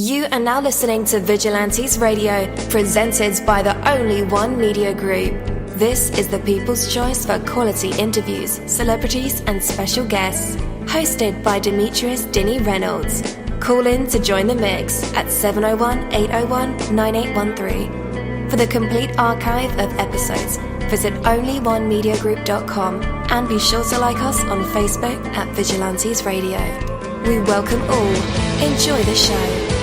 You are now listening to Vigilantes Radio, presented by the Only One Media Group. This is the people's choice for quality interviews, celebrities and special guests. Hosted by Demetrius Dini Reynolds. Call in to join the mix at 701-801-9813. For the complete archive of episodes, visit onlyonemediagroup.com and be sure to like us on Facebook at Vigilantes Radio. We welcome all. Enjoy the show.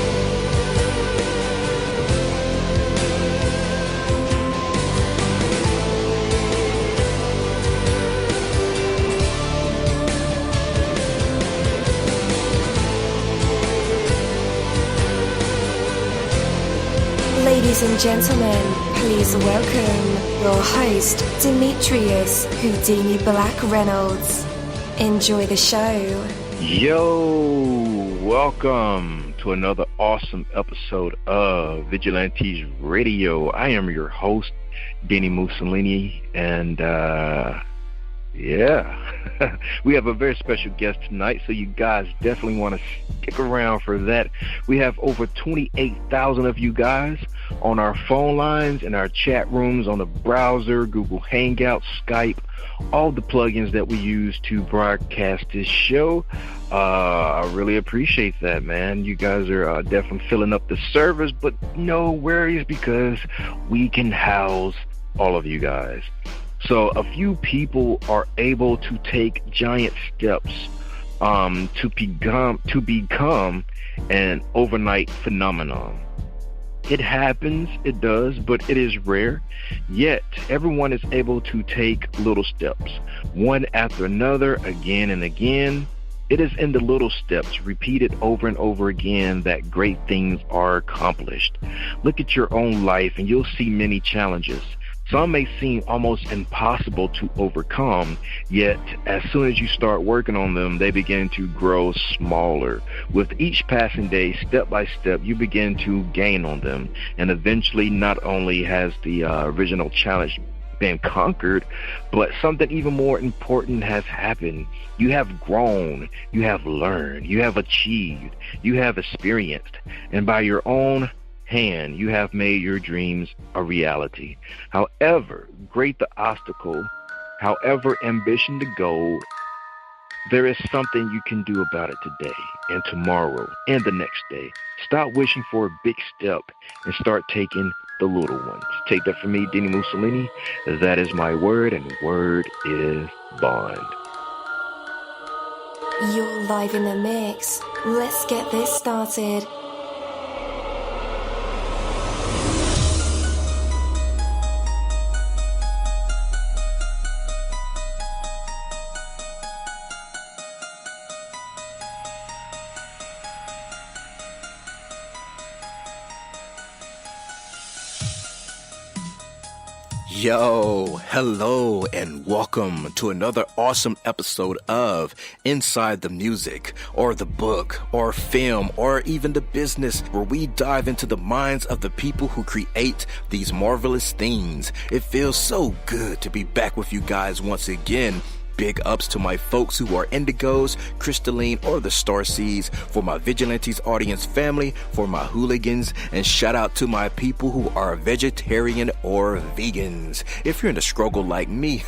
Ladies and gentlemen, please welcome your host, Demetrius Houdini Black Reynolds. Enjoy the show. Yo, welcome to another awesome episode of Vigilantes Radio. I am your host, dini-mussolini, and we have a very special guest tonight, so you guys definitely want to stick around for that. We have over 28,000 of you guys on our phone lines, in our chat rooms, on the browser, Google Hangouts, Skype, all the plugins that we use to broadcast this show. I really appreciate that, man. You guys are definitely filling up the servers, but no worries because we can house all of you guys. So a few people are able to take giant steps to become an overnight phenomenon. It happens, it does, but it is rare. Yet everyone is able to take little steps, one after another, again and again. It is in the little steps, repeated over and over again, that great things are accomplished. Look at your own life and you'll see many challenges. Some may seem almost impossible to overcome, yet as soon as you start working on them, they begin to grow smaller. With each passing day, step by step, you begin to gain on them. And eventually, not only has the original challenge been conquered, but something even more important has happened. You have grown, you have learned, you have achieved, you have experienced, and by your own hand, you have made your dreams a reality. However great the obstacle, however ambition the goal, there is something you can do about it today and tomorrow and the next day. Stop wishing for a big step and start taking the little ones. Take that from me, dini-mussolini. That is my word, and word is bond. You're live in the mix. Let's get this started. Yo, hello, and welcome to another awesome episode of Inside the Music, or the book, or film, or even the business, where we dive into the minds of the people who create these marvelous things. It feels so good to be back with you guys once again. Big ups to my folks who are indigos, crystalline, or the starseeds, for my Vigilantes audience family, for my hooligans, and shout out to my people who are vegetarian or vegans. If you're in a struggle like me,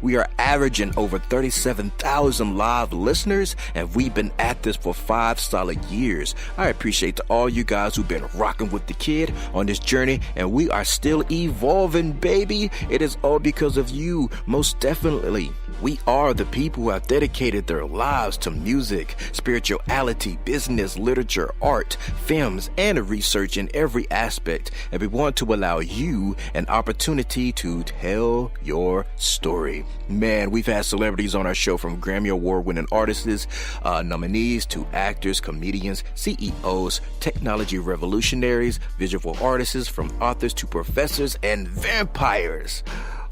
we are averaging over 37,000 live listeners, and we've been at this for 5 solid years. I appreciate to all you guys who've been rocking with the kid on this journey, and we are still evolving, baby. It is all because of you, most definitely. We are the people who have dedicated their lives to music, spirituality, business, literature, art, films, and research in every aspect. And we want to allow you an opportunity to tell your story. Man, we've had celebrities on our show, from Grammy Award-winning artists, nominees, to actors, comedians, CEOs, technology revolutionaries, visual artists, from authors to professors, and vampires.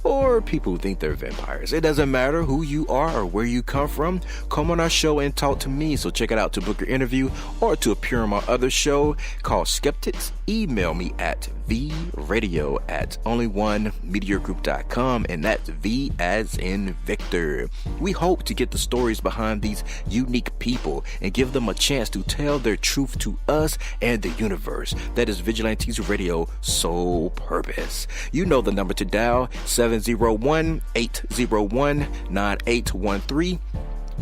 Or people who think they're vampires. It doesn't matter who you are or where you come from. Come on our show and talk to me. So check it out to book your interview or to appear on my other show called Skeptics. Email me at V Radio at onlyonemediagroup.com, and that's V as in Victor. We hope to get the stories behind these unique people and give them a chance to tell their truth to us and the universe. That is Vigilantes Radio sole purpose. You know the number to dial, 701-801-9813.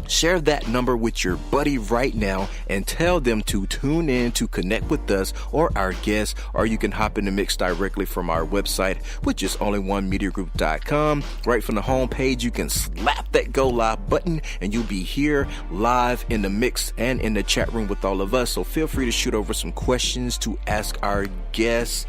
Share that number with your buddy right now and tell them to tune in to connect with us or our guests, or you can hop in the mix directly from our website, which is onlyonemediagroup.com. Right from the homepage, you can slap that go live button and you'll be here live in the mix and in the chat room with all of us. So feel free to shoot over some questions to ask our guests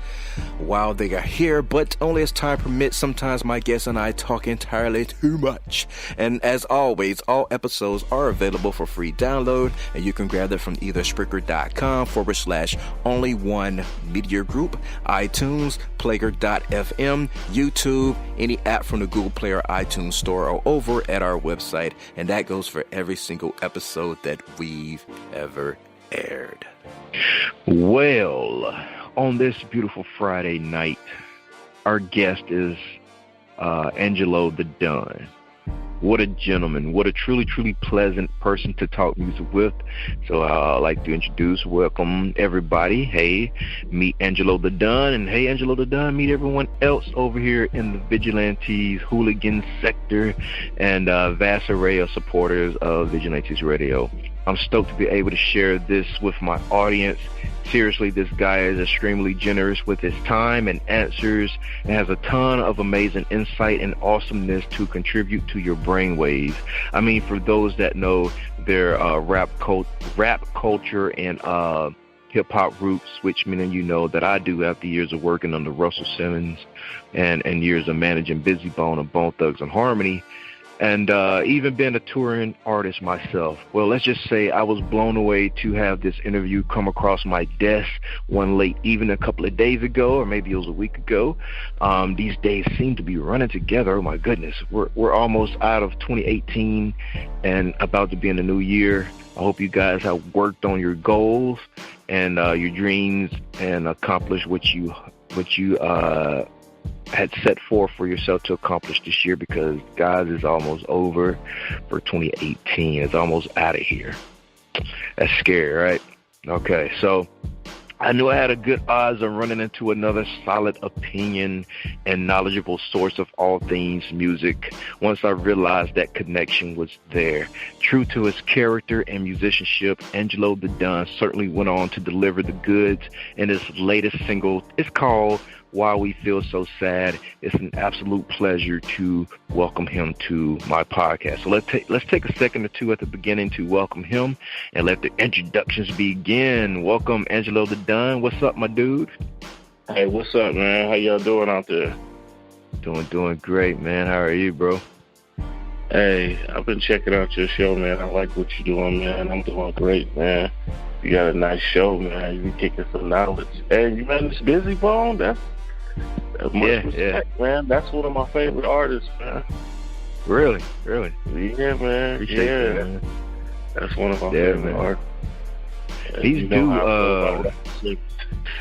while they are here, but only as time permits. Sometimes my guests and I talk entirely too much. And as always, all episodes are available for free download, and you can grab them from either Spreaker.com/only one media group, iTunes, Player.fm, YouTube, any app from the Google Play or iTunes store, or over at our website. And that goes for every single episode that we've ever aired. Well, on this beautiful Friday night, our guest is Angelo Tha Don. What a gentleman. What a truly, truly pleasant person to talk music with. So I'd like to introduce, welcome everybody. Hey, meet Angelo Tha Don. And hey, Angelo Tha Don, meet everyone else over here in the Vigilantes hooligan sector and vast array of supporters of Vigilantes Radio. I'm stoked to be able to share this with my audience. Seriously, this guy is extremely generous with his time and answers and has a ton of amazing insight and awesomeness to contribute to your brainwaves. I mean, for those that know their rap culture and hip-hop roots, which meaning you know that I do after years of working under Russell Simmons and years of managing bizzy-bone and Bone Thugs and Harmony, and even been a touring artist myself. Well, let's just say I was blown away to have this interview come across my desk one late evening a couple of days ago, or maybe it was a week ago. These days seem to be running together. Oh my goodness, we're almost out of 2018 and about to be in the new year. I hope you guys have worked on your goals and your dreams and accomplished what you had set forth for yourself to accomplish this year, because guys, is almost over for 2018. It's almost out of here. That's scary, right? Okay, so I knew I had a good odds of running into another solid opinion and knowledgeable source of all things music once I realized that connection was there. True to his character and musicianship, Angelo Tha Don certainly went on to deliver the goods in his latest single. It's called Why We Feel So Sad. It's an absolute pleasure to welcome him to my podcast. So let's take a second or two at the beginning to welcome him and let the introductions begin. Welcome, Angelo Tha Don. What's up, my dude? Hey, what's up, man? How y'all doing out there? Doing great, man. How are you, bro? Hey, I've been checking out your show, man. I like what you're doing, man. I'm doing great, man. You got a nice show, man. You be kicking some knowledge. Hey, you managed bizzy-bone? That's respect, man. That's one of my favorite artists, man. Really? Yeah, man. Appreciate that, man. That's one of my favorite artists. He's due.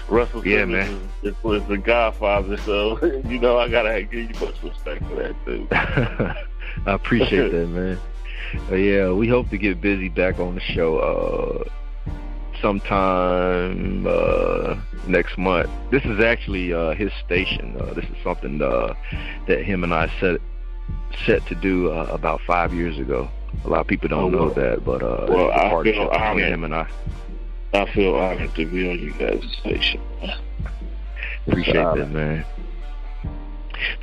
Russell Simmons, man, is the Godfather, so I gotta give you much respect for that too. I appreciate that, man. Yeah, we hope to get Bizzy back on the show sometime next month. This is actually his station. This is something that him and I set to do about 5 years ago. A lot of people don't know that, but well, it's a partnership between him and I. I feel honored to be on you guys' station. Appreciate that, man.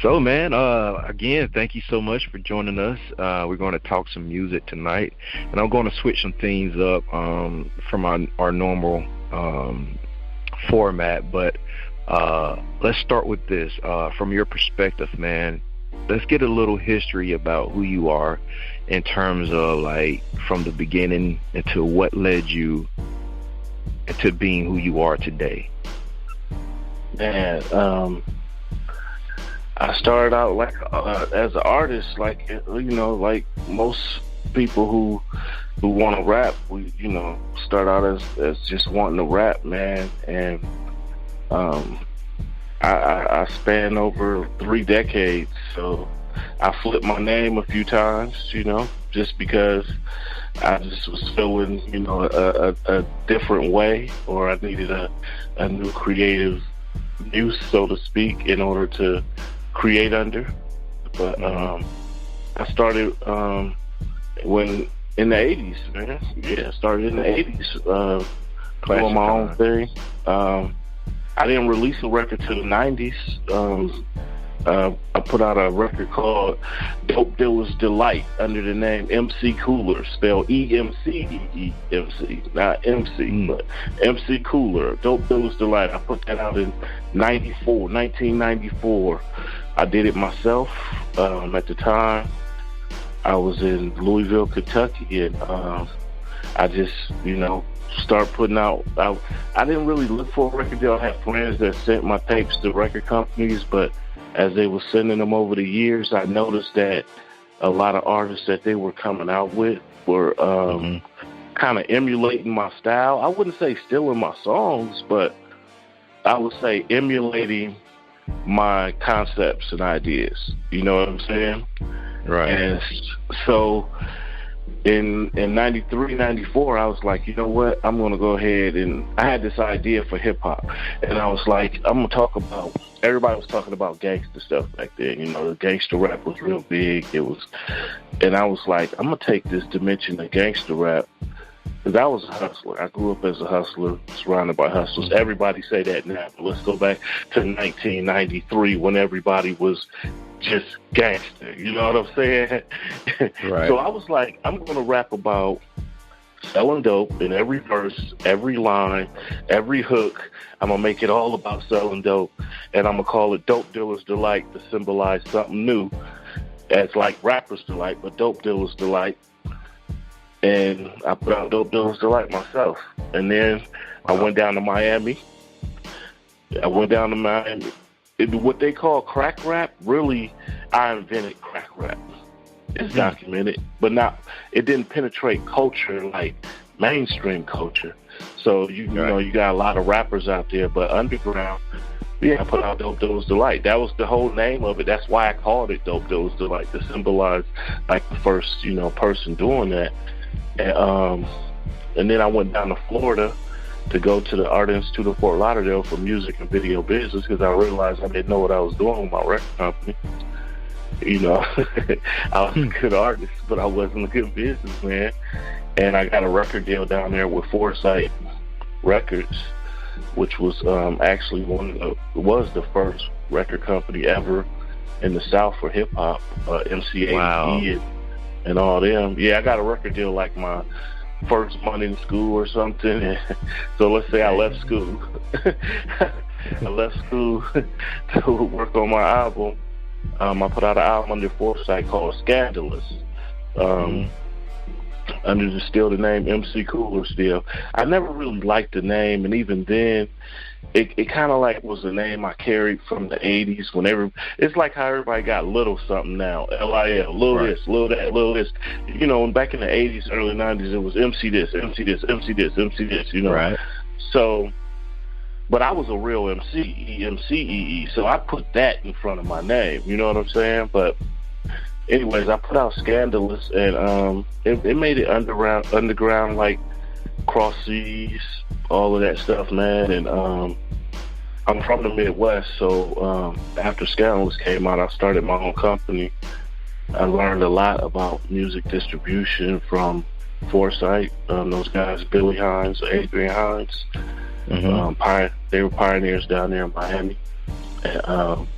So, man, again, thank you so much for joining us. We're going to talk some music tonight, and I'm going to switch some things up from our normal format, but let's start with this. From your perspective, man, let's get a little history about who you are in terms of, like, from the beginning into what led you to being who you are today. Man, I started out like as an artist, like like most people who want to rap. We start out as just wanting to rap, man, and I span over 3 decades, so I flipped my name a few times, just because I just was feeling, a different way, or I needed a new creative muse, so to speak, in order to create under. But I started when in the 80s, man. Yeah, I started in the 80s, doing my own thing. I didn't release a record till the 90s. I put out a record called Dope Dealer's Delight under the name MC Cooler, spelled E-M-C-E-E-M-C, not MC, but MC Cooler, Dope Dealer's Delight. I put that out in 1994. I did it myself. At the time, I was in Louisville, Kentucky, and I just, start putting out. I didn't really look for a record deal. I had friends that sent my tapes to record companies, but as they were sending them over the years, I noticed that a lot of artists that they were coming out with were kind of emulating my style. I wouldn't say stealing my songs, but I would say emulating my concepts and ideas. You know what I'm saying? Right. And so in 93, 94, I was like, you know what? I'm going to go ahead, and I had this idea for hip-hop. And I was like, I'm going to talk about, everybody was talking about gangster stuff back then. The gangster rap was real big. And I was like, I'm going to take this dimension of gangster rap, because I was a hustler. I grew up as a hustler, surrounded by hustlers. Everybody say that now. But let's go back to 1993 when everybody was just gangster. You know what I'm saying? Right. So I was like, I'm going to rap about selling dope in every verse, every line, every hook. I'm going to make it all about selling dope. And I'm going to call it Dope Dealer's Delight to symbolize something new. As like Rapper's Delight, but Dope Dealer's Delight. And I put out Dope Dealer's Delight myself. And then I went down to Miami. What they call crack rap, really, I invented crack rap. It's documented, but it didn't penetrate culture like mainstream culture. So, you know, you got a lot of rappers out there, but underground, I put out Dope Dealer's Delight. That was the whole name of it. That's why I called it Dope Dealer's Delight, to symbolize like the first, person doing that. And then I went down to Florida to go to the Art Institute of Fort Lauderdale for music and video business, because I realized I didn't know what I was doing with my record company. I was a good artist, but I wasn't a good businessman. And I got a record deal down there with Foresight Records, which was actually was the first record company ever in the South for hip hop, MCA and all them. Yeah, I got a record deal like my first month in school or something. So let's say I left school. I left school to work on my album. I put out an album under Foresight called Scandalous. Under the name MC Cooler still. I never really liked the name, and even then, it kind of like was a name I carried from the 80s. It's like how everybody got little something now. LIL, little this, little that, little this. Back in the 80s, early 90s, it was MC this, MC this, MC this, MC this, Right. So, but I was a real MC, E-M-C-E-E, so I put that in front of my name, you know what I'm saying? But anyways, I put out Scandalous, and it made it underground like Cross Seas, all of that stuff, man. And I'm from the Midwest, so after Scandalous came out, I started my own company. I learned a lot about music distribution from Foresight, those guys, Billy Hines, Adrian Hines. They were pioneers down there in Miami. And,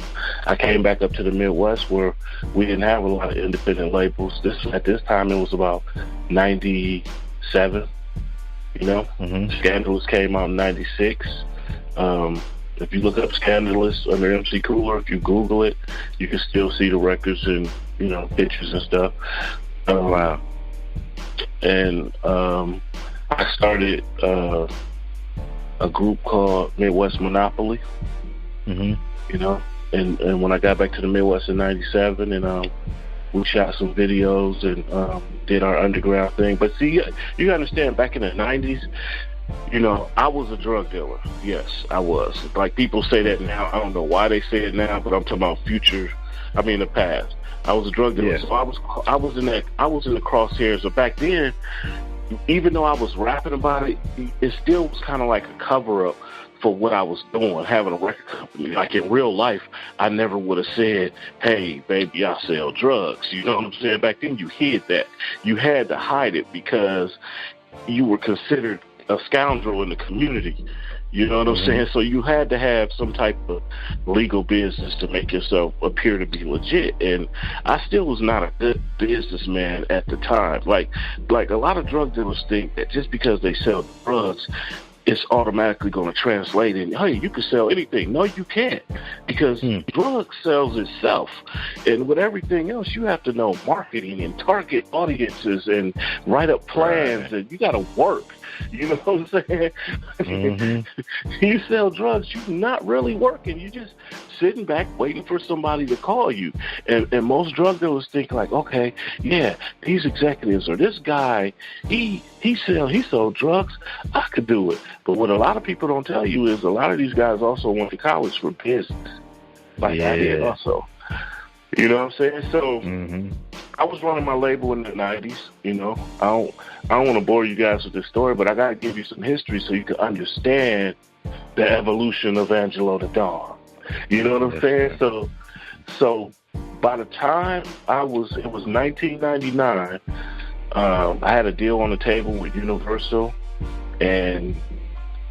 I came back up to the Midwest where we didn't have a lot of independent labels. At this time, it was about 97, Scandalous came out in 96. If you look up Scandalous under MC Cooler, if you Google it, you can still see the records and, pictures and stuff. Wow. And I started a group called Midwest Monopoly, and when I got back to the Midwest in 97, and we shot some videos and did our underground thing. But see, you understand, back in the 90s, You know, I was a drug dealer. Yes, I was. Like, people say that now. I don't know why they say it now, but I'm talking about the past. I was a drug dealer. Yes. So I was in the crosshairs. So back then, even though I was rapping about it, it still was kind of like a cover up for what I was doing, having a record company. Like, in real life, I never would have said, hey, baby, I sell drugs. You know what I'm saying? Back then, you hid that. You had to hide it because you were considered a scoundrel in the community. You know what I'm saying? So you had to have some type of legal business to make yourself appear to be legit. And I still was not a good businessman at the time. Like a lot of drug dealers think that just because they sell drugs, it's automatically going to translate in, hey, you can sell anything. No, you can't, because drugs sells itself. And with everything else, you have to know marketing and target audiences and write up plans, and you got to work. You know what I'm saying? You sell drugs, you're not really working. You're just sitting back waiting for somebody to call you. And most drug dealers think like, okay, yeah, these executives or this guy, he sold drugs, I could do it. But what a lot of people don't tell you is a lot of these guys also went to college for business. Like I did also. You know what I'm saying? So I was running my label in the 90s, you know. I don't want to bore you guys with this story, but I got to give you some history so you can understand the evolution of Angelo Tha Don. You know what I'm saying? So by the time it was 1999, I had a deal on the table with Universal, and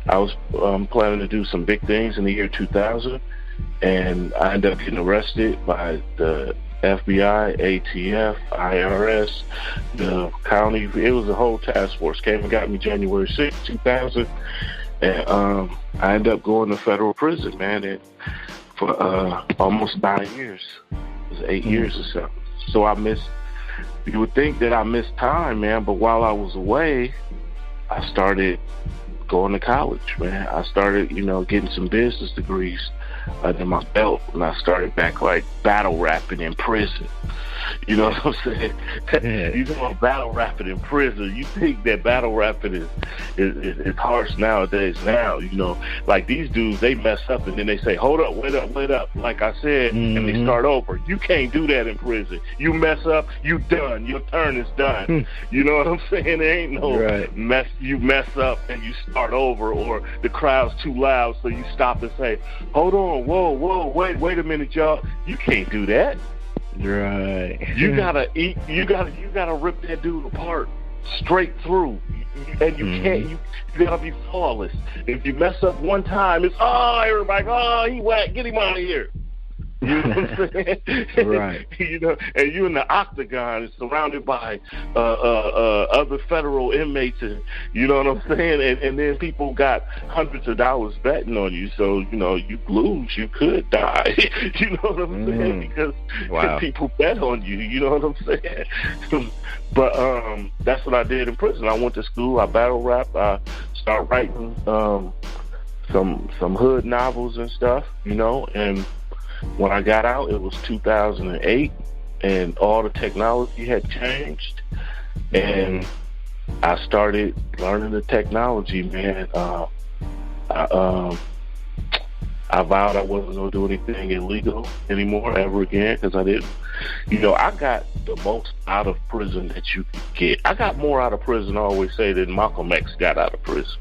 I was planning to do some big things in the year 2000. And I ended up getting arrested by the FBI, ATF, IRS, the county. It was a whole task force. Came and got me January 6, 2000. And I ended up going to federal prison, man, for almost 9 years. It was 8 years or so. So you would think that I missed time, man, but while I was away, I started going to college, man. I started, getting some business degrees under my belt, and I started back like battle rapping in prison. You know what I'm saying? Yeah. You know, battle rapping in prison. You think that battle rapping is harsh nowadays. Now, like these dudes, they mess up and then they say, "Hold up, wait up." Like I said, and they start over. You can't do that in prison. You mess up, you done. Your turn is done. You know what I'm saying? There ain't no mess. You mess up and you start over, or the crowd's too loud, so you stop and say, "Hold on, whoa, wait a minute, y'all. You can't do that." Right. You gotta rip that dude apart straight through, and you can't. You gotta be flawless. If you mess up one time, it's everybody, he whack, get him out of here. You know what I'm saying? Right. And you in the octagon is surrounded by other federal inmates, and you know what I'm saying? And then people got hundreds of dollars betting on you, so you lose, you could die. You know what I'm saying? Because people bet on you. You know what I'm saying? But that's what I did in prison. I went to school. I battle rapped. I started writing some hood novels and stuff. And when I got out, it was 2008, and all the technology had changed, and I started learning the technology, man. I vowed I wasn't going to do anything illegal anymore ever again, because I didn't. I got the most out of prison that you could get. I got more out of prison, I always say, than Malcolm X got out of prison.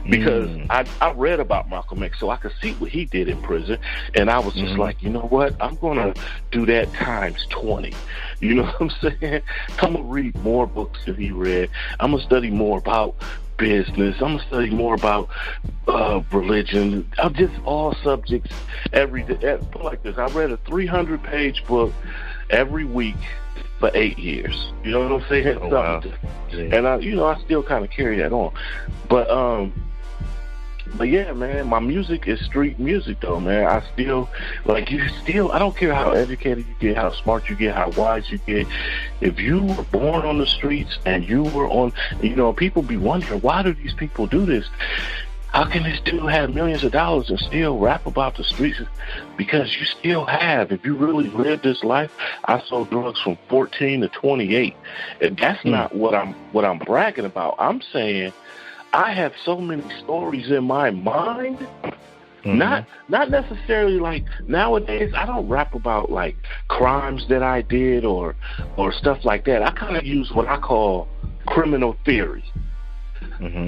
Because I read about Malcolm X, so I could see what he did in prison, and I was just like, you know what? I'm going to do that times 20. You know what I'm saying? I'm going to read more books than he read. I'm going to study more about business. I'm going to study more about religion. I'm just all subjects every day. Put like this, I read a 300-page book every week for 8 years. You know what I'm saying? Oh, wow. And I still kind of carry that on. But yeah, man, my music is street music though, man. I still I don't care how educated you get, how smart you get, how wise you get. If you were born on the streets and you were on, people be wondering, why do these people do this? How can this dude have millions of dollars and still rap about the streets? Because you still have. If you really live this life, I sold drugs from 14 to 28. And that's not what I'm bragging about. I'm saying I have so many stories in my mind. Not necessarily like nowadays. I don't rap about like crimes that I did or stuff like that. I kind of use what I call criminal theory.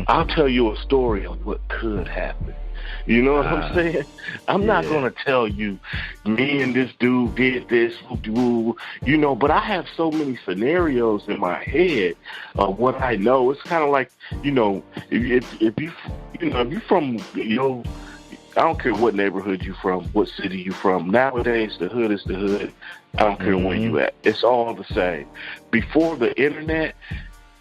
I'll tell you a story of what could happen. You know what I'm saying? I'm not going to tell you me and this dude did this, you know, but I have so many scenarios in my head of what I know. It's kind of like, you know, if you're from, you know, I don't care what neighborhood you from, what city you from. Nowadays, the hood is the hood. I don't care where you at. It's all the same. Before the internet,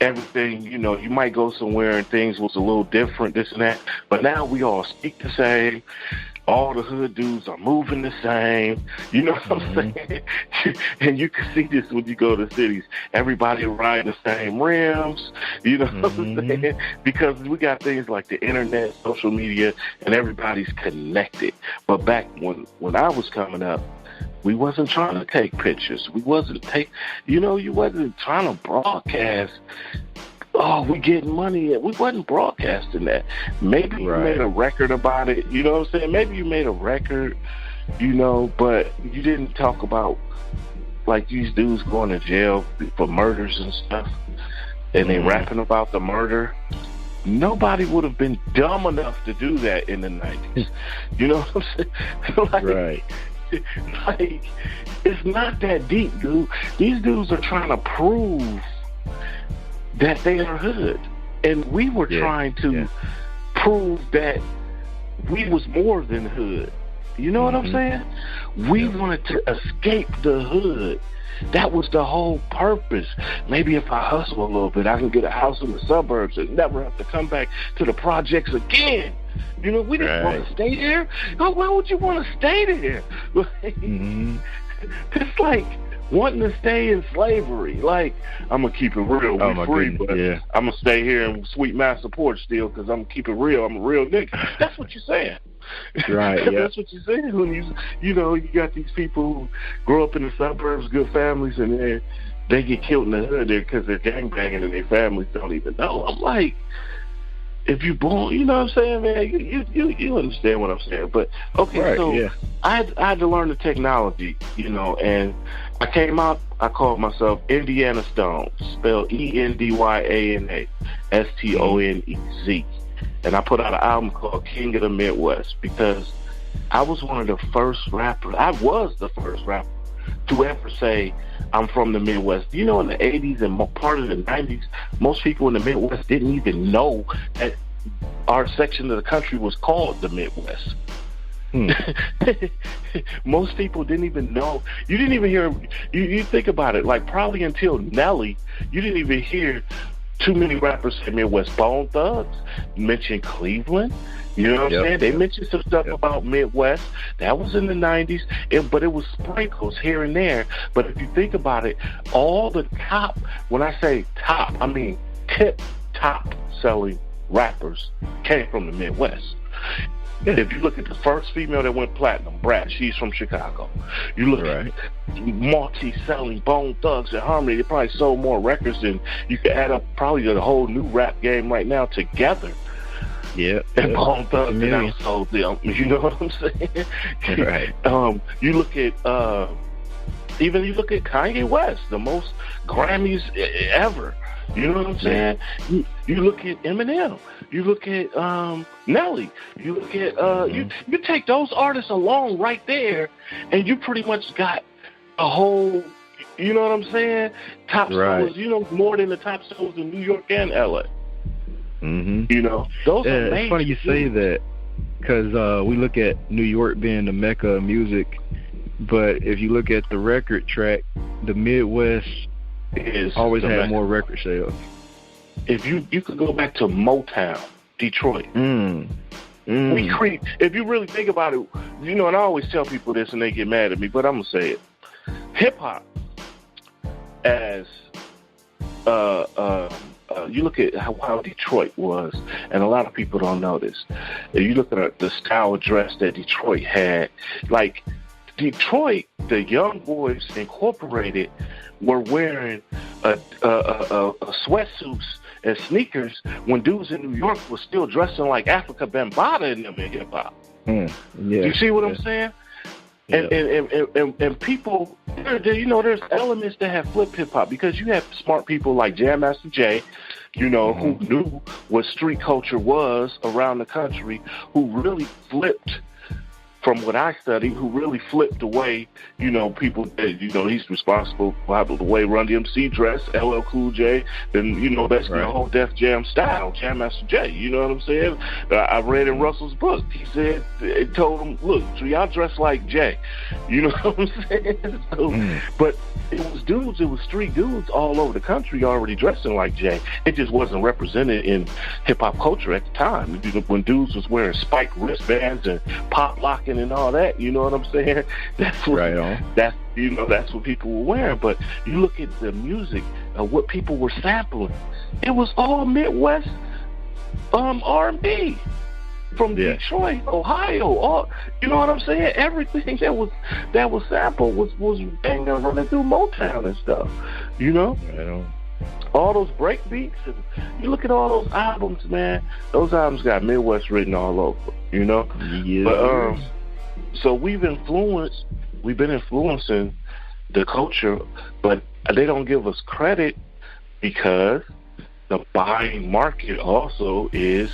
everything, you know, you might go somewhere and things was a little different, this and that. But now we all speak the same. All the hood dudes are moving the same. You know what I'm saying? And you can see this when you go to cities. Everybody riding the same rims. You know what I'm saying? Because we got things like the internet, social media, and everybody's connected. But back when I was coming up, we wasn't trying to take pictures. You wasn't trying to broadcast. Oh, we getting money. We wasn't broadcasting that. Maybe you made a record about it. You know what I'm saying? Maybe you made a record, you know, but you didn't talk about like these dudes going to jail for murders and stuff, and they rapping about the murder. Nobody would have been dumb enough to do that in the 90s. You know what I'm saying? Like, it's not that deep, dude. These dudes are trying to prove that they are hood. And we were trying to prove that we was more than hood. You know what I'm saying? We wanted to escape the hood. That was the whole purpose. Maybe if I hustle a little bit, I can get a house in the suburbs and never have to come back to the projects again. You know, we didn't want to stay there. Why would you want to stay there? It's like wanting to stay in slavery. Like, I'm going to keep it real. We're free, but I'm going to stay here in sweet master porch still because I'm going to keep it real. I'm a real nigga. That's what you're saying. That's what you're saying when you know, you got these people who grow up in the suburbs, good families, and then they get killed in the hood there because they're gangbanging and their families don't even know. I'm like, if you born, you know what I'm saying, man, you understand what I'm saying. But I had to learn the technology, you know, and I came out, I called myself Indiana Stone, spelled ENDYANA STONEZ. And I put out an album called King of the Midwest because I was one of the first rappers. I was the first rapper to ever say I'm from the Midwest. You know, in the 80s and part of the 90s, most people in the Midwest didn't even know that our section of the country was called the Midwest. Most people didn't even know. You didn't even hear, you think about it, like probably until Nelly, you didn't even hear too many rappers say Midwest. Bone Thugs mentioned Cleveland. You know what I'm saying? They mentioned some stuff about Midwest. That was in the 90s, but it was sprinkles here and there. But if you think about it, all the top, when I say top, I mean top selling rappers came from the Midwest. If you look at the first female that went platinum, Brat, she's from Chicago. You look at multi-selling Bone Thugs and Harmony, they probably sold more records than you could add up probably the whole new rap game right now together. And Bone Thugs now sold them. You know what I'm saying? You look at you look at Kanye West, the most Grammys ever. You know what I'm saying? You look at Eminem. You look at Nelly. You look at you take those artists alone right there, and you pretty much got a whole. You know what I'm saying? Top shows. You know, more than the top shows in New York and LA. You know, those are amazing. It's funny you say that because we look at New York being the mecca of music, but if you look at the record track, the Midwest always had more record sales. If you could go back to Motown, Detroit. If you really think about it, you know, and I always tell people this and they get mad at me, but I'm gonna say it. Hip hop, as you look at how Detroit was, and a lot of people don't know this. If you look at the style of dress that Detroit had, like Detroit, the young boys incorporated were wearing sweatsuits and sneakers when dudes in New York was still dressing like Africa Bambaataa in them in hip hop. You see what I'm saying? And people, there's elements that have flipped hip hop because you have smart people like Jam Master Jay, who knew what street culture was around the country, who really flipped. From what I studied, who really flipped the way, people, he's responsible for the way Run DMC dressed, LL Cool J, then, basically the whole Def Jam style, Jam Master Jay, you know what I'm saying? I read in Russell's book, he said, it told him, look, so y'all dress like Jay, you know what I'm saying? So, but it was street dudes all over the country already dressing like Jay. It just wasn't represented in hip-hop culture at the time. When dudes was wearing spiked wristbands and pop locking and all that, you know what I'm saying? That's what people were wearing. But you look at the music of what people were sampling, it was all Midwest R&B from Detroit, Ohio. All, you know what I'm saying? Everything that was sampled was running through Motown and stuff. All those break beats, and you look at all those albums, man. Those albums got Midwest written all over. Yeah. But so we've been influencing the culture, but they don't give us credit because the buying market also is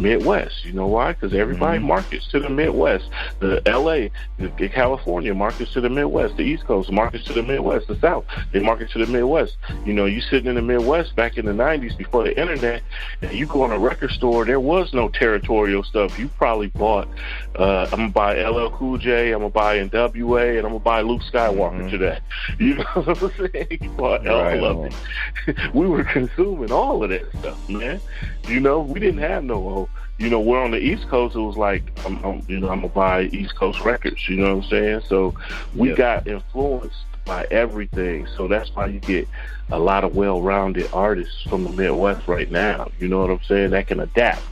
Midwest. You know why? Because everybody markets to the Midwest. The LA, the California markets to the Midwest. The East Coast markets to the Midwest. The South, they market to the Midwest. You sitting in the Midwest back in the 90s before the internet, and you go in a record store, there was no territorial stuff. You probably bought, I'm going to buy LL Cool J, I'm going to buy NWA, and I'm going to buy Luke Skywalker today. You know what I'm saying? You bought all of it. We were consuming all of that stuff, man. We didn't have no we're on the East Coast. It was like, I'm gonna buy East Coast records. You know what I'm saying? So we got influenced by everything. So that's why you get a lot of well-rounded artists from the Midwest right now. You know what I'm saying? That can adapt.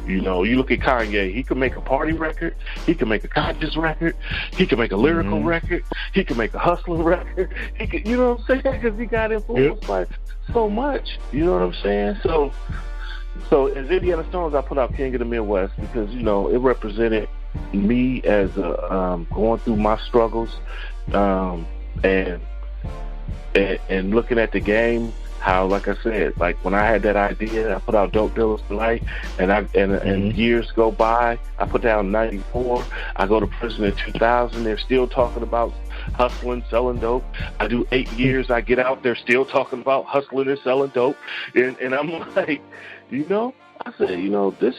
You look at Kanye. He can make a party record. He can make a conscious record. He can make a lyrical record. He can make a hustling record. He can, you know what I'm saying? Because he got influenced by so much. You know what I'm saying? So as Indiana Stones, I put out King of the Midwest because, it represented me as going through my struggles and looking at the game, how, like I said, like when I had that idea, I put out Dope Dealers Tonight, and years go by. I put down 94. I go to prison in 2000. They're still talking about hustling, selling dope. I do 8 years. I get out. They're still talking about hustling and selling dope. And I'm like, I said, this,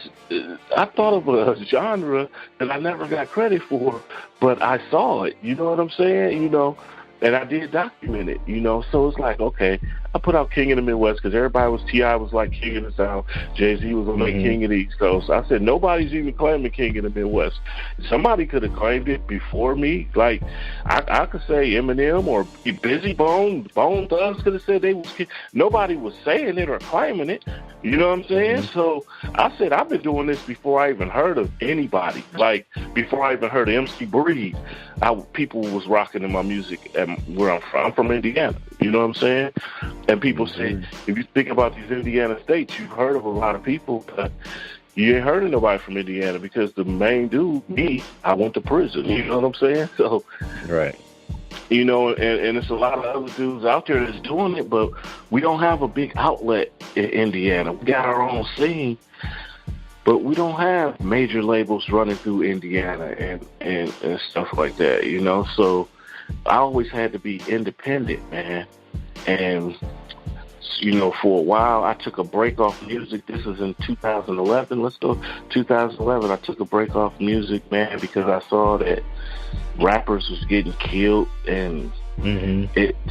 I thought of a genre that I never got credit for, but I saw it. You know what I'm saying? And I did document it, so it's like, okay, I put out King of the Midwest because everybody was, T.I. was like King of the South, Jay-Z was going to make King of the East Coast. I said, nobody's even claiming King of the Midwest. Somebody could have claimed it before me. Like, I could say Eminem or bizzy-bone, Bone Thugs could have said they was King. Nobody was saying it or claiming it. You know what I'm saying? So I said, I've been doing this before I even heard of anybody. Like, before I even heard of MC Breed, people was rocking in my music and where I'm from Indiana. You know what I'm saying? And people say, if you think about these Indiana states, you've heard of a lot of people, but you ain't heard of nobody from Indiana because the main dude, me, I went to prison. You know what I'm saying? So, right. And it's a lot of other dudes out there that's doing it, but we don't have a big outlet in Indiana. We got our own scene, but we don't have major labels running through Indiana and stuff like that, So I always had to be independent, man. And, for a while, I took a break off music. This was in 2011. Let's go 2011. I took a break off music, man, because I saw that rappers was getting killed and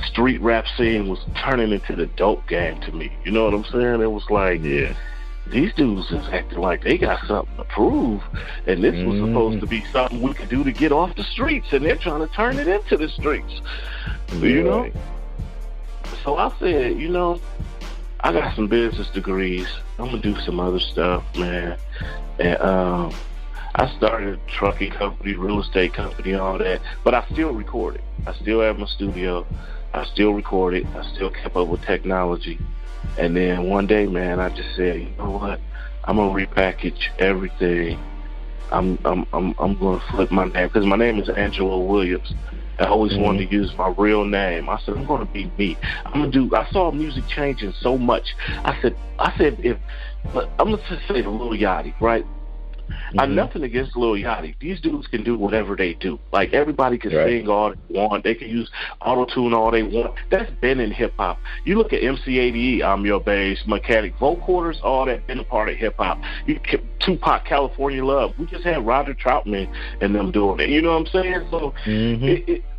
street rap scene was turning into the dope game to me. You know what I'm saying? It was like, these dudes is acting like they got something to prove, and this was supposed to be something we could do to get off the streets, and they're trying to turn it into the streets. You know? So I said, I got some business degrees. I'm going to do some other stuff, man. And I started a trucking company, real estate company, all that. But I still recorded. I still have my studio. I still recorded. I still kept up with technology. And then one day, man, I just said, you know what? I'm gonna repackage everything. I'm gonna flip my name, because my name is Angelo Williams. I always wanted to use my real name. I said, I'm gonna be me. I saw music changing so much. I said but I'm gonna just say the Lil Yachty, right? I'm nothing against Lil Yachty. These dudes can do whatever they do. Like, everybody can sing all they want. They can use auto-tune all they want. That's been in hip-hop. You look at MC80E, I'm Your Bass, Mechanic, vocoders, all that been a part of hip-hop. Tupac, California Love. We just had Roger Troutman and them doing it. You know what I'm saying? So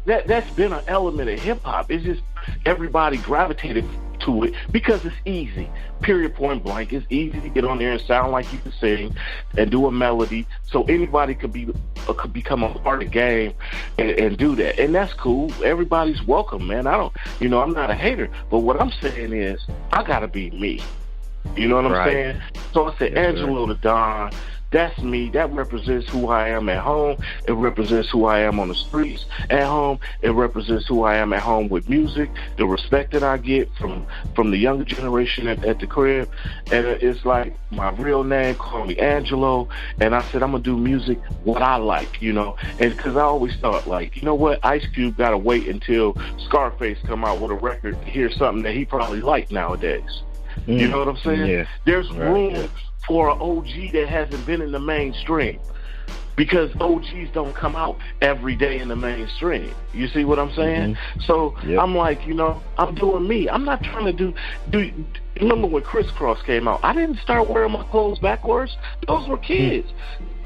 that's been an element of hip-hop. It's just everybody gravitated to it because it's easy. Period, point blank. It's easy to get on there and sound like you can sing and do a melody, so anybody could become a part of the game and do that, and that's cool. Everybody's welcome, man. I'm not a hater, but what I'm saying is I gotta be me. You know what I'm saying? So I said, Angelo Tha Don. That's me. That represents who I am at home. It represents who I am on the streets at home. It represents who I am at home with music, the respect that I get from the younger generation at the crib. And it's like my real name, call me Angelo. And I said, I'm going to do music what I like, you know. And because I always thought, like, you know what, Ice Cube got to wait until Scarface come out with a record to hear something that he probably liked nowadays. You know what I'm saying? Yeah. There's room for an OG that hasn't been in the mainstream, because OGs don't come out every day in the mainstream. You see what I'm saying? So I'm like, you know, I'm doing me. I'm not trying to do. Remember when Crisscross came out? I didn't start wearing my clothes backwards. Those were kids.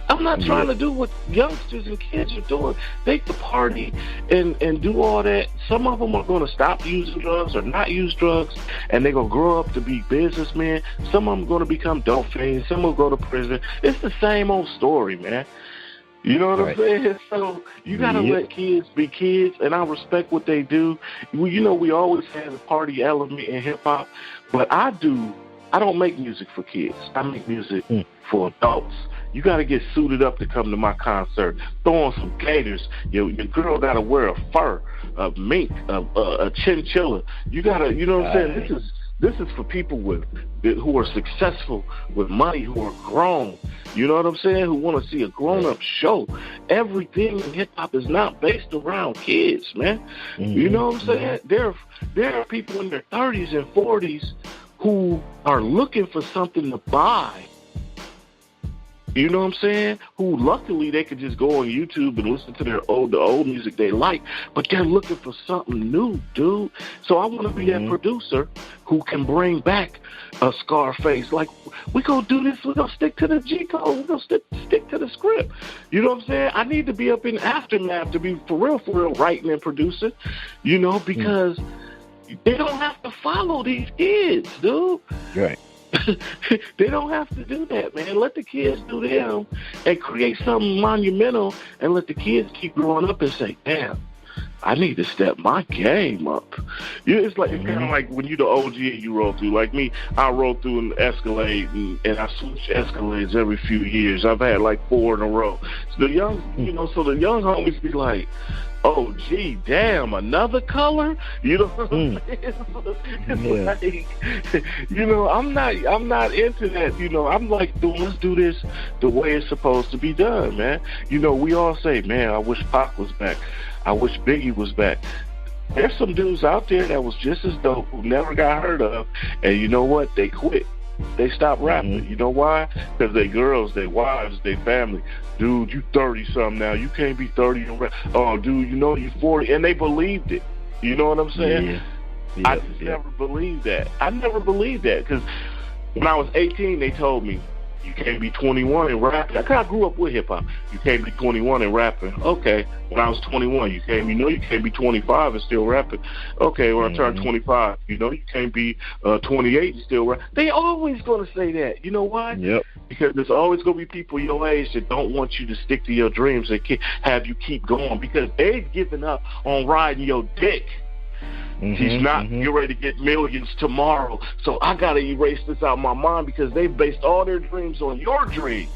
I'm not trying to do what youngsters and kids are doing. They can party and do all that. Some of them are going to stop using drugs or not use drugs, and they're going to grow up to be businessmen. Some of them are going to become dope fiends. Some will go to prison. It's the same old story, man. You know what I'm saying? So you got to let kids be kids, and I respect what they do. We always have a party element in hip-hop, but I don't make music for kids. I make music for adults. You got to get suited up to come to my concert. Throw on some gaiters. Your girl got to wear a fur, a mink, a chinchilla. You got to, you know what I'm saying? This is for people who are successful, with money, who are grown. You know what I'm saying? Who want to see a grown-up show. Everything in hip-hop is not based around kids, man. You know what I'm saying? There are people in their 30s and 40s who are looking for something to buy. You know what I'm saying? Who luckily they could just go on YouTube and listen to the old music they like, but they're looking for something new, dude. So I want to be that producer who can bring back a Scarface. Like, we gonna do this. We gonna stick to the G code. We gonna stick to the script. You know what I'm saying? I need to be up in Aftermath to be for real writing and producing. You know, because they don't have to follow these kids, dude. Right. They don't have to do that, man. Let the kids do them and create something monumental, and let the kids keep growing up and say, damn, I need to step my game up. It's like, it's kind of like when you the OG and you roll through. Like me, I roll through an Escalade, and I switch Escalades every few years. I've had like 4 in a row. So the young homies be like, oh, gee, damn, another color? You know what I'm saying? Like, you know, I'm not into that. You know, I'm like, let's do this the way it's supposed to be done, man. You know, we all say, man, I wish Pac was back. I wish Biggie was back. There's some dudes out there that was just as dope who never got heard of, and you know what? They quit. They stopped rapping. You know why? Because they girls, they wives, they family. Dude, you 30-something now. You can't be 30 and rap. Oh, dude, you know you 40. And they believed it. You know what I'm saying? I just never believed that. I never believed that, because when I was 18, they told me, you can't be 21 and rapping. I grew up with hip-hop. You can't be 21 and rapping. Okay. When I was 21, you can't be 25 and still rapping. Okay, when I turned 25, you can't be 28 and still rapping. They always going to say that. You know why? Yep. Because there's always going to be people your age that don't want you to stick to your dreams and have you keep going, because they've given up on riding your dick. He's not you're ready to get millions tomorrow. So I got to erase this out of my mind, because they've based all their dreams on your dream.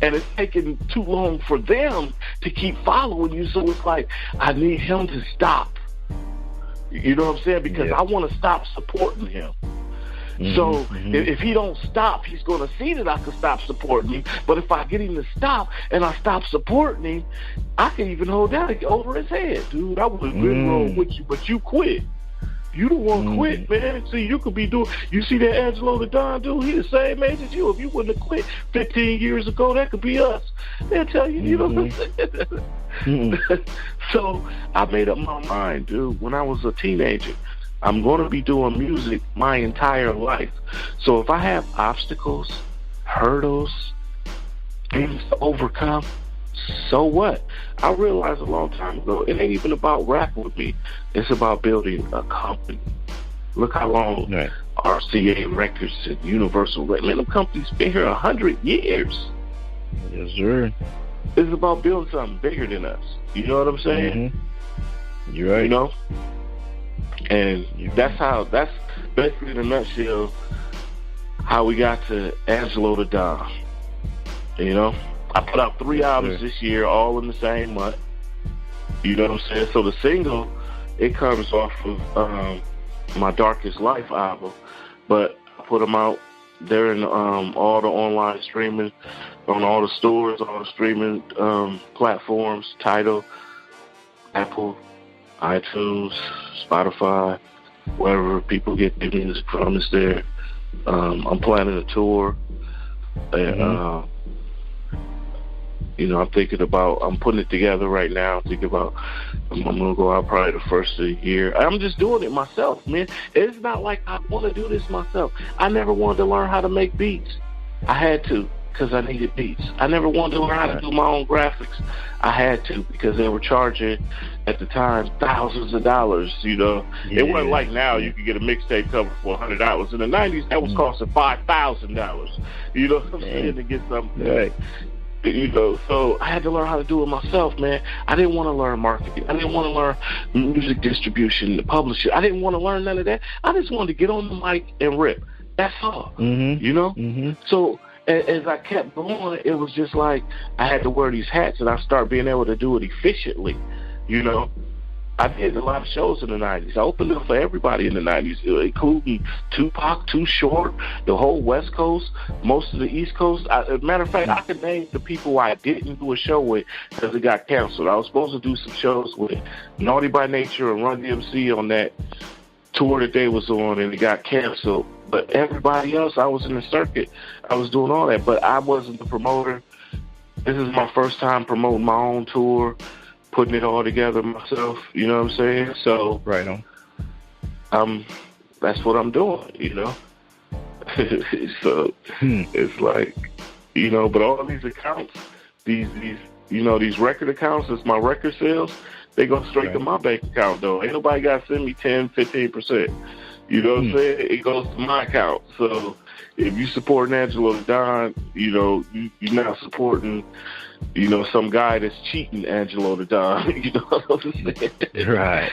And it's taken too long for them to keep following you. So it's like, I need him to stop. You know what I'm saying? Because I want to stop supporting him. So if he don't stop, he's going to see that I can stop supporting him. But if I get him to stop and I stop supporting him, I can even hold that over his head. Dude, I would have been wrong with you, but you quit. You the one quit, man. See, you could be doing. You see that Angelo Tha Don dude? He the same age as you. If you wouldn't have quit 15 years ago, that could be us. They'll tell you, you know what I'm saying? So I made up my mind, dude. When I was a teenager, I'm going to be doing music my entire life. So if I have obstacles, hurdles, things to overcome, so what? I realized a long time ago, it ain't even about rapping with me. It's about building a company. Look how long RCA Records and Universal Records, man, them companies been here 100 years. Yes, sir. It's about building something bigger than us. You know what I'm saying? You're right. You know? And that's basically in a nutshell how we got to Angelo Tha Don. You know? I put out 3 albums this year, all in the same month. You know what I'm saying? So the single, it comes off of my Darkest Life album, but I put them out. They're in all the online streaming, on all the stores, all the streaming platforms, Tidal, Apple, iTunes, Spotify, wherever people get their music from is there. I'm planning a tour. And, you know, I'm putting it together right now. I'm thinking about, I'm going to go out probably the first of the year. I'm just doing it myself, man. It's not like I want to do this myself. I never wanted to learn how to make beats. I had to because I needed beats. I never wanted to learn how to do my own graphics. I had to because they were charging, at the time, thousands of dollars, you know. It wasn't like now you could get a mixtape cover for $100. In the 90s, that was costing $5,000. You know what I'm saying? To get something. Right. You know, so I had to learn how to do it myself, man. I didn't want to learn marketing. I didn't want to learn music distribution, the publishing. I didn't want to learn none of that. I just wanted to get on the mic and rip. That's all. You know? So as I kept going, it was just like I had to wear these hats and I started being able to do it efficiently, you know? I did a lot of shows in the 90s. I opened up for everybody in the 90s, including Tupac, Too Short, the whole West Coast, most of the East Coast. As a matter of fact, I could name the people I didn't do a show with because it got canceled. I was supposed to do some shows with Naughty by Nature and Run DMC on that tour that they was on, and it got canceled. But everybody else, I was in the circuit. I was doing all that, but I wasn't the promoter. This is my first time promoting my own tour, putting it all together myself, you know what I'm saying? So right on. That's what I'm doing, you know. So it's like, you know, but all these accounts, these you know, these record accounts, it's my record sales, they go straight to my bank account though. Ain't nobody got to send me 10-15%. You know what I'm saying? It goes to my account. So if you support Angelo Tha Don, you know, you're not supporting, you know, some guy that's cheating Angelo Tha Don. You know what I'm saying? Right.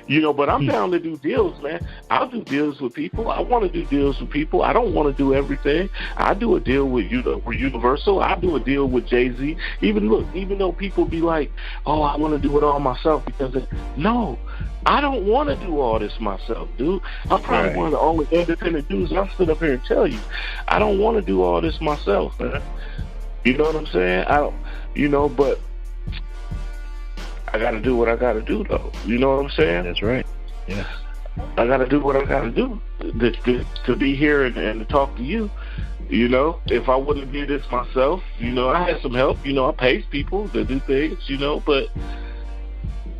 You know, but I'm down to do deals, man. I'll do deals with people. I want to do deals with people. I don't want to do everything. I do a deal with Universal. I do a deal with Jay-Z. Even though people be like, oh, I want to do it all myself no, I don't want to do all this myself, dude. I'm probably one of the only independent dudes. I'll sit up here and tell you, I don't want to do all this myself, man. You know what I'm saying? I don't, you know, but I got to do what I got to do, though. You know what I'm saying? That's right. Yeah. I got to do what I got to do to be here and to talk to you. You know, if I wouldn't do this myself, you know, I had some help. You know, I paid people to do things, you know, but,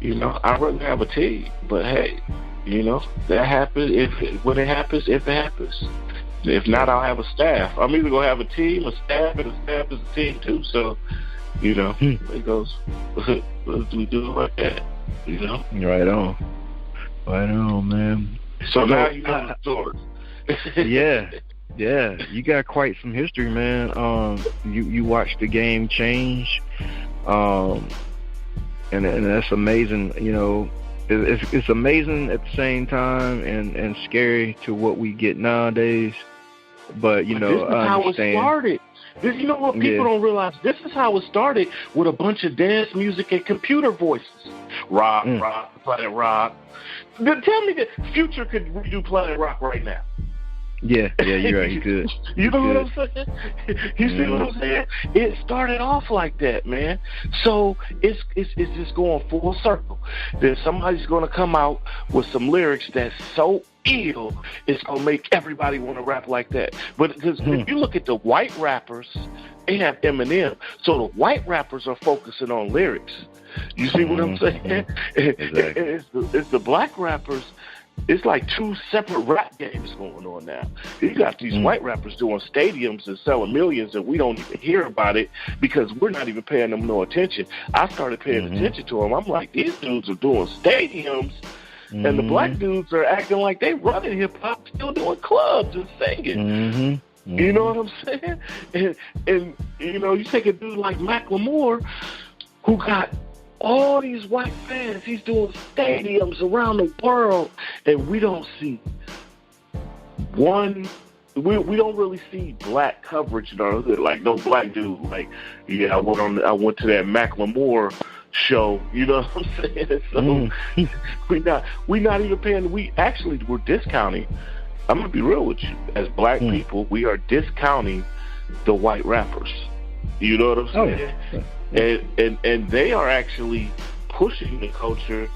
you know, I'd rather have a team. But, hey, you know, that happens if it happens. If not, I'll have a staff. I'm either going to have a team, a staff, and a staff is a team, too. So, you know, it goes, we do it like that, you know? Right on. Right on, man. So now you know the story. Yeah. You got quite some history, man. You watched the game change, and that's amazing, you know. It's amazing at the same time and scary to what we get nowadays. But, you know, this is I understand. How it started. You know what people don't realize? This is how it started, with a bunch of dance music and computer voices. Rock, Planet Rock. Then tell me that Future could redo Planet Rock right now. Yeah, you're right. He could. You know what I'm saying? You see what I'm saying? It started off like that, man. So it's just going full circle. Then somebody's going to come out with some lyrics that's so ill, it's going to make everybody want to rap like that. But because if you look at the white rappers, they have Eminem. So the white rappers are focusing on lyrics. You see what I'm saying? Exactly. It's the black rappers. It's like two separate rap games going on now. You got these white rappers doing stadiums and selling millions, and we don't even hear about it because we're not even paying them no attention. I started paying attention to them. I'm like, these dudes are doing stadiums, and the black dudes are acting like they running hip-hop, still doing clubs and singing. You know what I'm saying? And you know, you take a dude like Macklemore, who got all these white fans, he's doing stadiums around the world, and we don't see one. We don't really see black coverage in our hood. Like no black dude. Like, I went to that Macklemore show. You know what I'm saying? So we not even paying. We're discounting. I'm gonna be real with you. As black people, we are discounting the white rappers. You know what I'm saying? Oh, yeah. And they are actually pushing the culture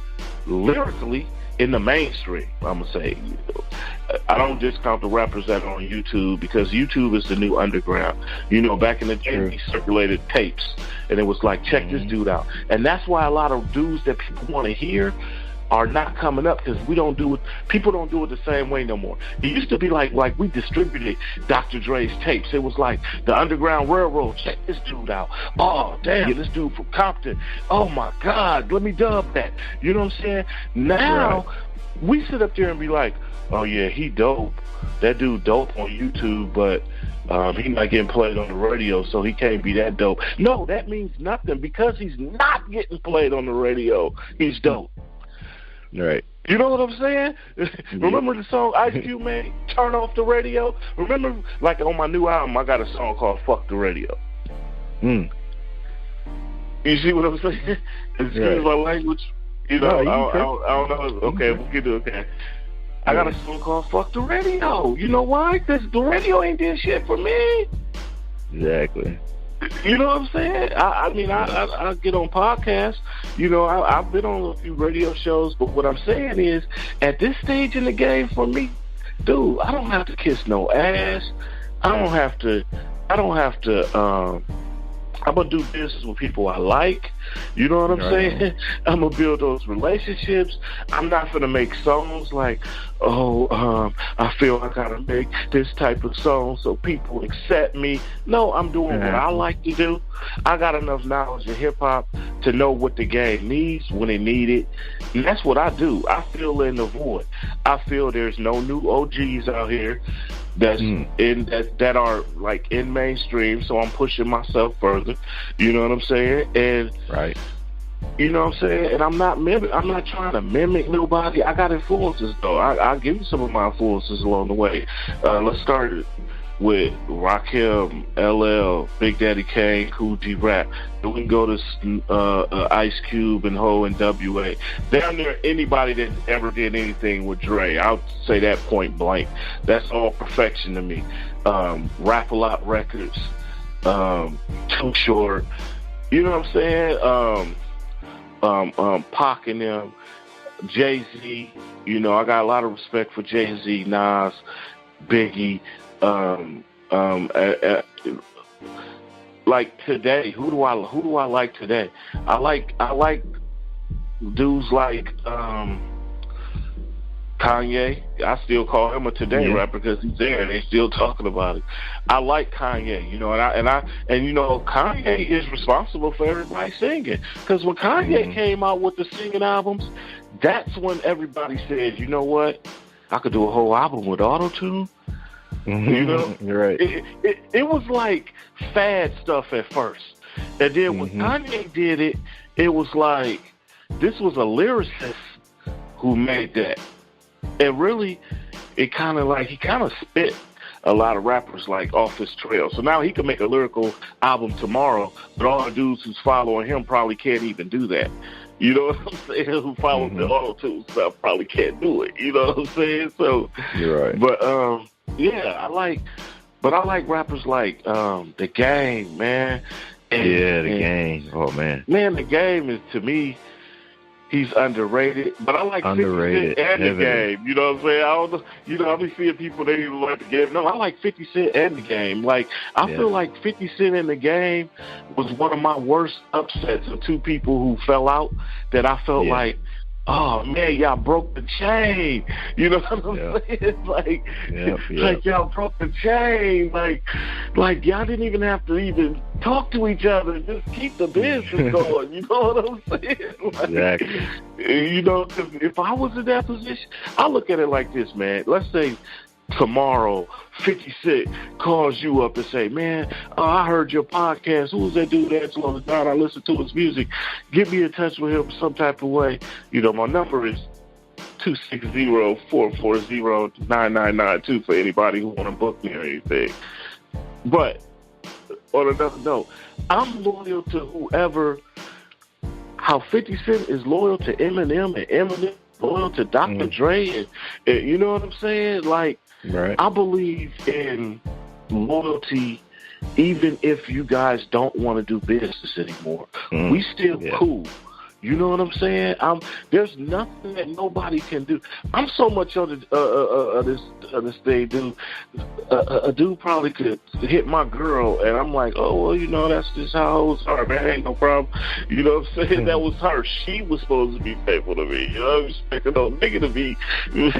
lyrically in the mainstream. I'm gonna say, I don't discount the rappers that are on YouTube, because YouTube is the new underground. You know, back in the day, we circulated tapes, and it was like, check this dude out. And that's why a lot of dudes that people want to hear are not coming up, because people don't do it the same way no more. It used to be like we distributed Dr. Dre's tapes. It was like the Underground Railroad, check this dude out. Oh, damn, this dude from Compton. Oh, my God, let me dub that. You know what I'm saying? Now, we sit up there and be like, oh, yeah, he dope. That dude dope on YouTube, but he's not getting played on the radio, so he can't be that dope. No, that means nothing. Because he's not getting played on the radio, he's dope. Right. You know what I'm saying? Remember the song Ice Cube made, Turn Off the Radio? Remember, like on my new album, I got a song called Fuck the Radio. You see what I'm saying? Excuse my language. You know, I don't know. Okay, we can do it. Okay. I got a song called Fuck the Radio. You know why? Because the radio ain't did shit for me. Exactly. You know what I'm saying? I mean, I get on podcasts. You know, I've been on a few radio shows, but what I'm saying is, at this stage in the game for me, dude, I don't have to kiss no ass. I don't have to. I'm gonna do business with people I like. You know what I'm saying? I'm gonna build those relationships. I'm not gonna make songs like, I feel I gotta make this type of song so people accept me. No, I'm doing what I like to do. I got enough knowledge of hip hop to know what the game needs when it need it. And that's what I do. I fill in the void. I feel there's no new OGs out here that's that are like in mainstream, so I'm pushing myself further. You know what I'm saying? And you know what I'm saying? And I'm not trying to mimic nobody. I got influences though. I'll give you some of my influences along the way. Let's start with Rakim, LL, Big Daddy Kane, Cool G Rap. Then we can go to Ice Cube and Ho and WA. Down there, anybody that ever did anything with Dre, I'll say that point blank. That's all perfection to me. Rap-A-Lot Records, Too Short. You know what I'm saying? Pac and them, Jay-Z. You know, I got a lot of respect for Jay-Z, Nas, Biggie. Like today, who do I like today? I like dudes like Kanye. I still call him a today rapper because he's there and they still talking about it. I like Kanye, you know, and you know, Kanye is responsible for everybody singing, because when Kanye came out with the singing albums, that's when everybody said, you know what, I could do a whole album with auto-tune. You know, you're right. It was like fad stuff at first, and then when Kanye did it, it was like this was a lyricist who made that, and really, he kind of spit a lot of rappers like off his trail. So now he can make a lyrical album tomorrow, but all the dudes who's following him probably can't even do that. You know what I'm saying? Who follows the auto-tune stuff probably can't do it. You know what I'm saying? So you're right. But I like rappers like The Game, man. The Game. Oh man. Man, The Game is, to me, he's underrated. But I like 50 Cent and The Game. You know what I'm saying? I don't know. You know, I be seeing people, they even like The Game. No, I like 50 Cent and The Game. Like, I feel like 50 Cent and The Game was one of my worst upsets of two people who fell out that I felt like, oh man, y'all broke the chain. You know what I'm saying? Like, like y'all broke the chain. Like y'all didn't even have to even talk to each other. Just keep the business going. You know what I'm saying? Like, exactly. You know, 'cause if I was in that position, I look at it like this, man. Let's say tomorrow 50 Cent calls you up and say, man, I heard your podcast. Who's that dude, Angelo Tha Don? I listen to his music. Get me in touch with him some type of way. You know, my number is 260-440-9992 for anybody who want to book me or anything. But on another note, I'm loyal to whoever, how 50 Cent is loyal to Eminem and Eminem loyal to Dr. Dre. And you know what I'm saying? Like, I believe in loyalty even if you guys don't want to do business anymore. We still cool. You know what I'm saying? There's nothing that nobody can do. I'm so much on this thing, dude. A dude probably could hit my girl, and I'm like, oh, well, you know, that's just how hoes are, man. Ain't no problem. You know what I'm saying? That was her. She was supposed to be faithful to me. You know, I'm expecting no nigga to be, you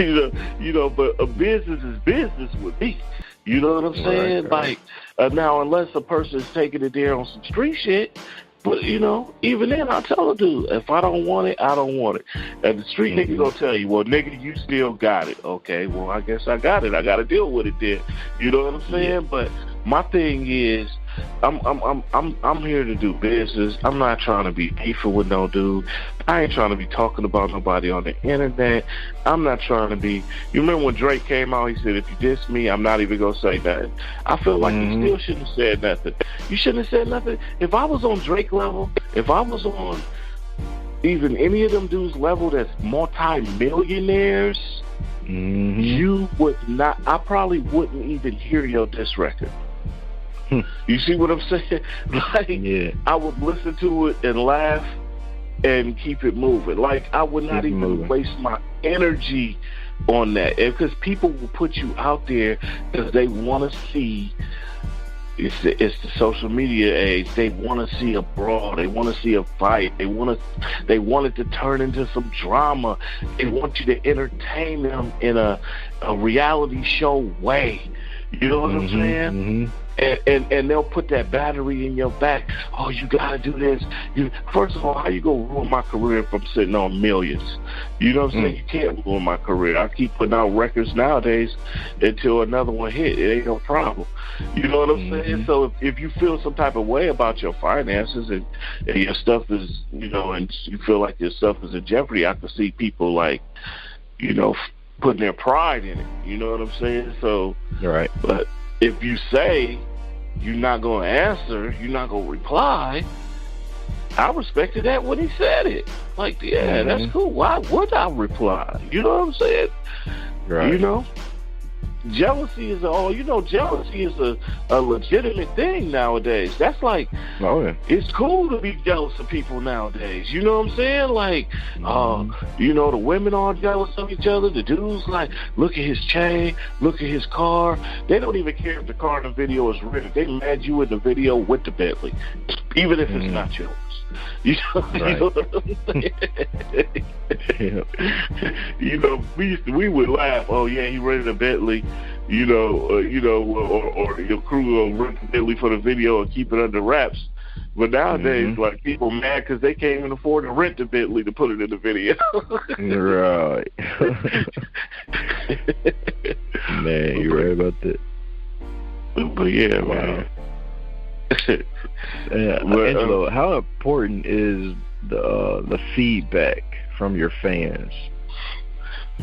know, but a business is business with me. You know what I'm saying? Right. Like, now, unless a person is taking it there on some street shit, but, you know, even then, I tell a dude, if I don't want it, I don't want it. And the street nigga gonna tell you, well, nigga, you still got it. Okay, well, I guess I got it. I got to deal with it then. You know what I'm saying? But my thing is, I'm here to do business. I'm not trying to be beefing with no dude. I ain't trying to be talking about nobody on the internet. I'm not trying to be. You remember when Drake came out? He said, "If you diss me, I'm not even gonna say nothing." I feel like you still shouldn't have said nothing. You shouldn't have said nothing. If I was on Drake level, if I was on even any of them dudes level that's multi-millionaires, you would not. I probably wouldn't even hear your diss record. You see what I'm saying? Like, I would listen to it and laugh and keep it moving. Like, I would not even waste my energy on that. Because people will put you out there because they want to see, it's the social media age, they want to see a brawl, they want to see a fight, they want it to turn into some drama, they want you to entertain them in a reality show way. You know what I'm saying? And they'll put that battery in your back. Oh, you gotta do this. First of all, how you gonna ruin my career if I'm sitting on millions? You know what I'm saying? You can't ruin my career. I keep putting out records nowadays until another one hit. It ain't no problem. You know what I'm saying? So if you feel some type of way about your finances and your stuff is, you know, and you feel like your stuff is in jeopardy, I can see people like, you know, putting their pride in it. You know what I'm saying? So, but if you say you're not going to answer, you're not going to reply, I respected that when he said it. Like, that's cool. Why would I reply? You know what I'm saying? You know? Jealousy is jealousy is a legitimate thing nowadays. That's like, it's cool to be jealous of people nowadays. You know what I'm saying? Like, you know, the women are jealous of each other. The dudes like, look at his chain, look at his car. They don't even care if the car in the video is rented. They mad you in the video with the Bentley, even if it's not yours. You know, you know what I'm saying? You know, we would laugh. Oh yeah, he rented a Bentley. You know, or your crew will rent the Bentley for the video and keep it under wraps. But nowadays, like, people mad because they can't even afford to rent the Bentley to put it in the video. Right. Man, you're right about that. But yeah, man. Angelo, how important is the feedback from your fans?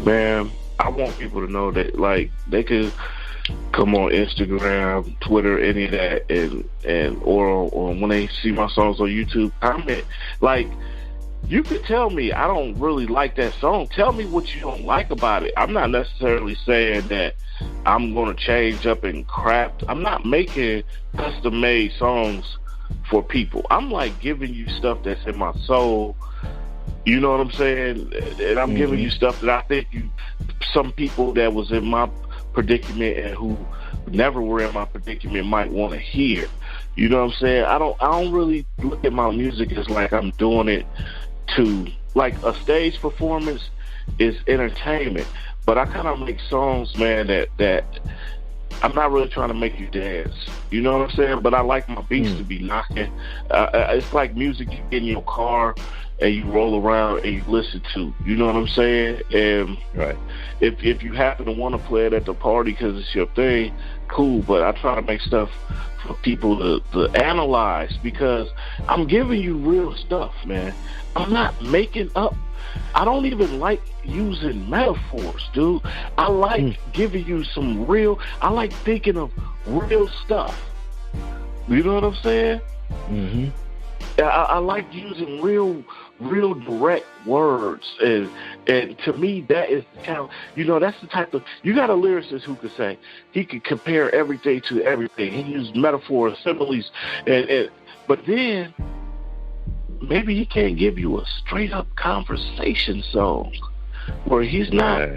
Man, I want people to know that, like, they could come on Instagram, Twitter, any of that, and or when they see my songs on YouTube, comment. Like, you could tell me I don't really like that song. Tell me what you don't like about it. I'm not necessarily saying that I'm going to change up and crap. I'm not making custom-made songs for people. I'm like giving you stuff that's in my soul. You know what I'm saying? And I'm giving you stuff that I think some people that was in my predicament and who never were in my predicament might want to hear. You know what I'm saying? I don't really look at my music as like I'm doing it to, like, a stage performance is entertainment, but I kind of make songs, man, that I'm not really trying to make you dance. You know what I'm saying? But I like my beats to be knocking. It's like music you get in your car and you roll around and you listen to. You know what I'm saying? And right. If you happen to want to play it at the party because it's your thing, cool. But I try to make stuff for people to analyze, because I'm giving you real stuff, man. I'm not making up. I don't even like using metaphors, dude. I like giving you some real, I like thinking of real stuff. You know what I'm saying? Mm-hmm. I like using real direct words, and to me that is kind of, you know, that's the type of, you got a lyricist who could say he could compare everything to everything. He used metaphors, similes, but then maybe he can't give you a straight up conversation song where he's not,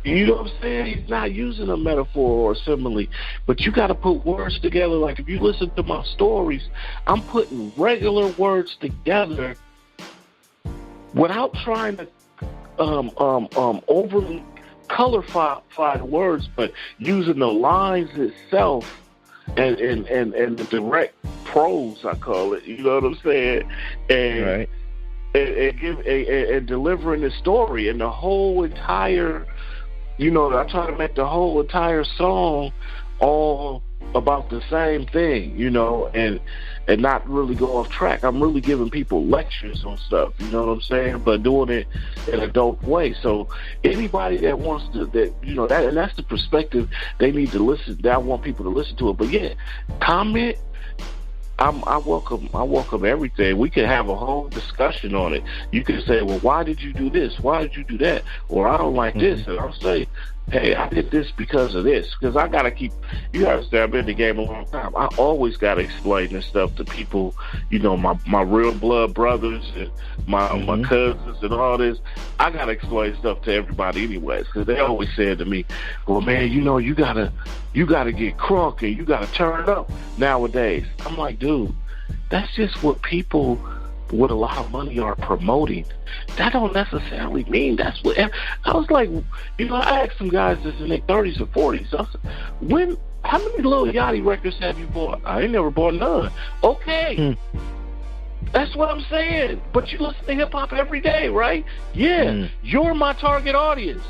you know what I'm saying? He's not using a metaphor or a simile, but you got to put words together. Like, if you listen to my stories, I'm putting regular words together without trying to overly colorify the words, but using the lines itself and the direct prose, I call it. You know what I'm saying? And and delivering the story and the whole entire, you know, I try to make the whole entire song all about the same thing, you know, and not really go off track. I'm really giving people lectures on stuff, you know what I'm saying, but doing it in a dope way. So anybody that wants to, that, you know, that, and that's the perspective they need to listen, that I want people to listen to it. But yeah, comment. I welcome everything. We can have a whole discussion on it. You can say, well, why did you do this? Why did you do that? Or I don't like this. And I'll say, hey, I did this because of this. Because I got to keep, you understand, I've been in the game a long time. I always got to explain this stuff to people, you know, my real blood brothers and my cousins and all this. I got to explain stuff to everybody anyways. Because they always said to me, well, man, you know, you got to get crunk and you got to turn up nowadays. I'm like, dude, that's just what people with a lot of money are promoting. That don't necessarily mean that's what. I was like, you know, I asked some guys that's in their 30s or 40s. I said, how many Lil Yachty records have you bought? I ain't never bought none. Okay. That's what I'm saying. But you listen to hip hop every day, right? Yeah. You're my target audience.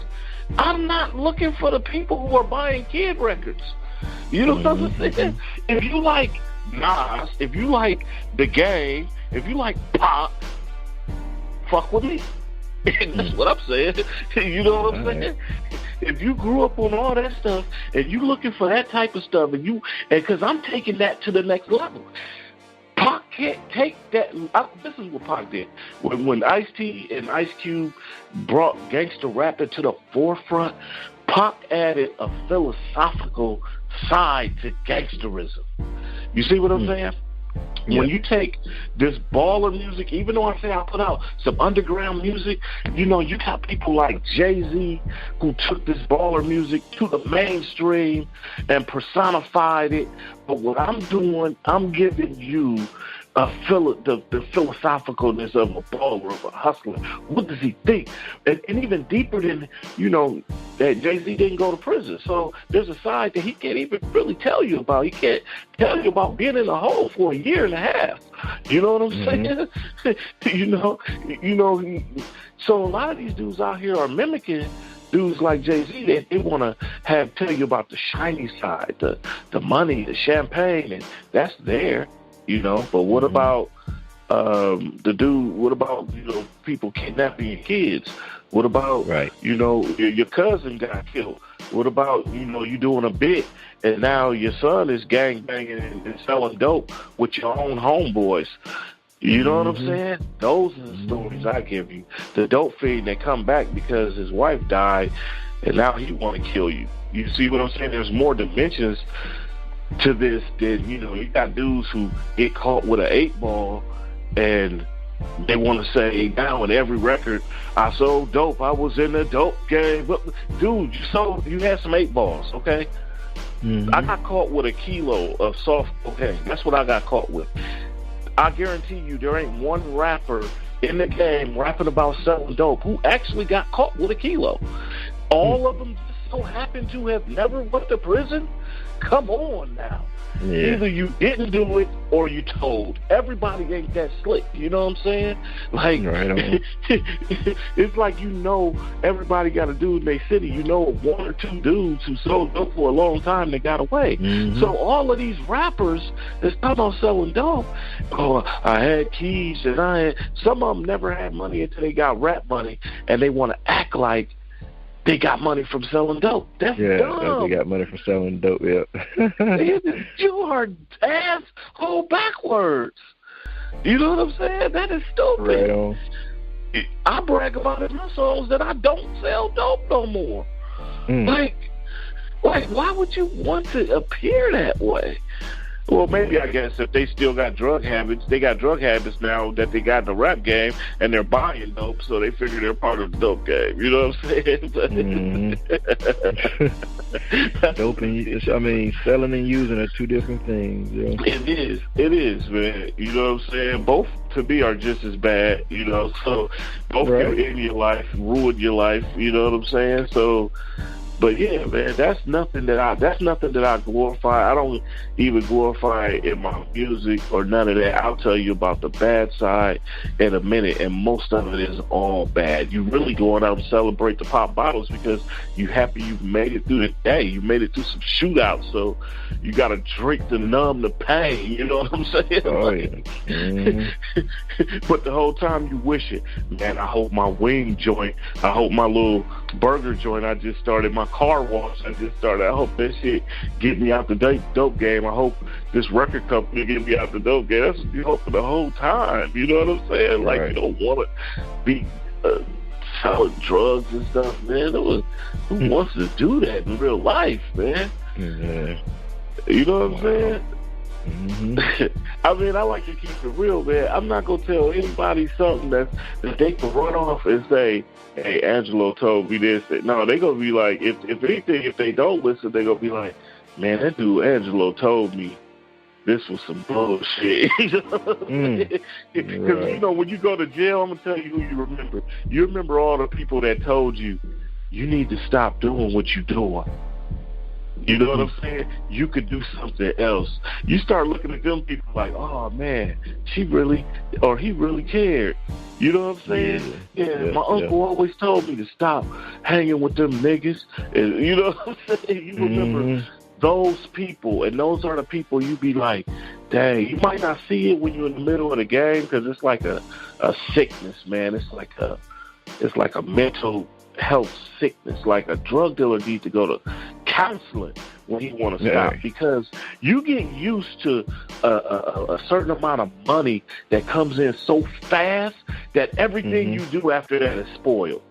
I'm not looking for the people who are buying kid records. You know what I'm saying? If you like Nas, if you like The Game, if you like pop, fuck with me. That's what I'm saying. You know what I'm saying? If you grew up on all that stuff and you looking for that type of stuff, and because I'm taking that to the next level. Pac can't take that. This is what Pac did. When Ice-T and Ice Cube brought gangster rapping to the forefront, Pac added a philosophical side to gangsterism. You see what I'm saying? Yeah. When you take this baller music, even though I say I put out some underground music, you know, you got people like Jay-Z who took this baller music to the mainstream and personified it. But what I'm doing, I'm giving you the philosophicalness of a baller, of a hustler. What does he think? And even deeper than, you know, that Jay-Z didn't go to prison. So there's a side that he can't even really tell you about. He can't tell you about being in a hole for a year and a half. You know what I'm saying? you know. So a lot of these dudes out here are mimicking dudes like Jay-Z. They want to tell you about the shiny side, the money, the champagne, and that's there. You know, but what about the dude, what about, people kidnapping your kids? What about, your cousin got killed? What about, you doing a bit and now your son is gangbanging and selling dope with your own homeboys? You know what I'm saying? Those are the stories I give you. The dope fiend that come back because his wife died and now he want to kill you. You see what I'm saying? There's more dimensions to this than, you got dudes who get caught with an 8-ball and they want to say now in every record, I sold dope, I was in the dope game. But dude, you had some 8-balls, okay? I got caught with a kilo of soft cocaine. That's what I got caught with. I guarantee you there ain't one rapper in the game rapping about selling dope who actually got caught with a kilo. All of them just so happen to have never went to prison. Come on now. Yeah. Either you didn't do it or you told. Everybody ain't that slick. You know what I'm saying? Like, it's like, everybody got a dude in their city. One or two dudes who sold dope for a long time that got away. So all of these rappers that's talking about selling dope, I had keys and some of them never had money until they got rap money and they want to act like they got money from selling dope. That's dumb. They got money from selling dope, You are asshole backwards. You know what I'm saying? That is stupid. Right on. I brag about it in my songs that I don't sell dope no more. Like, why would you want to appear that way? Well, maybe, I guess, if they still got drug habits, they got drug habits now that they got in the rap game, and they're buying dope, so they figure they're part of the dope game. You know what I'm saying? Dope and, selling and using are two different things. It is, man. You know what I'm saying? Both, to me, are just as bad, so both can end your life, ruin your life, you know what I'm saying? So... But yeah, man, that's nothing that I glorify. I don't even glorify it in my music or none of that. I'll tell you about the bad side in a minute, and most of it is all bad. You really going out and celebrate the pop bottles because you happy you made it through the day. You made it through some shootouts, so you got to drink to numb the pain. You know what I'm saying? Oh, yeah. But the whole time you wish it, man. I hope my wing joint, I hope my little burger joint I just started, my car wash I just started, I hope that shit get me out the dope game. I hope this record company get me out the dope game. That's what you hope for the whole time. You know what I'm saying? Like, you don't want to be selling drugs and stuff, man. Who wants to do that in real life, man? Yeah. You know what I'm saying? I like to keep it real, man. I'm not going to tell anybody something that they can run off and say, hey, Angelo told me this. No, they're going to be like, if anything, if they don't listen, they're going to be like, man, that dude Angelo told me this was some bullshit. You know what I'm saying? Because, when you go to jail, I'm going to tell you who you remember. You remember all the people that told you, you need to stop doing what you're doing. You know what I'm saying? You could do something else. You start looking at them people like, oh, man, she really, or he really cared. You know what I'm saying? Yeah, my uncle always told me to stop hanging with them niggas. And you know what I'm saying? You remember those people, and those are the people you be like, dang, you might not see it when you're in the middle of the game because it's like a sickness, man. It's like a mental health sickness. Like a drug dealer needs to go to counseling when he want to stop, because you get used to a certain amount of money that comes in so fast that everything you do after that is spoiled.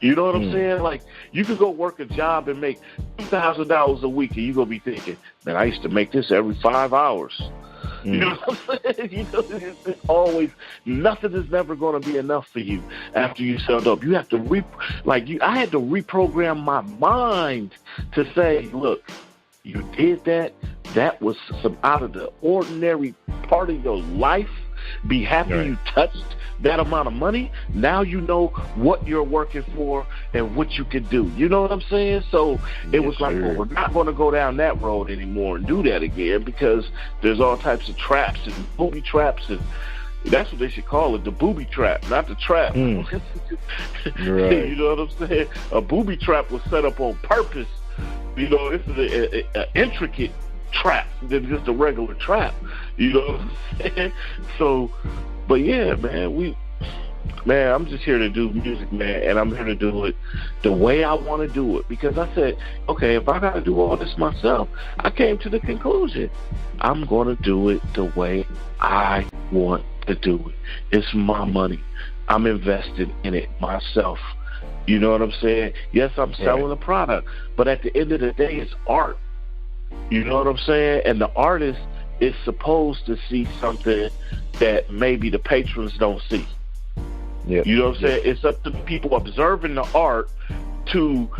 You know what I'm saying? Like, you could go work a job and make $2,000 a week, and you gonna be thinking, man, I used to make this every 5 hours. You know what I'm saying? It's always, nothing is never going to be enough for you after you sell dope. You have to I had to reprogram my mind to say, look, you did that. That was some out of the ordinary part of your life. Be happy you touched that amount of money. Now you know what you're working for and what you can do. You know what I'm saying? So it was like, well, we're not going to go down that road anymore and do that again, because there's all types of traps and booby traps, and that's what they should call it, the booby trap, not the trap. You know what I'm saying? A booby trap was set up on purpose. You know, this is an intricate trap than just a regular trap. You know what I'm saying? So But yeah, man, I'm just here to do music, man, and I'm here to do it the way I want to do it. Because I said, okay, if I got to do all this myself, I came to the conclusion, I'm going to do it the way I want to do it. It's my money. I'm invested in it myself. You know what I'm saying? Yes, I'm selling a product, but at the end of the day, it's art. You know what I'm saying? And the artist is supposed to see something that maybe the patrons don't see. Yep. You know what I'm saying? It's up to the people observing the art to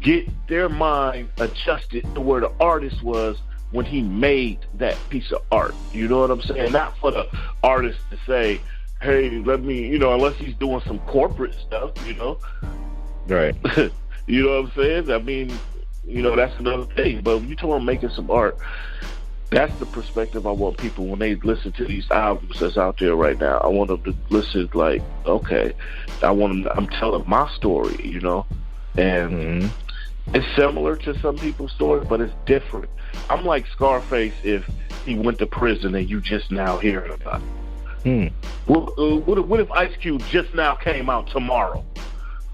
get their mind adjusted to where the artist was when he made that piece of art. You know what I'm saying? Not for the artist to say, hey, let me, you know, unless he's doing some corporate stuff, you know. Right. You know what I'm saying? I mean, you know, that's another thing. But when you talk about making some art, that's the perspective I want people when they listen to these albums that's out there right now. I want them to listen like, okay, I'm telling my story, you know, and it's similar to some people's stories, but it's different. I'm like Scarface if he went to prison and you just now hearing about it. What if Ice Cube just now came out tomorrow?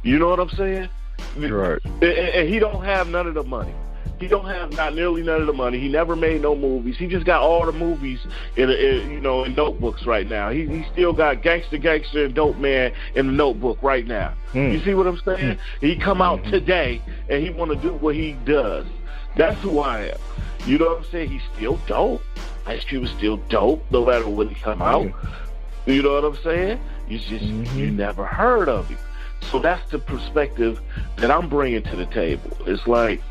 You know what I'm saying? Right. And he don't have none of the money. He don't have not nearly none of the money. He never made no movies. He just got all the movies in notebooks right now. He still got Gangster and Dope Man in the notebook right now. You see what I'm saying? He come out today and he want to do what he does. That's who I am. You know what I'm saying? He's still dope. Ice Cube is still dope no matter when he come out. You know what I'm saying? You just you never heard of him. So that's the perspective that I'm bringing to the table. It's like,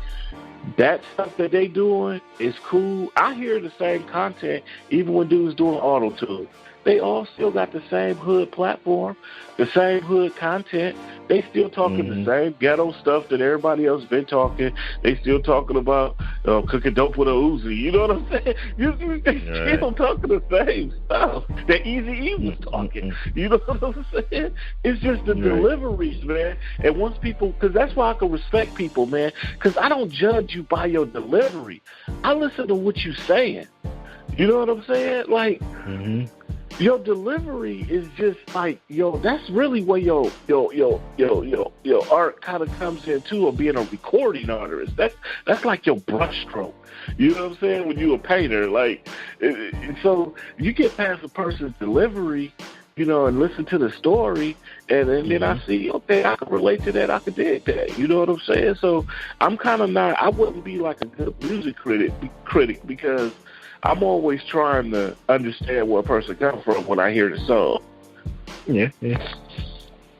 that stuff that they doing is cool. I hear the same content even when dudes doing auto-tune. They all still got the same hood platform, the same hood content. They still talking the same ghetto stuff that everybody else been talking. They still talking about cooking dope with a Uzi. You know what I'm saying? They still talking the same stuff that Eazy-E was talking. You know what I'm saying? It's just the deliveries, man. And once people, because that's why I can respect people, man, because I don't judge you by your delivery. I listen to what you saying. You know what I'm saying? Like, your delivery is just like, that's really where your art kind of comes into, of being a recording artist. That's like your brushstroke. You know what I'm saying? When you a painter, like, so you get past a person's delivery, you know, and listen to the story, and then I see, okay, I can relate to that, I can dig that. You know what I'm saying? So I'm kind of not, I wouldn't be like a good music critic because I'm always trying to understand where a person comes from when I hear the song. Yeah.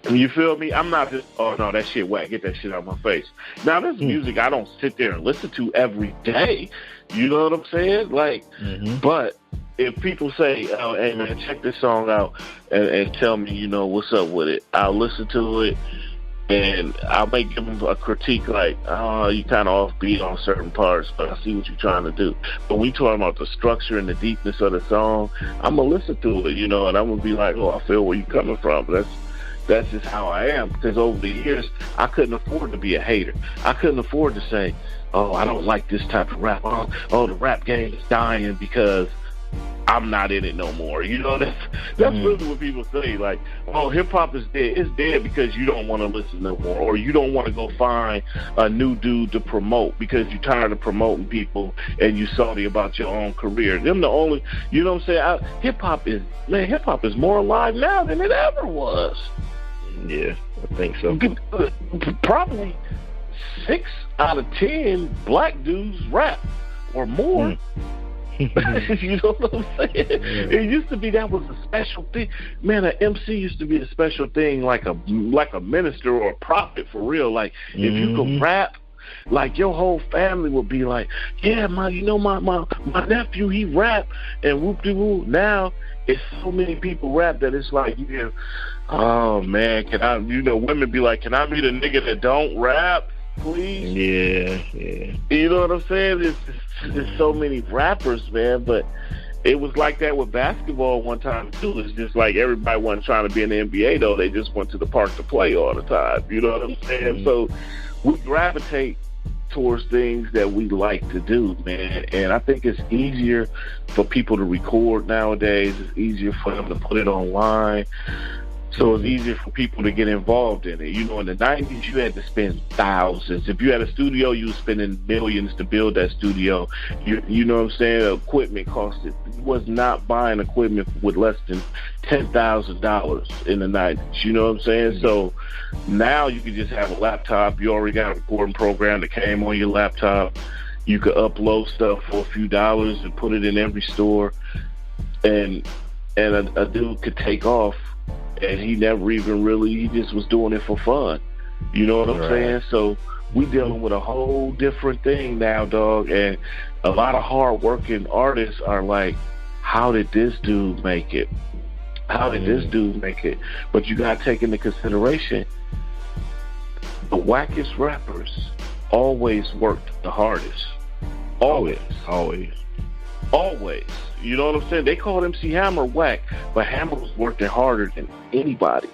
You feel me? I'm not just, oh no, that shit whack, get that shit out of my face. Now, there's music I don't sit there and listen to every day. You know what I'm saying? Like, but if people say, oh, hey man, check this song out and tell me, you know, what's up with it, I'll listen to it. And I may give them a critique like, oh, you kind of offbeat on certain parts, but I see what you're trying to do. But we talking about the structure and the deepness of the song, I'm going to listen to it, you know, and I'm going to be like, oh, I feel where you're coming from. That's just how I am, because over the years, I couldn't afford to be a hater. I couldn't afford to say, oh, I don't like this type of rap. Oh, the rap game is dying because I'm not in it no more. You know, that's really what people say. Like, oh, hip-hop is dead. It's dead because you don't want to listen no more, or you don't want to go find a new dude to promote because you're tired of promoting people and you salty about your own career. Them the only, you know what I'm saying? Hip-hop is more alive now than it ever was. Yeah, I think so. Probably 6 out of 10 black dudes rap or more. You know what I'm saying? It used to be that was a special thing. Man, an MC used to be a special thing, like a minister or a prophet for real. Like, if you could rap, like your whole family would be like, yeah, my nephew, he rap, and whoop-de-whoop. Now it's so many people rap that it's like, you know, oh man, can I, you know, women be like, can I be the nigga that don't rap, please? Yeah. You know what I'm saying? There's so many rappers, man, but it was like that with basketball one time too. It's just like everybody wasn't trying to be in the NBA though. They just went to the park to play all the time. You know what I'm saying? So we gravitate towards things that we like to do, man. And I think it's easier for people to record nowadays. It's easier for them to put it online. So it's easier for people to get involved in it. You know, in the 90s, you had to spend thousands. If you had a studio, you were spending millions to build that studio. You know what I'm saying? Equipment costed. You was not buying equipment with less than $10,000 in the 90s. You know what I'm saying? So now you can just have a laptop. You already got a recording program that came on your laptop. You could upload stuff for a few dollars and put it in every store. And a dude could take off. And he never even he just was doing it for fun. You know what I'm saying? So we dealing with a whole different thing now, dog. And a lot of hard-working artists are like, how did this dude make it? How did this dude make it? But you got to take into consideration, the wackest rappers always worked the hardest. Always. You know what I'm saying? They called MC Hammer whack, but Hammer was working harder than anybody.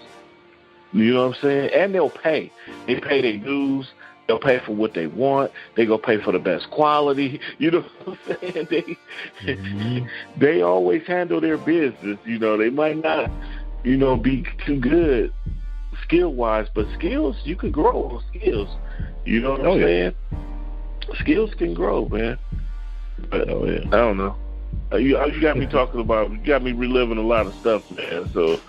You know what I'm saying? And they'll pay. They pay their dues. They'll pay for what they want. They go pay for the best quality. You know what I'm saying? They always handle their business. You know, they might not, be too good skill-wise, but skills, you can grow on skills. You know what I'm saying? Skills can grow, man. But I don't know. You got me talking about, you got me reliving a lot of stuff, man. So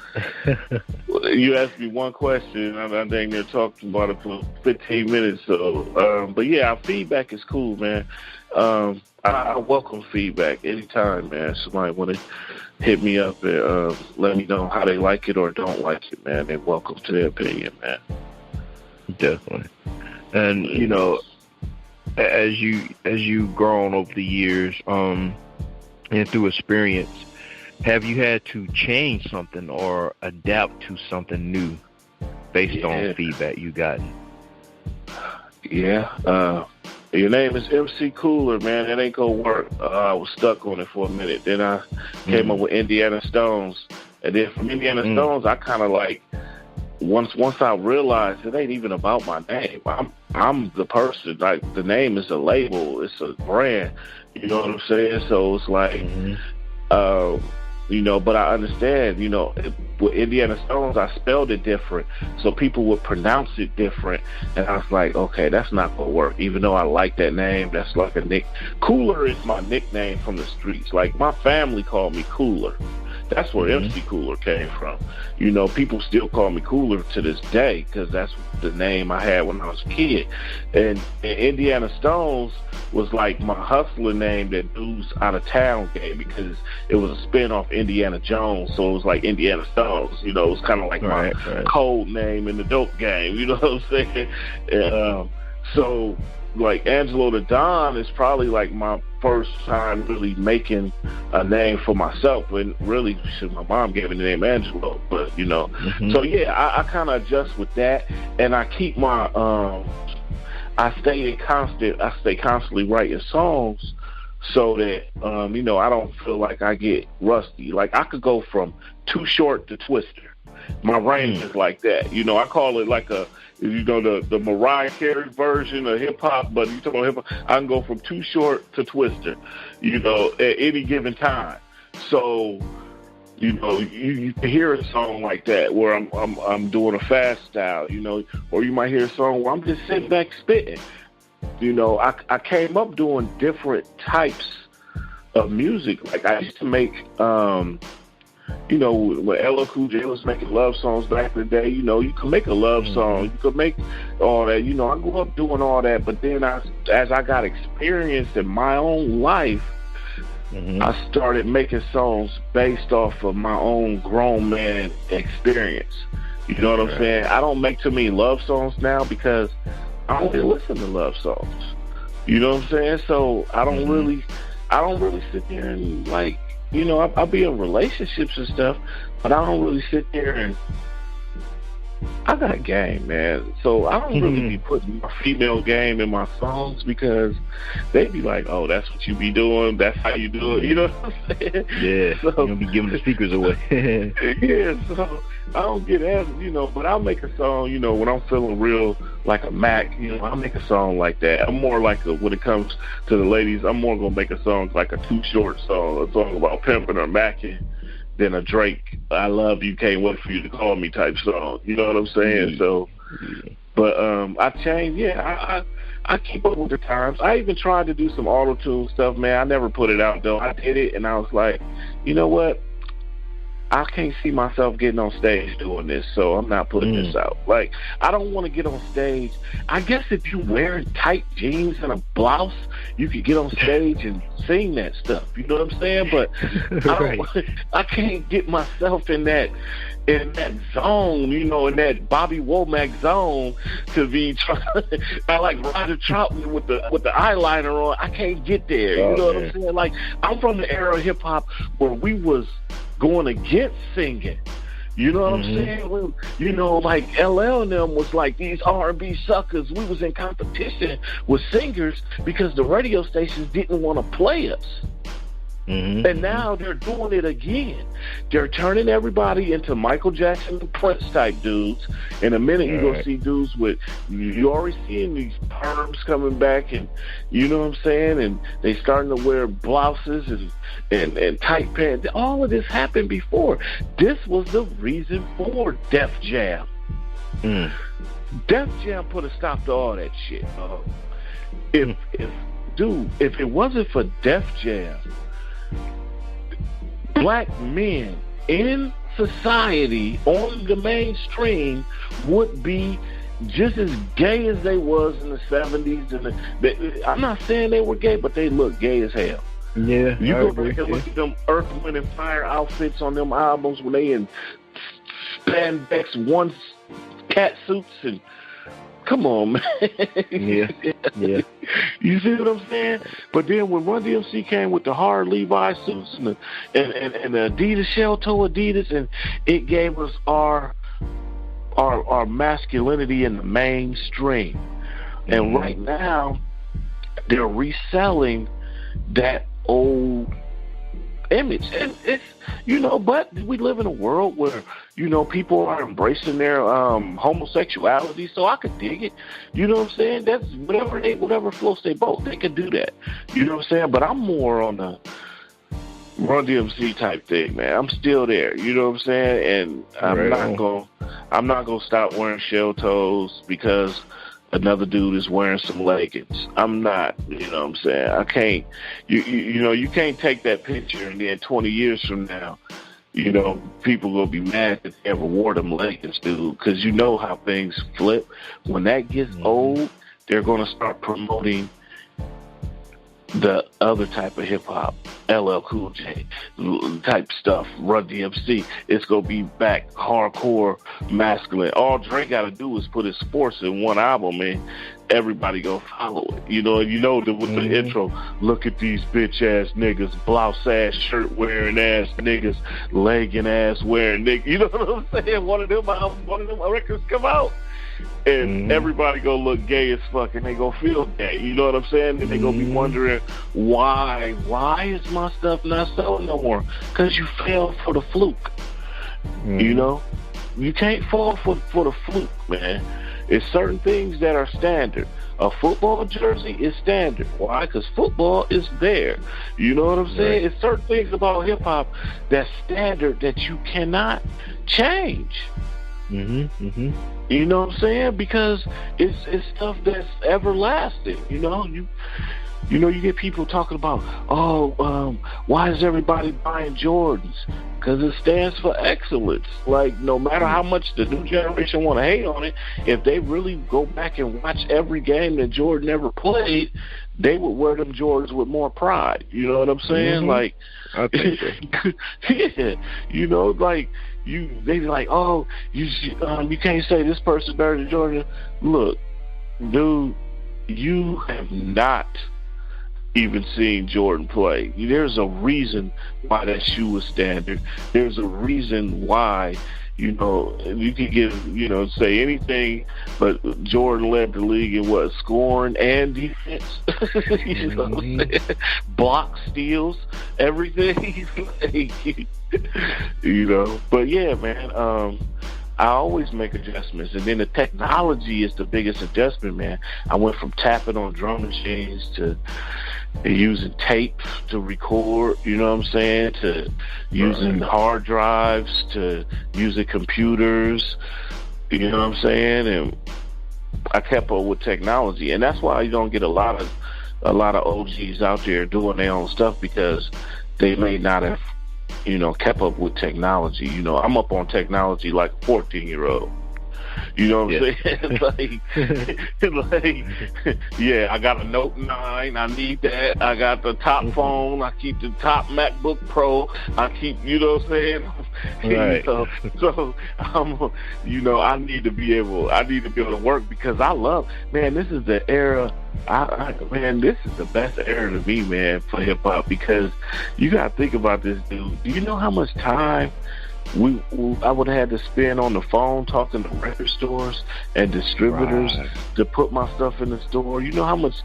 you asked me one question, and I dang near talked about it for 15 minutes. So, but yeah, our feedback is cool, man. I welcome feedback anytime, man. Somebody want to hit me up and let me know how they like it or don't like it, man. They're welcome to their opinion, man. Definitely. And as you grown over the years, and through experience, have you had to change something or adapt to something new based on feedback you gotten? Yeah. Your name is MC Cooler, man. That ain't gonna work. I was stuck on it for a minute. Then I came up with Indiana Stones. And then from Indiana Stones, I kind of like, once I realized it ain't even about my name. I'm the person. Like, the name is a label. It's a brand. You know what I'm saying? So it's like, but I understand, with Indiana Stones, I spelled it different. So people would pronounce it different. And I was like, okay, that's not going to work. Even though I like that name, that's like a Cooler is my nickname from the streets. Like, my family called me Cooler. That's where MC Cooler came from. People still call me Cooler to this day because that's the name I had when I was a kid. And Indiana Stones was like my hustler name that dudes out of town gave me because it was a spin-off Indiana Jones, so it was like Indiana Stones. It was kind of like my code name in the dope game. You know what I'm saying? And, so, like, Angelo Tha Don is probably like my first time really making a name for myself. And really, my mom gave me the name Angelo. But, so yeah, I kind of adjust with that. And I keep my, I stay constantly writing songs so that, I don't feel like I get rusty. Like, I could go from Too Short to Twister. My range is like that. I call it like the Mariah Carey version of hip-hop, but you talk about hip-hop, I can go from Too Short to Twister, at any given time. So, you can hear a song like that where I'm doing a fast style, or you might hear a song where I'm just sitting back spitting. I came up doing different types of music. Like, I used to make, when LL Cool J was making love songs back in the day, you could make a love song, you could make all that. I grew up doing all that, but then as I got experience in my own life, I started making songs based off of my own grown man experience. You know what I'm saying? I don't make too many love songs now because I don't really listen to love songs. You know what I'm saying? So I don't really sit there and like, I'll be in relationships and stuff, but I don't really sit there and I got game, man. So I don't really be putting my female game in my songs because they be like, "Oh, that's what you be doing. That's how you do it." You know what I'm saying? Yeah. So, you don't be giving the speakers away. yeah. So I don't get as but I'll make a song. When I'm feeling real like a Mac, I'll make a song like that. I'm more like when it comes to the ladies, I'm more gonna make a song like a Too Short song, a song about pimping or macking, than a Drake, I love you, can't wait for you to call me type song. You know what I'm saying? So, but I changed. Yeah, I keep up with the times. I even tried to do some auto-tune stuff, man. I never put it out, though. I did it, and I was like, you know what? I can't see myself getting on stage doing this, so I'm not putting this out. Like, I don't want to get on stage. I guess if you wearing tight jeans and a blouse, you could get on stage and sing that stuff. You know what I'm saying? But I can't get myself in that zone, in that Bobby Womack zone to be trying. I like Roger Troutman with the eyeliner on. I can't get there. You know what I'm saying? Like, I'm from the era of hip hop where we was going against singing. You know what I'm saying? Like LL and them was like these R&B suckers. We was in competition with singers because the radio stations didn't want to play us. And now they're doing it again. They're turning everybody into Michael Jackson and Prince type dudes. In a minute, you're going to see dudes you already seeing these perms coming back, and you know what I'm saying? And they starting to wear blouses and tight pants. All of this happened before. This was the reason for Def Jam. Def Jam put a stop to all that shit. If it wasn't for Def Jam, black men in society on the mainstream would be just as gay as they was in the 70s. I'm not saying they were gay, but they look gay as hell. Yeah, you go back and look at them Earth, Wind and Fire outfits on them albums when they in spandex one cat suits and come on, man. Yeah. You see what I'm saying? But then when Run DMC came with the hard Levi suits and the Adidas shell toe Adidas, and it gave us our masculinity in the mainstream. And right now, they're reselling that old image. And it's, but we live in a world where, people are embracing their homosexuality, so I could dig it. You know what I'm saying? That's whatever floats their boat, they can do that. You know what I'm saying? But I'm more on the Run DMC type thing, man. I'm still there. You know what I'm saying? And I'm not gonna stop wearing shell toes because another dude is wearing some leggings. I'm not, you know what I'm saying? I can't, you can't take that picture and then 20 years from now, people gonna be mad that they ever wore them leggings, dude, because you know how things flip. When that gets old, they're gonna start promoting the other type of hip-hop, LL Cool J type stuff, Run DMC. It's going to be back hardcore masculine. All Drake got to do is put his sports in one album and everybody going to follow it. With the intro, look at these bitch-ass niggas, blouse-ass, shirt-wearing ass niggas, legging-ass wearing niggas. You know what I'm saying? One of them records come out. And everybody gonna look gay as fuck, and they gonna feel gay. You know what I'm saying? And they gonna be wondering why is my stuff not selling no more? Because you fell for the fluke. You can't fall for the fluke, man. It's certain things that are standard. A football jersey is standard. Why? Because football is there. You know what I'm saying? It's certain things about hip hop that's standard that you cannot change. You know what I'm saying? Because it's stuff that's everlasting. You get people talking about, why is everybody buying Jordans? Because it stands for excellence. Like, no matter how much the new generation want to hate on it, if they really go back and watch every game that Jordan ever played, they would wear them Jordans with more pride. You know what I'm saying? Like, I think so. Yeah. They be like, you can't say this person better than Jordan. Look, dude, you have not even seen Jordan play. There's a reason why that shoe is standard. There's a reason why You can say anything, but Jordan led the league in what, scoring and defense. You know what I'm saying? Block, steals, everything. But yeah, man. I always make adjustments, and then the technology is the biggest adjustment, man. I went from tapping on drum machines to using tapes to record, you know what I'm saying, to using hard drives, to using computers, you know what I'm saying, and I kept up with technology, and that's why you don't get a lot of OGs out there doing their own stuff, because they may not have kept up with technology. I'm up on technology like a 14-year-old. You know what I'm saying? Yeah, I got a Note 9. I need that. I got the top phone. I keep the top MacBook Pro. I keep, you know what I'm saying? Right. So I need to be able to work, because I love, man, this is the era. This is the best era to me, man, for hip hop, because you got to think about this, dude. Do you know how much time I would have had to spend on the phone talking to record stores and distributors to put my stuff in the store? You know how much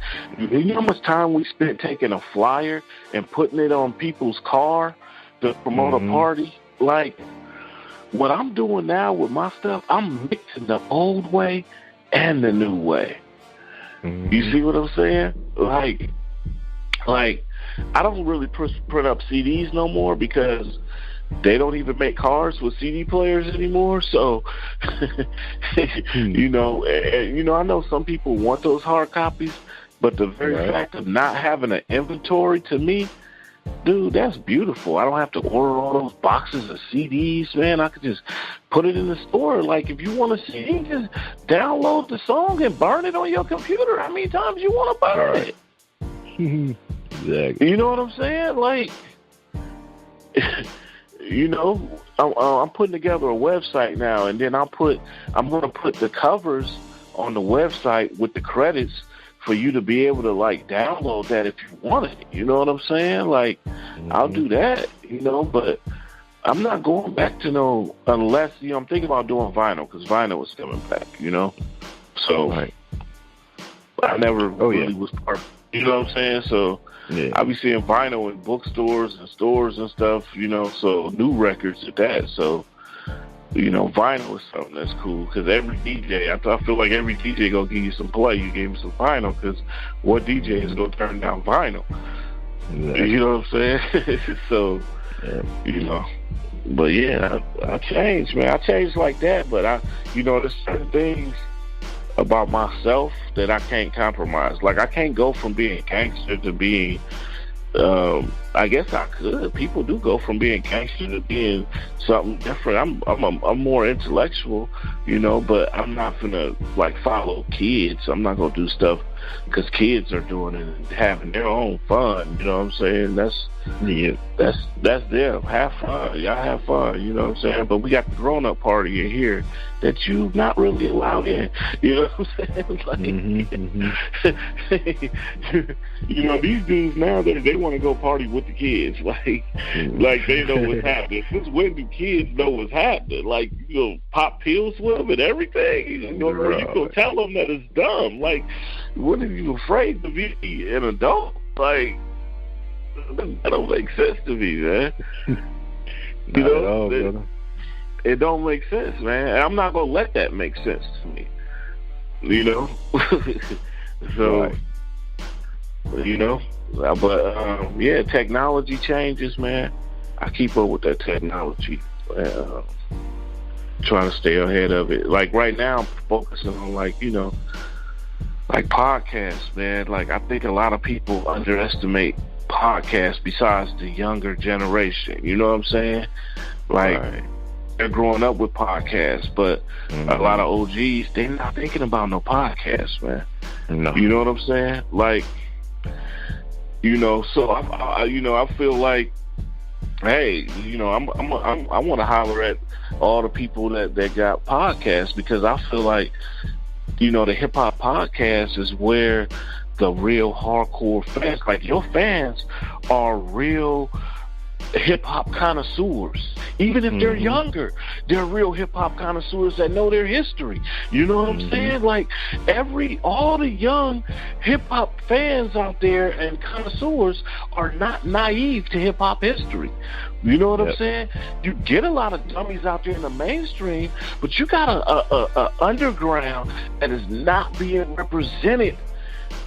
time we spent taking a flyer and putting it on people's car to promote a party? Like, what I'm doing now with my stuff, I'm mixing the old way and the new way. You see what I'm saying? Like I don't really print up CDs no more, because they don't even make cars with CD players anymore. So, I know some people want those hard copies, but the very fact of not having an inventory, to me, dude, that's beautiful. I don't have to order all those boxes of CDs, man. I could just put it in the store. Like, if you want a CD, just download the song and burn it on your computer. How many times you want to burn it? Exactly. You know what I'm saying? Like, I'm putting together a website now, and then I'm going to put the covers on the website with the credits for you to be able to, like, download that if you want it. You know what I'm saying? Like, I'll do that, but I'm not going back to unless, I'm thinking about doing vinyl, because vinyl is coming back, So, I never really was part, you know what I'm saying? So, I be seeing vinyl in bookstores and stores and stuff, so new records at that. So, vinyl is something that's cool, because every DJ, I feel like every DJ gonna give you some play. You gave me some vinyl, because what DJ is gonna turn down vinyl? Exactly. You know what I'm saying? So, but yeah, I changed, man. I changed like that, but there's certain things about myself that I can't compromise. Like, I can't go from being gangster to being, I guess I could. People do go from being gangster to being something different. I'm more intellectual, but I'm not gonna, like, follow kids. I'm not gonna do stuff because kids are doing it and having their own fun. You know what I'm saying? That's them. Have fun. Y'all have fun. You know what I'm saying? But we got the grown-up party in here that you not really allowed in. You know what I'm saying? Like, these dudes now, they want to go party with the kids. Like they know what's happening. Since when do kids know what's happening? Like, pop pills with them and everything. You go tell them that it's dumb. Like, what are you afraid to be an adult? Like, that don't make sense to me, man. It don't make sense, man. And I'm not gonna let that make sense to me. So, but technology changes, man. I keep up with that technology, trying to stay ahead of it. Like, right now, I'm focusing on, like podcasts, man. Like, I think a lot of people underestimate podcasts besides the younger generation. You know what I'm saying? Like, they're growing up with podcasts, but a lot of OGs, they're not thinking about no podcasts, man. No. You know what I'm saying? Like, so I feel like, hey, I want to holler at all the people that got podcasts, because I feel like, the hip hop podcast is where the real hardcore fans, like, your fans are real hip-hop connoisseurs. Even if they're younger, they're real hip-hop connoisseurs that know their history. You know what I'm saying? Like, all the young hip-hop fans out there and connoisseurs are not naive to hip-hop history. You know what I'm saying? You get a lot of dummies out there in the mainstream, but you got a underground that is not being represented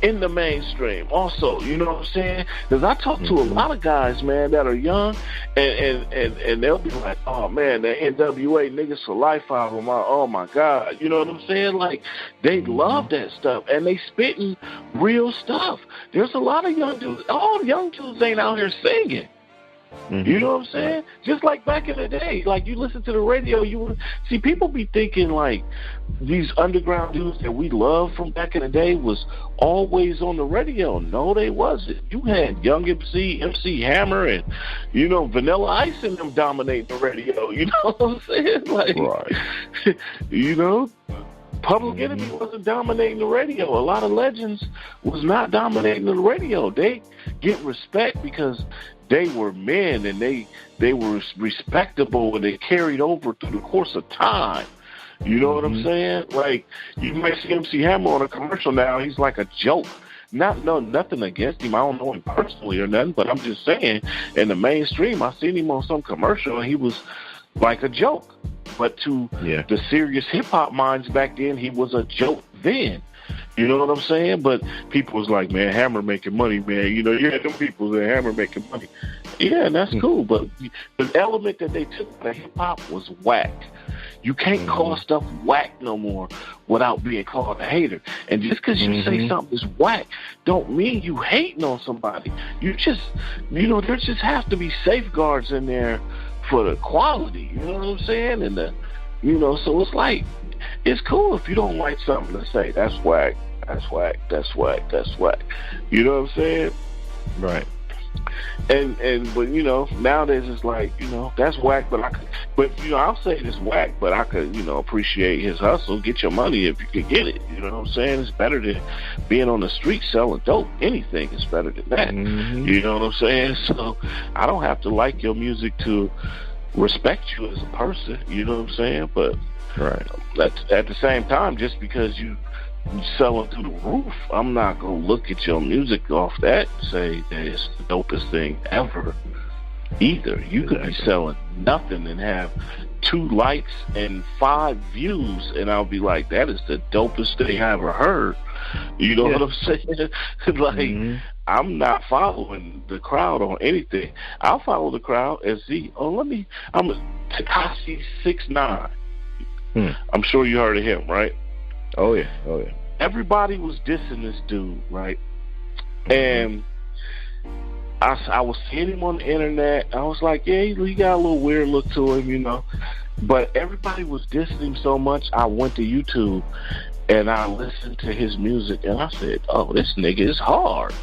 in the mainstream also. You know what I'm saying? Because I talk to a lot of guys, man, that are young, and they'll be like, oh man, the NWA niggas for life album, oh my God. You know what I'm saying? Like, they love that stuff, and they spitting real stuff. There's a lot of young dudes. All young dudes ain't out here singing. You know what I'm saying? Just like back in the day, like you listen to the radio, you would see people be thinking like these underground dudes that we love from back in the day was always on the radio. No, they wasn't. You had Young MC Hammer, and Vanilla Ice and them dominating the radio. You know what I'm saying? Like, Public Enemy wasn't dominating the radio. A lot of legends was not dominating the radio. They get respect because they were men, and they were respectable, and they carried over through the course of time. You know what I'm saying? Like, you might see MC Hammer on a commercial now. He's like a joke. Nothing against him. I don't know him personally or nothing, but I'm just saying, in the mainstream, I seen him on some commercial, and he was like a joke. But to the serious hip-hop minds back then, he was a joke then. You know what I'm saying? But people was like, man, Hammer making money, man. You had them people that Hammer making money. Yeah, and that's cool. But the element that they took out of hip-hop was whack. You can't call stuff whack no more without being called a hater. And just because you say something is whack don't mean you hating on somebody. You just, there just have to be safeguards in there for the quality. You know what I'm saying? And so it's like, it's cool if you don't like something to say, that's whack, that's whack, that's whack, that's whack. You know what I'm saying? Right. But nowadays it's like, that's whack, but I'll say it's whack, but I could, appreciate his hustle, get your money if you could get it. You know what I'm saying? It's better than being on the street selling dope. Anything is better than that. You know what I'm saying? So I don't have to like your music to respect you as a person. You know what I'm saying? But at the same time, just because you selling through the roof, I'm not gonna look at your music off that and say that it's the dopest thing ever either. You could be selling nothing and have 2 likes and 5 views, and I'll be like, that is the dopest thing I ever heard. You know what I'm saying? Like, I'm not following the crowd on anything. I'll follow the crowd and see, I'm Tekashi 6ix9ine. I'm sure you heard of him, right? Oh yeah. Everybody was dissing this dude, right? And I was seeing him on the internet. I was like, yeah, he got a little weird look to him, But everybody was dissing him so much, I went to YouTube and I listened to his music, and I said, oh, this nigga is hard.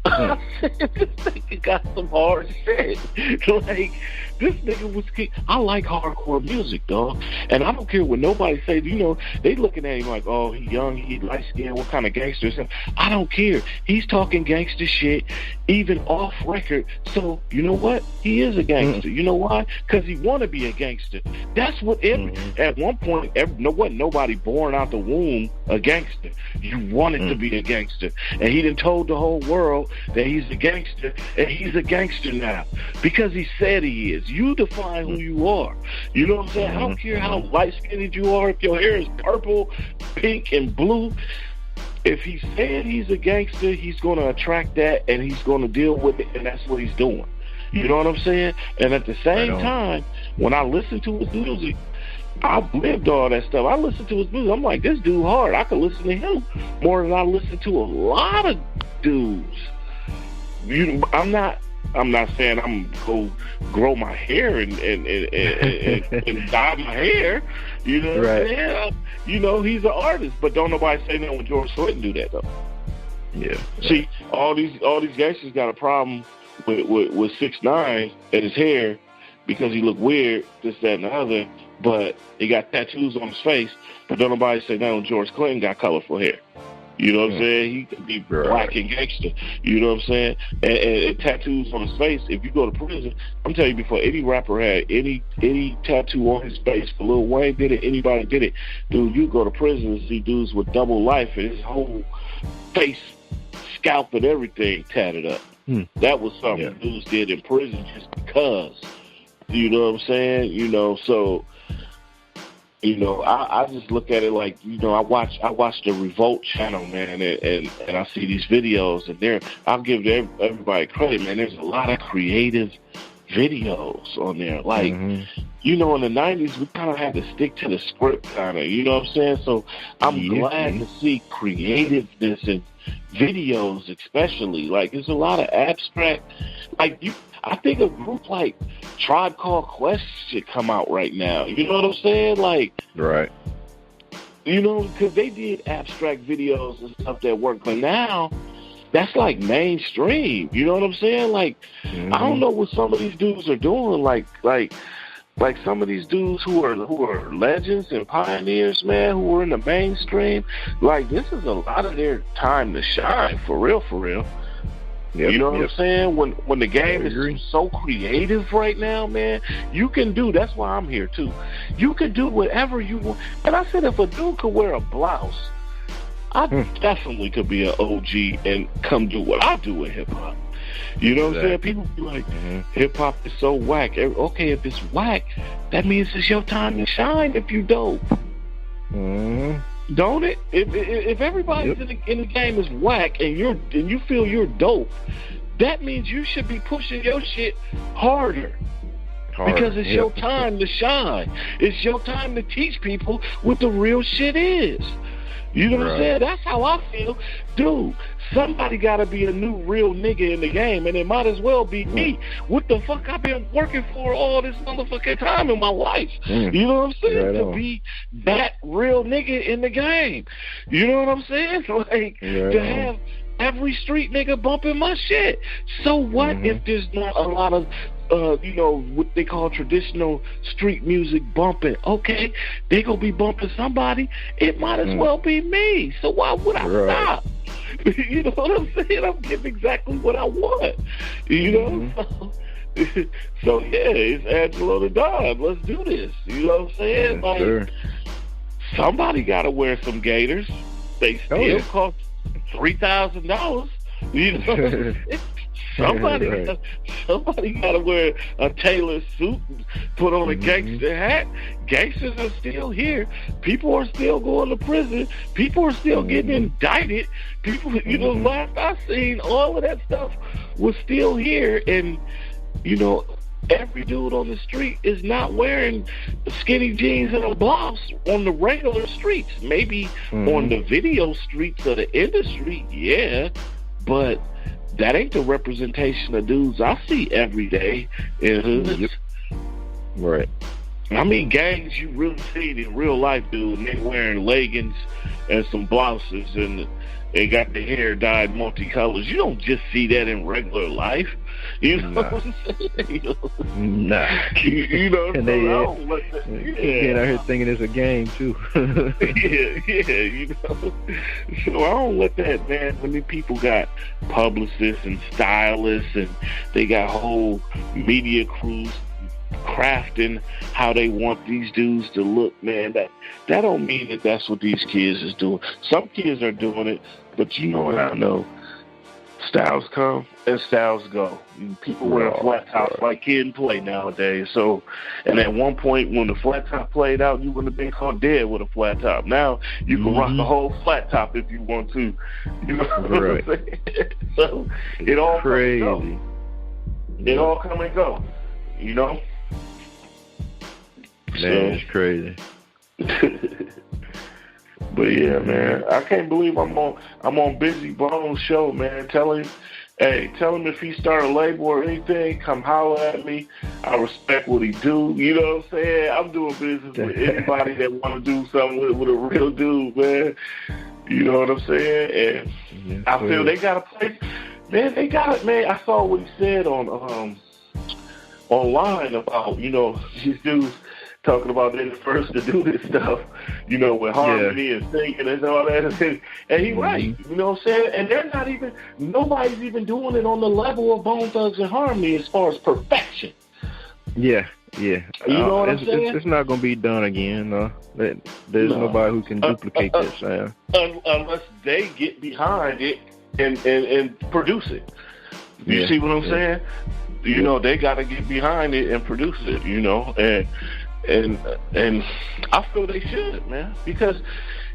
I said, this nigga got some hard shit. Like, this nigga was I like hardcore music, dog. And I don't care what nobody say. They looking at him like, oh, he young, he light skinned, what kind of gangster is him? I don't care. He's talking gangster shit, even off record. So, you know what? He is a gangster. You know why? Because he want to be a gangster. That's what at one point, nobody born out the womb a gangster. You wanted to be a gangster. And he done told the whole world that he's a gangster, and he's a gangster now because he said he is. You define who you are. You know what I'm saying? I don't care how light-skinned you are. If your hair is purple, pink, and blue, if he said he's a gangster, he's going to attract that, and he's going to deal with it, and that's what he's doing. You know what I'm saying? And at the same time, when I listen to his music, I've lived all that stuff. I listen to his music. I'm like, this dude hard. I could listen to him more than I listen to a lot of dudes. I'm not saying I'm gonna go grow my hair and dye my hair. You know what I'm saying? He's an artist, but don't nobody say nothing when George Clinton do that though. Yeah. See, all these gangsters got a problem with 6ix9ine and his hair because he look weird, this, that, and the other. But he got tattoos on his face, but don't nobody say nothing when George Clinton got colorful hair. You know what I'm saying? He could be black and gangster. You know what I'm saying? And tattoos on his face. If you go to prison, I'm telling you, before any rapper had any tattoo on his face, for Lil Wayne did it, anybody did it, dude, you go to prison and see dudes with double life and his whole face, scalp, and everything tatted up. That was something dudes did in prison just because. You know what I'm saying? You know, so, you know, I just look at it like, you know, I watch the Revolt channel, man, and I see these videos, and I'll give everybody credit, man. There's a lot of creative videos on there. Like, you know, in the 90s, we kind of had to stick to the script, kind of, you know what I'm saying? So I'm glad to see creativeness in videos, especially. Like, there's a lot of abstract, like, I think a group like Tribe Called Quest should come out right now. You know what I'm saying? Like, right. You know, because they did abstract videos and stuff that worked, but now that's like mainstream. You know what I'm saying? Like, I don't know what some of these dudes are doing. Like some of these dudes who are legends and pioneers, man, who are in the mainstream. Like, this is a lot of their time to shine, for real, for real. You know what I'm saying? When the game is so creative right now, man, you can do. That's why I'm here too. You can do whatever you want. And I said, if a dude could wear a blouse, I definitely could be an OG and come do what I do in hip hop. You know what I'm saying? People be like, hip hop is so whack. Okay, if it's whack, that means it's your time to shine. If you dope. Don't it? If everybody in the game is whack and you feel you're dope, that means you should be pushing your shit harder. Because it's your time to shine. It's your time to teach people what the real shit is. You know what I'm saying? That's how I feel. Dude, somebody got to be a new real nigga in the game, and it might as well be me. What the fuck I've been working for all this motherfucking time in my life? You know what I'm saying? To be that real nigga in the game. You know what I'm saying? Like, to have every street nigga bumping my shit. So what if there's not a lot of you know, what they call traditional street music bumping? Okay, they gonna be bumping somebody. It might as well be me. So why would I stop? You know what I'm saying? I'm getting exactly what I want. You know? So yeah, it's Angelo Tha Don. Let's do this. You know what I'm saying? Like, somebody gotta wear some gaiters. They still cost $3,000. You know? Somebody got to wear a tailored suit and put on a gangster hat. Gangsters are still here. People are still going to prison. People are still getting indicted. People, you know, last I seen, all of that stuff was still here. And, you know, every dude on the street is not wearing skinny jeans and a blouse on the regular streets. Maybe on the video streets of the industry, yeah, but that ain't the representation of dudes I see every day in hoods. Right. I mean, gangs you really see in real life, dude, and they wearing leggings and some blouses and they got their hair dyed multicolors. You don't just see that in regular life. You know what I'm saying? Nah. You know, and they get out here thinking it's a game too. you know. So I don't let that, man. When these people got publicists and stylists and they got whole media crews crafting how they want these dudes to look, man, that don't mean that that's what these kids is doing. Some kids are doing it, but you know what I know? Styles come and styles go. People wear flat tops like Kid and Play nowadays. So, and at one point when the flat top played out, you wouldn't have been caught dead with a flat top. Now you can rock the whole flat top if you want to. You know what I'm saying? So it all crazy. Come and go. It all come and go. You know? Man, it's crazy. But yeah, man, I can't believe I'm on bizzy-bone's show, man. Tell him if he start a label or anything, come holler at me. I respect what he do. You know what I'm saying? I'm doing business with anybody that want to do something with a real dude, man. You know what I'm saying? And I feel they got a place. Man, they got it, man. I saw what he said on online about, you know, these dudes. talking about they're the first to do this stuff, you know, with harmony and singing and all that. And he's right, you know what I'm saying? And they're not even, nobody's even doing it on the level of Bone Thugs and Harmony as far as perfection. Yeah. You know what I'm saying? It's not going to be done again. There's nobody who can duplicate this. Unless they get behind it and produce it. You see what I'm saying? You know, they got to get behind it and produce it, you know, and I feel they should, man, because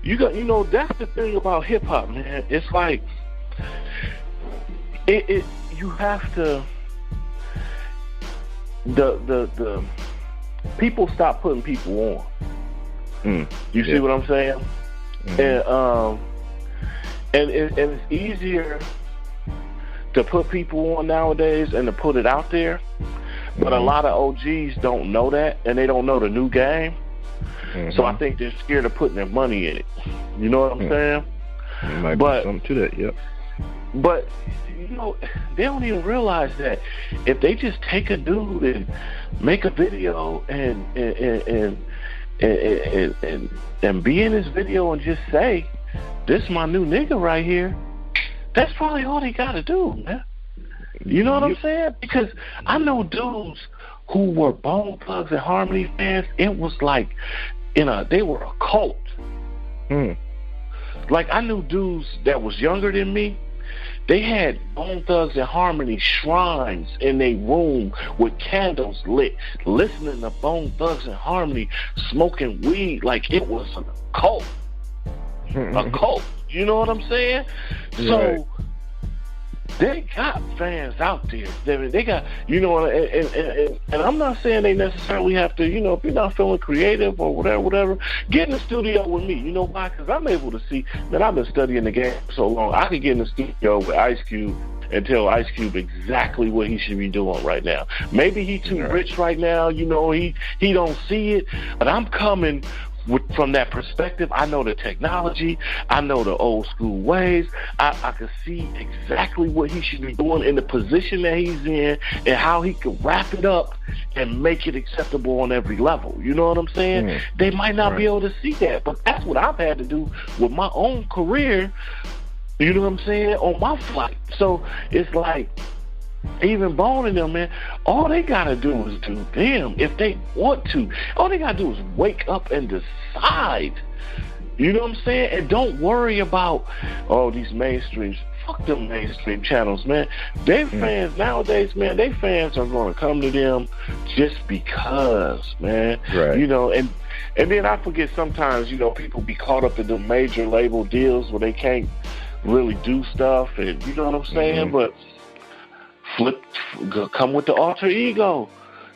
you know, that's the thing about hip hop, man. It's like you have to the people stop putting people on. You see what I'm saying? And it's easier to put people on nowadays and to put it out there, but a lot of OGs don't know that, and they don't know the new game. So I think they're scared of putting their money in it. You know what I'm saying? There might be something to that, yep. But you know, they don't even realize that if they just take a dude and make a video and be in his video and just say, "This is my new nigga right here," that's probably all they gotta do, man. You know what I'm saying? Because I know dudes who were Bone Thugs and Harmony fans. It was like they were a cult. Like, I knew dudes that was younger than me. They had Bone Thugs and Harmony shrines in their room with candles lit, listening to Bone Thugs and Harmony, smoking weed like it was a cult. A cult. You know what I'm saying? So they got fans out there. They got, you know, and I'm not saying they necessarily have to, you know, if you're not feeling creative or whatever, get in the studio with me. You know why? Because I'm able to see, man, I've been studying the game so long. I could get in the studio with Ice Cube and tell Ice Cube exactly what he should be doing right now. Maybe he too rich right now, you know, he don't see it, but I'm coming from that perspective. I know the technology, I know the old school ways. I can see exactly what he should be doing in the position that he's in and how he can wrap it up and make it acceptable on every level. You know what I'm saying? They might not be able to see that, but that's what I've had to do with my own career, you know what I'm saying, on my flight. So it's like, even Bone and them, man, all they gotta do is do them if they want to. All they gotta do is wake up and decide. You know what I'm saying? And don't worry about, these mainstreams. Fuck them mainstream channels, man. Their fans nowadays, man, their fans are gonna come to them just because, man. Right. You know, and then I forget sometimes, you know, people be caught up in the major label deals where they can't really do stuff, and you know what I'm saying? But come with the alter ego.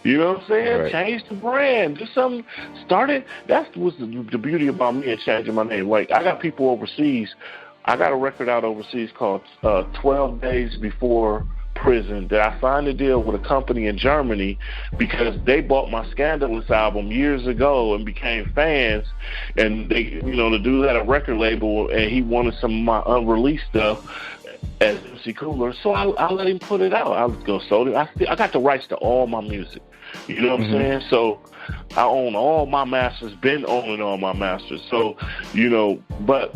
You know what I'm saying? Right. Change the brand. Do something. Start it. That was the beauty about me and changing my name. Like, I got people overseas. I got a record out overseas called 12 Days Before Prison that I signed a deal with a company in Germany because they bought my Scandalous album years ago and became fans, and they, you know, the dude had a record label and he wanted some of my unreleased stuff as MC Cooler, so I let him put it out. I was go sold it. I got the rights to all my music. You know what I'm saying? So I own all my masters. Been owning all my masters. So, you know, but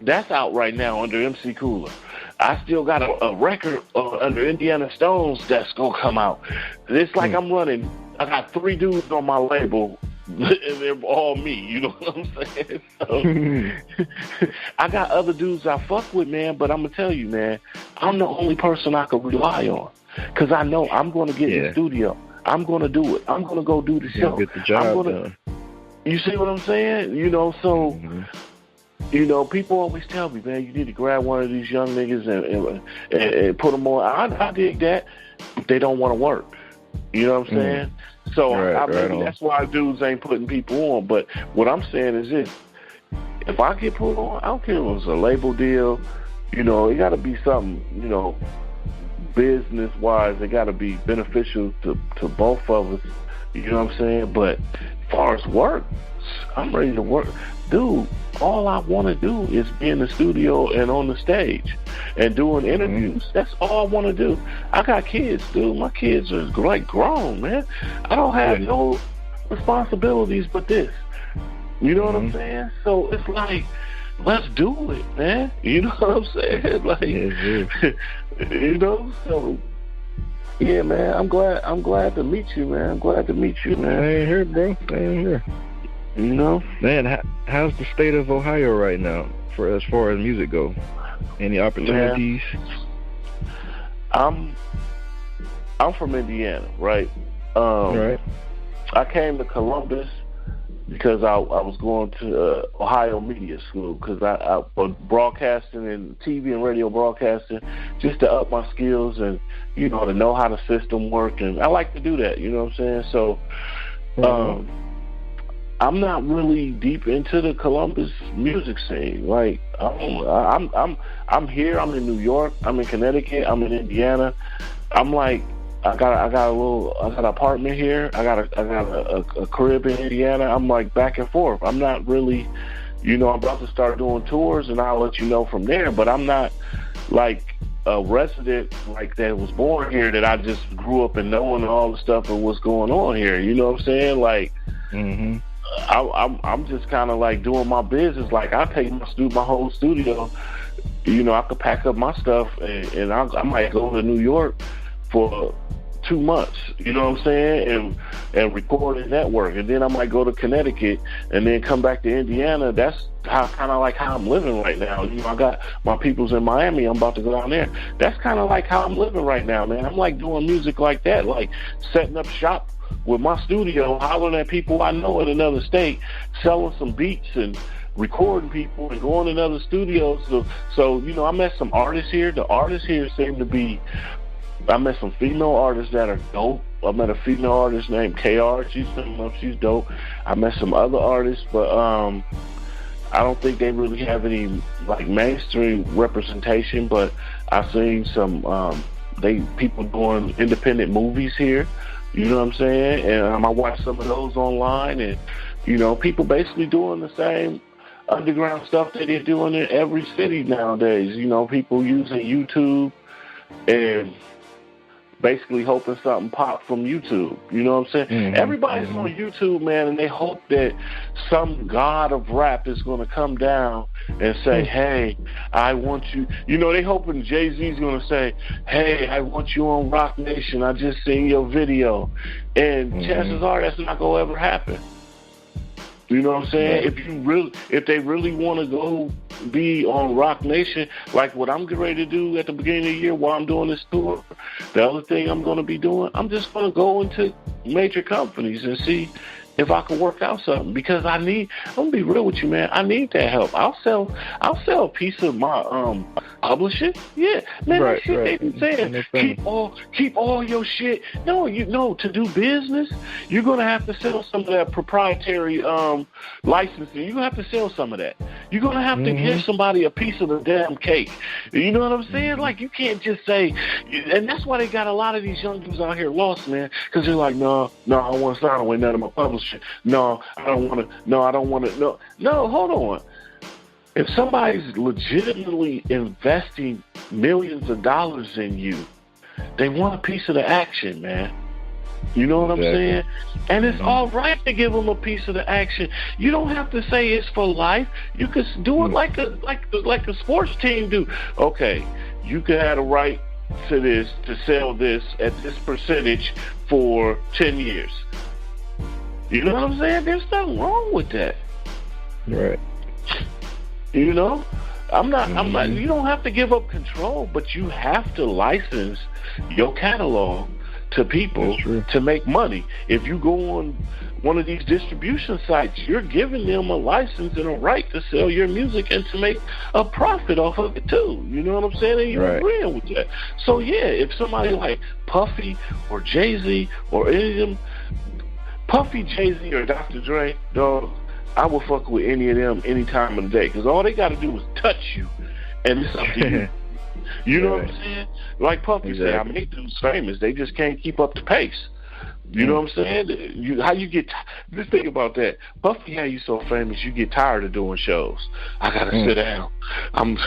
that's out right now under MC Cooler. I still got a record under Indiana Stones that's gonna come out. It's like I'm running. I got 3 dudes on my label, and they're all me. You know what I'm saying? So, I got other dudes I fuck with, man. But I'm gonna tell you, man, I'm the only person I can rely on because I know I'm gonna get in the studio. I'm gonna do it. I'm gonna go do the show. Get the job done. You see what I'm saying? You know, so. You know, people always tell me, man, you need to grab one of these young niggas and put them on. I dig that, but they don't want to work. You know what I'm saying? So that's why dudes ain't putting people on. But what I'm saying is this: if I get put on, I don't care if it's a label deal. You know, it got to be something, you know, business-wise. It got to be beneficial to both of us. You know what I'm saying? But as far as work, I'm ready to work. Dude, all I want to do is be in the studio and on the stage and doing interviews. That's all I want to do. I got kids, dude. My kids are like grown, man. I don't have no responsibilities but this. You know what I'm saying? So it's like, let's do it, man. You know what I'm saying? Like, you know, so yeah, man. I'm glad to meet you, man. I'm glad to meet you, man. I ain't here, bro. I ain't here. You know, man. How's the state of Ohio right now for as far as music go? Any opportunities? Man, I'm from Indiana, right? Right. I came to Columbus because I was going to Ohio Media School because I was broadcasting and TV and radio broadcasting just to up my skills and, you know, to know how the system worked. And I like to do that, you know what I'm saying? So I'm not really deep into the Columbus music scene. Like, I'm here, I'm in New York, I'm in Connecticut, I'm in Indiana. I'm like, I got an apartment here. I got a crib in Indiana. I'm like back and forth. I'm not really, you know, I'm about to start doing tours and I'll let you know from there, but I'm not like a resident like that was born here that I just grew up and knowing all the stuff and what's going on here. You know what I'm saying? Like, I'm just kind of like doing my business. Like, I take my whole studio, you know, I could pack up my stuff and I might go to New York for 2 months, you know what I'm saying, and record and network, and then I might go to Connecticut and then come back to Indiana. That's kind of like how I'm living right now. You know, I got my peoples in Miami. I'm about to go down there. That's kind of like how I'm living right now, man. I'm like doing music like that, like setting up shop with my studio, hollering at people I know in another state, selling some beats and recording people and going in other studios. So you know, I met some artists here. The artists here seem to be. I met some female artists that are dope. I met a female artist named KR. She's dope. I met some other artists, but I don't think they really have any like mainstream representation. But I've seen some people doing independent movies here. You know what I'm saying? And I watch some of those online, and you know, people basically doing the same underground stuff that they're doing in every city nowadays. You know, people using YouTube and basically hoping something pop from YouTube. You know what I'm saying? Everybody's on YouTube, man, and they hope that some god of rap is going to come down and say, hey, I want you. You know, they hoping Jay-Z's going to say, hey, I want you on Rock Nation. I just seen your video. And chances are that's not going to ever happen. You know what I'm saying? If they really want to go be on Rock Nation, like what I'm getting ready to do at the beginning of the year while I'm doing this tour, the other thing I'm going to be doing, I'm just going to go into major companies and see if I can work out something, because I'm going to be real with you, man. I need that help. I'll sell a piece of my publishing. Yeah, man, that shit they been saying, keep all your shit. No, to do business, you're going to have to sell some of that proprietary licensing. You're going to have to sell some of that. You're going to have to give somebody a piece of the damn cake. You know what I'm saying? Like, you can't just say, and that's why they got a lot of these young dudes out here lost, man, because they're like, no, I want to sign away none of my publishing. No, I don't want to. No, hold on. If somebody's legitimately investing millions of dollars in you, they want a piece of the action, man. You know what I'm saying? And it's all right to give them a piece of the action. You don't have to say it's for life. You could do it like a sports team do. Okay, you could have a right to this, to sell this at this percentage for 10 years. You know what I'm saying? There's nothing wrong with that. Right. You know? I'm not, you don't have to give up control, but you have to license your catalog to people to make money. If you go on one of these distribution sites, you're giving them a license and a right to sell your music and to make a profit off of it too. You know what I'm saying? And you're agreeing with that. So yeah, if somebody like Puffy or Jay-Z or any of them, Puffy, Jay-Z, or Dr. Dre, dog, I will fuck with any of them any time of the day, because all they got to do is touch you, and it's up to you. You know what I'm saying? Like Puffy said, I make dudes famous. They just can't keep up the pace. You know what I'm saying? How you get, just think about that. Puffy, how you so famous, you get tired of doing shows. I got to sit down. I'm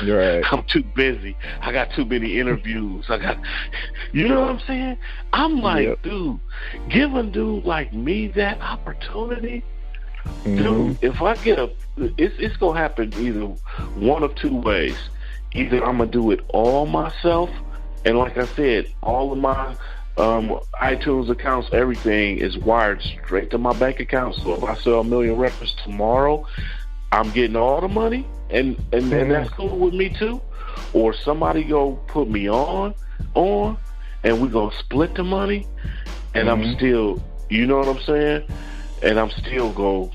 too busy. I got too many interviews. You know what I'm saying? I'm like, dude, give a dude like me that opportunity. Dude, if I get it's going to happen either one of two ways. Either I'm going to do it all myself, and like I said, all of my iTunes accounts, everything is wired straight to my bank account. So if I sell 1 million records tomorrow, I'm getting all the money, and that's cool with me too. Or somebody go put me on, and we gonna split the money, and I'm still, you know what I'm saying? And I'm still go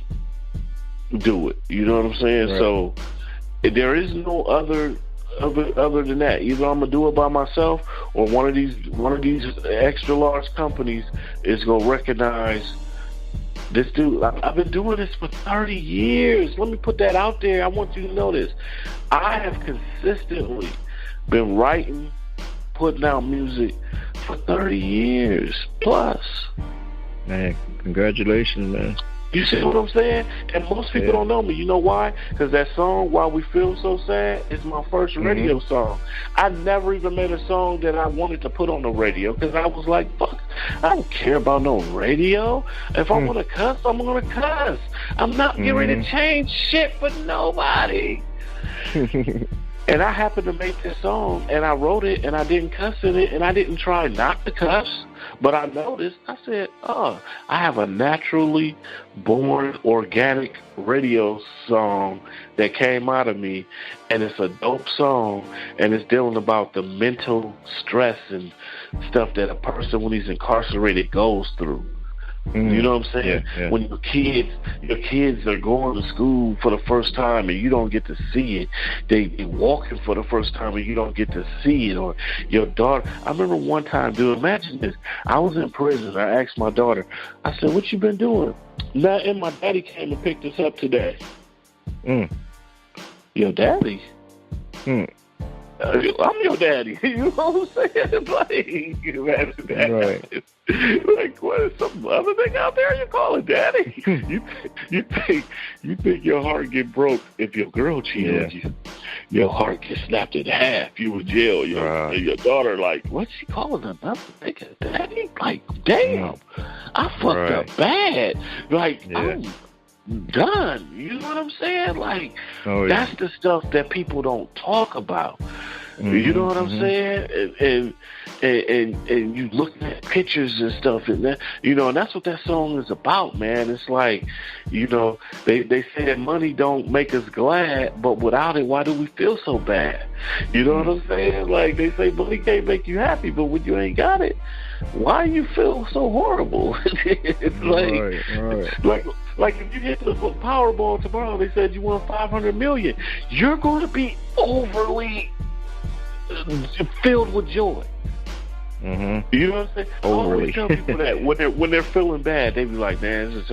do it. You know what I'm saying? Right. So there is no other than that. Either I'm gonna do it by myself, or one of these extra large companies is gonna recognize this dude. I've been doing this for 30 years. Let me put that out there. I want you to know this. I have consistently been writing, putting out music for 30 years plus. Man, congratulations, man. You see what I'm saying? And most people don't know me. You know why? Because that song, Why We Feel So Sad, is my first radio song. I never even made a song that I wanted to put on the radio, because I was like, fuck, I don't care about no radio. If I want to cuss, I'm going to cuss. I'm not getting ready to change shit for nobody. And I happened to make this song, and I wrote it, and I didn't cuss in it, and I didn't try not to cuss. But I noticed, I said, I have a naturally born organic radio song that came out of me, and it's a dope song, and it's dealing about the mental stress and stuff that a person when he's incarcerated goes through. You know what I'm saying? Yeah. When your kids are going to school for the first time and you don't get to see it. They walking for the first time and you don't get to see it. Or your daughter. I remember one time, dude, imagine this. I was in prison. I asked my daughter, I said, what you been doing? And my daddy came and picked us up today. Your daddy? I'm your daddy. You know what I'm saying? Like, imagine that. Right. Like, what is some other thing out there you call it daddy? You think your heart get broke if your girl cheated on you? Your heart gets snapped in half. You in jail. Your daughter like, what's she calling another nigga daddy? Like, damn, I fucked up bad. Like, I'm done. You know what I'm saying? Like, that's the stuff that people don't talk about. You know what I'm saying? And you looking at pictures and stuff, and that, you know, and that's what that song is about, man. It's like, you know, they say that money don't make us glad, but without it, why do we feel so bad? You know what I'm saying? Like, they say money can't make you happy, but when you ain't got it, why you feel so horrible? It's like if you hit the Powerball tomorrow, they said you won $500 million, you're going to be overly filled with joy. You know what I'm saying? I always tell people that when they're feeling bad, they be like, man,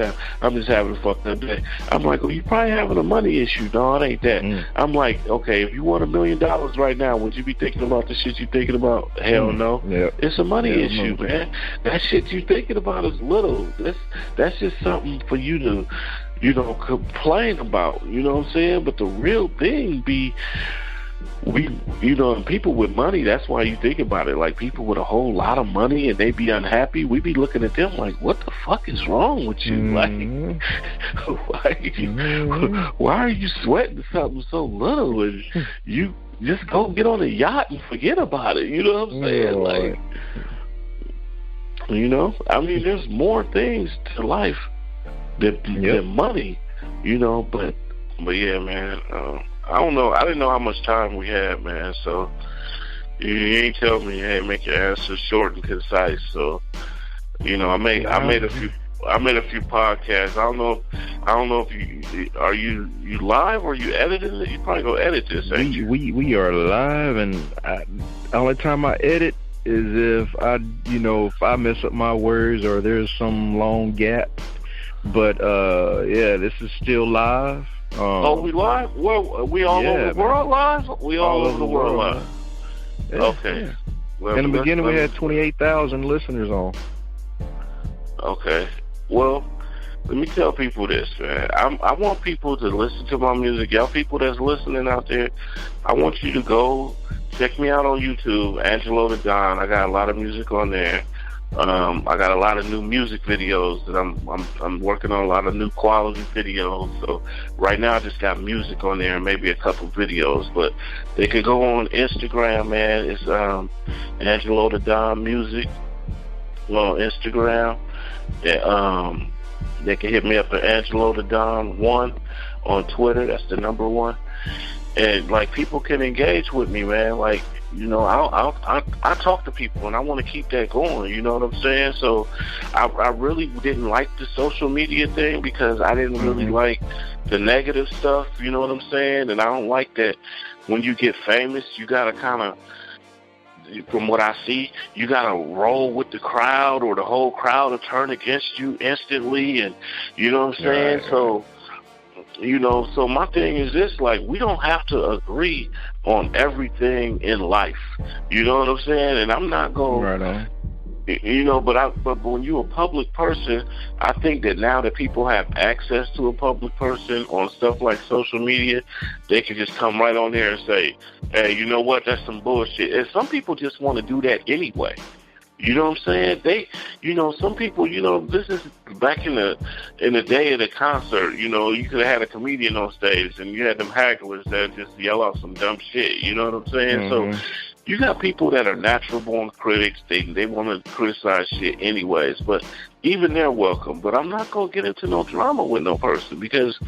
I'm just having a fucked up day. I'm like, well, you probably having a money issue. No, it ain't that. I'm like, okay, if you want $1 million right now, would you be thinking about the shit you thinking about? Hell no. It's a money issue, man. That shit you thinking about is little. That's just something for you to, you know, complain about. You know what I'm saying? But the real thing be, you know, and people with money, that's why you think about it. Like, people with a whole lot of money and they be unhappy, we be looking at them like, what the fuck is wrong with you? Like, why are you sweating something so little? And you just go get on a yacht and forget about it. You know what I'm saying? Like, you know, I mean, there's more things to life than money, you know, but yeah, man, I don't know. I didn't know how much time we had, man. So you ain't tell me, hey, make your answers short and concise. So, you know, I made a few podcasts. I don't know if you live or you editing it. You probably gonna edit this, ain't you? We are live, and only time I edit is if I mess up my words or there's some long gap. But this is still live. We live? Well, we all over the world live? We all over the world live. Okay. Well, in the beginning, we had 28,000 listeners on. Okay. Well, let me tell people this, man. I want people to listen to my music. Y'all people that's listening out there, I want you to go check me out on YouTube, Angelo Tha Don. I got a lot of music on there. I got a lot of new music videos that I'm working on, a lot of new quality videos. So right now I just got music on there and maybe a couple videos. But they can go on Instagram, man. It's Angelo Tha Don Music on Instagram. They can hit me up at Angelo Tha Don 1 on Twitter. That's the number 1. And like people can engage with me, man. Like, you know, I talk to people, and I want to keep that going. You know what I'm saying? So I really didn't like the social media thing because I didn't really like the negative stuff. You know what I'm saying? And I don't like that when you get famous, you gotta kind of, from what I see, you gotta roll with the crowd, or the whole crowd will turn against you instantly. And you know what I'm saying? Right. So, you know, so my thing is this, like, we don't have to agree on everything in life. You know what I'm saying? And I'm not going, right, you know, but when you're a public person, I think that now that people have access to a public person on stuff like social media, they can just come right on there and say, hey, you know what, that's some bullshit. And some people just want to do that anyway. You know what I'm saying? They, you know, some people, you know, this is back in the day of the concert. You know, you could have had a comedian on stage, and you had them hagglers that just yell out some dumb shit. You know what I'm saying? So you got people that are natural born critics. They want to criticize shit anyways, but even they're welcome. But I'm not gonna get into no drama with no person, because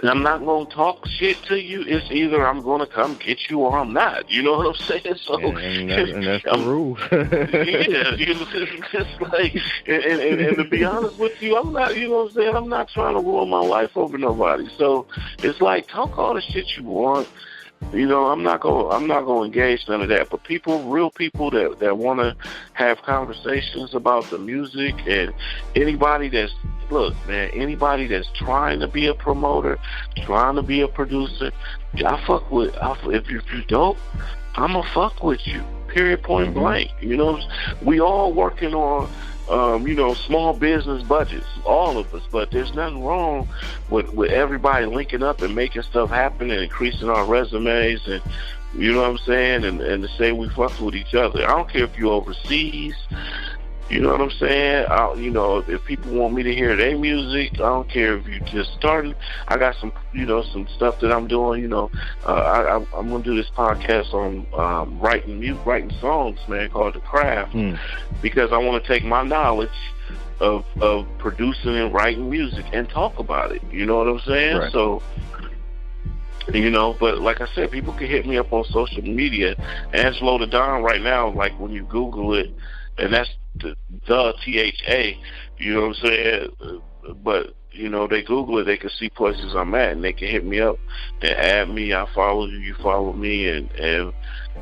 I'm not going to talk shit to you. It's either I'm going to come get you or I'm not. You know what I'm saying? So, and that's the rule. Yeah, you know, it's like, and to be honest with you, I'm not, you know what I'm saying, I'm not trying to ruin my life over nobody. So it's like, talk all the shit you want. You know, I'm not gonna engage none of that. But real people that want to have conversations about the music, and anybody that's trying to be a promoter, trying to be a producer, if you dope, I'ma fuck with you. Period. Point blank. You know, we all working on you know, small business budgets, all of us, but there's nothing wrong with everybody linking up and making stuff happen and increasing our resumes, and you know what I'm saying, and to say we fuck with each other. I don't care if you're overseas. You know what I'm saying? You know, if people want me to hear their music, I don't care if you just started. I got some, you know, some stuff that I'm doing. You know, I'm gonna do this podcast on writing songs, man, called The Craft, because I want to take my knowledge of producing and writing music and talk about it. You know what I'm saying? Right. So, you know, but like I said, people can hit me up on social media. Angelo Tha Don right now, like when you Google it, and that's the THA, you know what I'm saying? But, you know, they Google it, they can see places I'm at, and they can hit me up and add me. I follow you, you follow me, and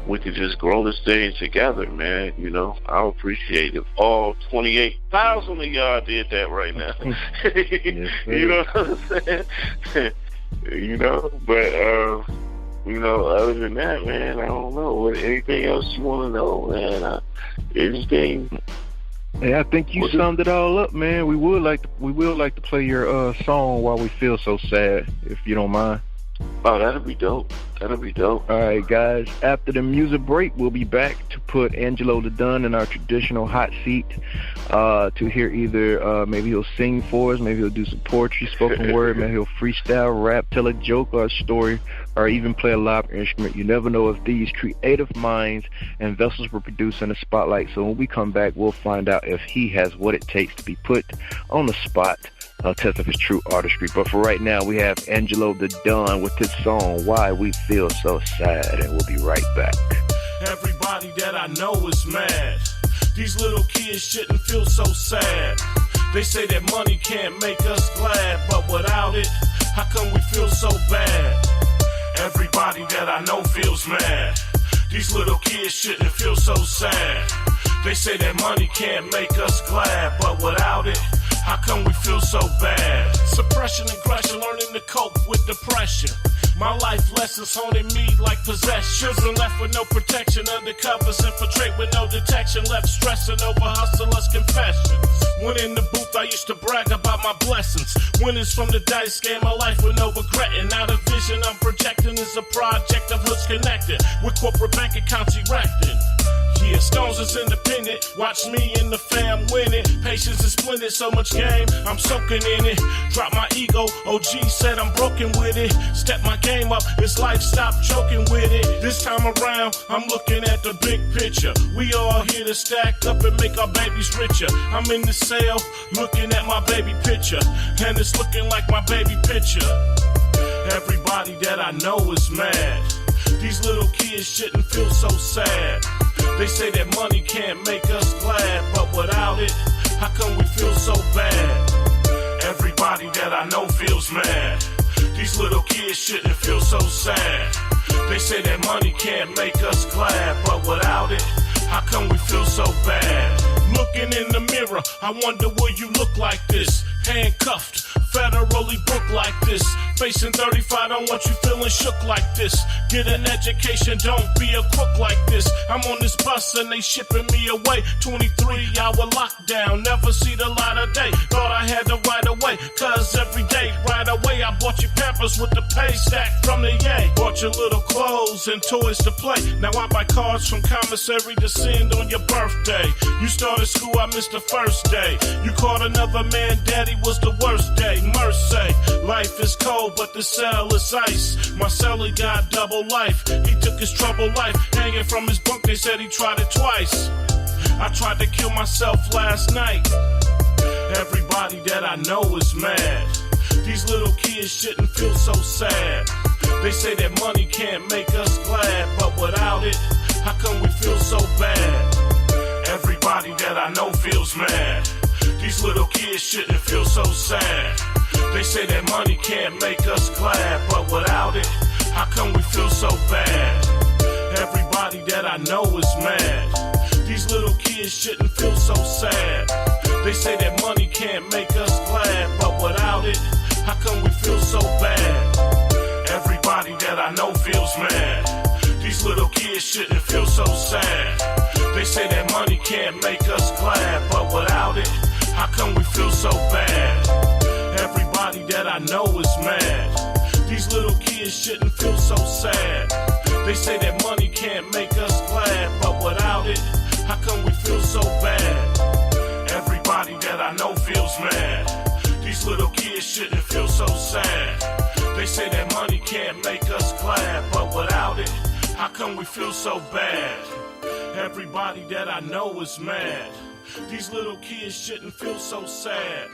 we can just grow this thing together, man. You know, I'll appreciate it. All 28,000 of y'all did that right now. You know what I'm saying? You know, but, you know, other than that, man, I don't know. Anything else you want to know, man? Anything? Yeah, I think you summed it all up, man. We would like to play your song While We Feel So Sad, if you don't mind. Oh, that'd be dope. That'd be dope. All right, guys. After the music break, we'll be back to put Angelo Tha Don in our traditional hot seat to hear either maybe he'll sing for us, maybe he'll do some poetry, spoken word, maybe he'll freestyle, rap, tell a joke or a story, or even play a live instrument. You never know if these creative minds and vessels were produced in the spotlight. So when we come back, we'll find out if he has what it takes to be put on the spot. Test of his true artistry. But for right now, we have Angelo Tha Don with his song Why We Feel So Sad, and we'll be right back. Everybody that I know is mad. These little kids shouldn't feel so sad. They say that money can't make us glad, but without it, how come we feel so bad? Everybody that I know feels mad. These little kids shouldn't feel so sad. They say that money can't make us glad, but without it, how come we feel so bad? Suppression, aggression, learning to cope with depression. My life lessons haunting me like possessed. Children left with no protection, undercovers infiltrate with no detection. Left stressing over hustlers' confessions. When in the booth, I used to brag about my blessings. Winnings from the dice game, my life with no regretting. Now the vision I'm projecting is a project of hoods connected with corporate bank accounts erecting. Yeah, Stones is independent. Watch me and the fam winning. Patience is splendid, so much game, I'm soaking in it. Drop my ego, OG said I'm broken with it. Step my game up, it's life, stop joking with it. This time around, I'm looking at the big picture. We all here to stack up and make our babies richer. I'm in the cell, looking at my baby picture, and it's looking like my baby picture. Everybody that I know is mad. These little kids shouldn't feel so sad. They say that money can't make us glad, but without it, how come we feel so bad? Everybody that I know feels mad. These little kids shouldn't feel so sad. They say that money can't make us glad, but without it, how come we feel so bad? Looking in the mirror, I wonder will you look like this? Handcuffed, federally booked like this. Facing 35, don't want you feeling shook like this. Get an education, don't be a crook like this. I'm on this bus and they shipping me away. 23-hour lockdown, never see the light of day. Thought I had to right away, cause every day, right away, I bought you Pampers with the pay stack from the yay. Bought you little clothes and toys to play. Now I buy cards from commissary to send on your birthday. You started school, I missed the first day. You caught another man, daddy was the worst day. Mercy, life is cold, but the cell is ice. My cellie got double life. He took his trouble life, hanging from his bunk. They said he tried it twice. I tried to kill myself last night. Everybody that I know is mad. These little kids shouldn't feel so sad. They say that money can't make us glad, but without it, how come we feel so bad? Everybody that I know feels mad. These little kids shouldn't feel so sad. They say that money can't make us glad, but without it, how come we feel so bad? Everybody that I know is mad. These little kids shouldn't feel so sad. They say that money can't make us glad, but without it, how come we feel so bad? Everybody that I know feels mad. These little kids shouldn't feel so sad. They say that money can't make us glad, but without it, how come we feel so bad? Everybody that I know is mad. These little kids shouldn't feel so sad. They say that money can't make us glad, but without it, how come we feel so bad? Everybody that I know feels mad. These little kids shouldn't feel so sad. They say that money can't make us glad, but without it, how come we feel so bad? Everybody that I know is mad. These little kids shouldn't feel so sad.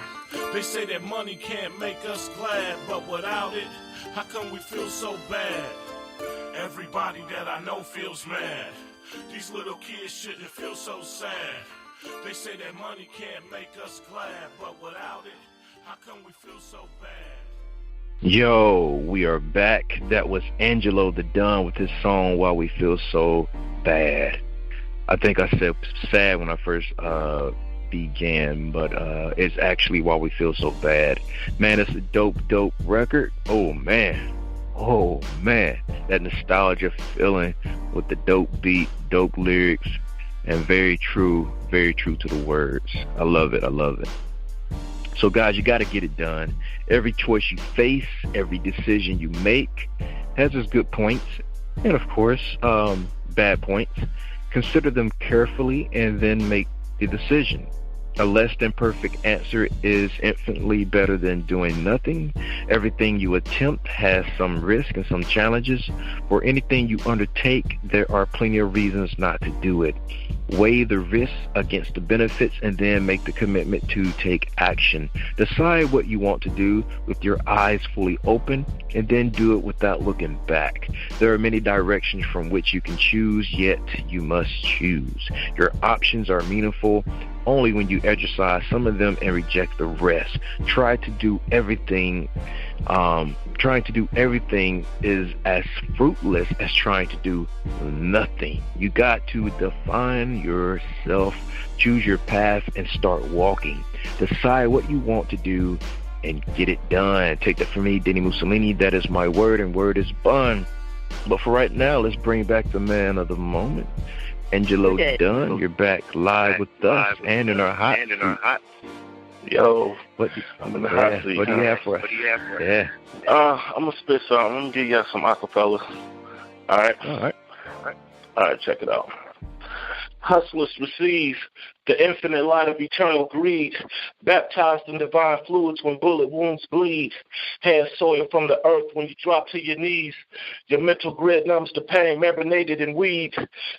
They say that money can't make us glad, but without it, how come we feel so bad? Everybody that I know feels mad. These little kids shouldn't feel so sad. They say that money can't make us glad, but without it, how come we feel so bad? Yo, we are back. That was Angelo Tha Don with his song Why We Feel So Bad. I think I said sad when I first began, but it's actually Why We Feel So Bad. Man, it's a dope record. Oh man, that nostalgia feeling with the dope beat, dope lyrics, and very true to the words. I love it. So guys, you got to get it done. Every choice you face, every decision you make has its good points and of course bad points. Consider them carefully and then make the decision. A less than perfect answer is infinitely better than doing nothing. Everything you attempt has some risk and some challenges. For anything you undertake, there are plenty of reasons not to do it. Weigh the risks against the benefits and then make the commitment to take action. Decide what you want to do with your eyes fully open and then do it without looking back. There are many directions from which you can choose, yet you must choose. Your options are meaningful only when you exercise some of them and reject the rest. Trying to do everything is as fruitless as trying to do nothing. You got to define yourself, choose your path, and start walking. Decide what you want to do and get it done. Take that from me, dini-mussolini. That is my word, and word is bond. But for right now, let's bring back the man of the moment, Angelo Tha Don. You're back live with us and in our hot seat. Yo, I'm in the hot seat. What do you have for us? Yeah. I'm going to spit something. I'm going to give you some acapella. All right, check it out. Hustlers receive the infinite light of eternal greed, baptized in divine fluids when bullet wounds bleed, hand soil from the earth when you drop to your knees. Your mental grid numbs the pain, marinated in weed.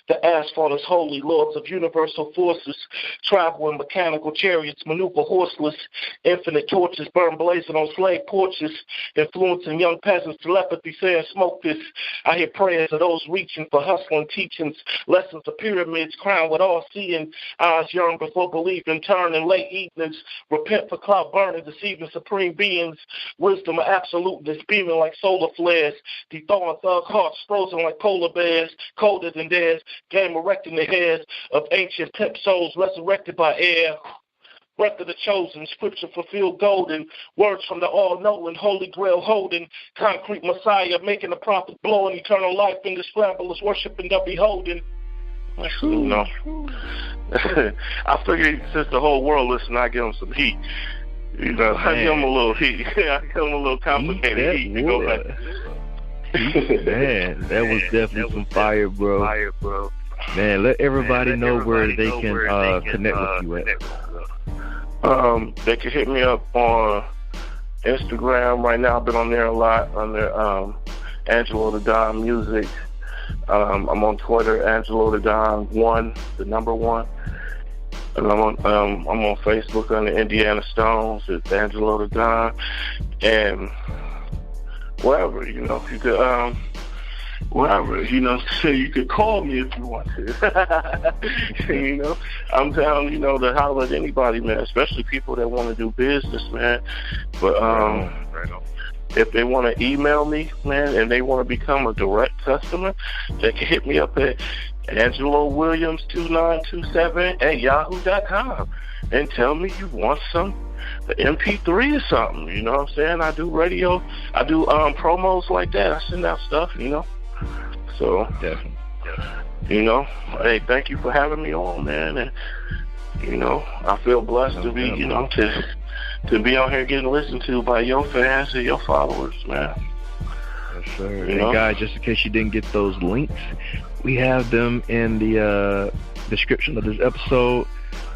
The asphalt is holy, lords of universal forces, travel in mechanical chariots, maneuver horseless, infinite torches burn blazing on slave porches, influencing young peasants, telepathy saying smoke this. I hear prayers of those reaching for hustling teachings, lessons of pyramids crowned with all-seeing eyes yearn before belief and turn in late evenings, repent for cloud burning, deceiving supreme beings, wisdom of absoluteness beaming like solar flares, thawing thug hearts frozen like polar bears, colder than theirs, game erecting the hairs of ancient pimp souls resurrected by air. Breath of the chosen, scripture fulfilled golden, words from the all-knowing, holy grail holding, concrete messiah making the prophet blowing eternal life in the scramblers worshiping the beholding. You know, I figured since the whole world listened, I give them some heat. You know, I give them a little heat. I give them a little complicated heat to go back. Man, that was definitely some fire, bro. Man, let everybody know where they can connect with you at. They can hit me up on Instagram. Right now, I've been on there a lot under Angelo Tha Don Music. I'm on Twitter, Angelo Tha Don 1, the number 1. And I'm on Facebook under Indiana Stones. It's Angelo Tha Don. And wherever, you know, you could wherever, you know, so you could call me if you want to. You know, I'm down, you know, to holler at anybody, man, especially people that want to do business, man. But if they want to email me, man, and they want to become a direct customer, they can hit me up at AngeloWilliams2927@yahoo.com and tell me you want the MP3 or something. You know what I'm saying? I do radio. I do promos like that. I send out stuff, you know. So, definitely. You know, hey, thank you for having me on, man. And, you know, I feel blessed to be, you know, to be out here getting listened to by your fans and your followers, man. Yes, sir. And guys, just in case you didn't get those links, we have them in the description of this episode.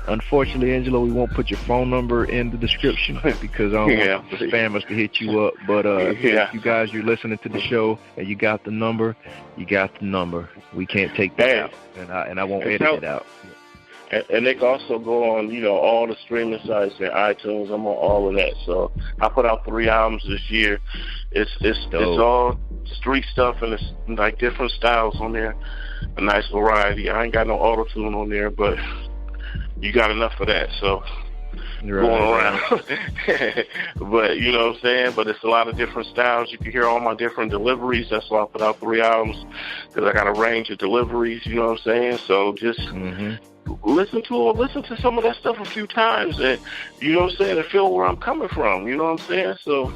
Unfortunately, Angelo, we won't put your phone number in the description because I don't want the spammers to hit you up. But if you guys, you're listening to the show and you got the number, you got the number. We can't take that out, and I won't edit it out. And they can also go on, you know, all the streaming sites and iTunes. I'm on all of that. So I put out 3 albums this year. It's all street stuff, and it's like different styles on there. A nice variety. I ain't got no auto-tune on there, but you got enough of that. So going around. But you know what I'm saying? But it's a lot of different styles. You can hear all my different deliveries. That's why I put out 3 albums, because I got a range of deliveries. You know what I'm saying? So just listen to some of that stuff a few times, and you know what I'm saying, and feel where I'm coming from. You know what I'm saying? So,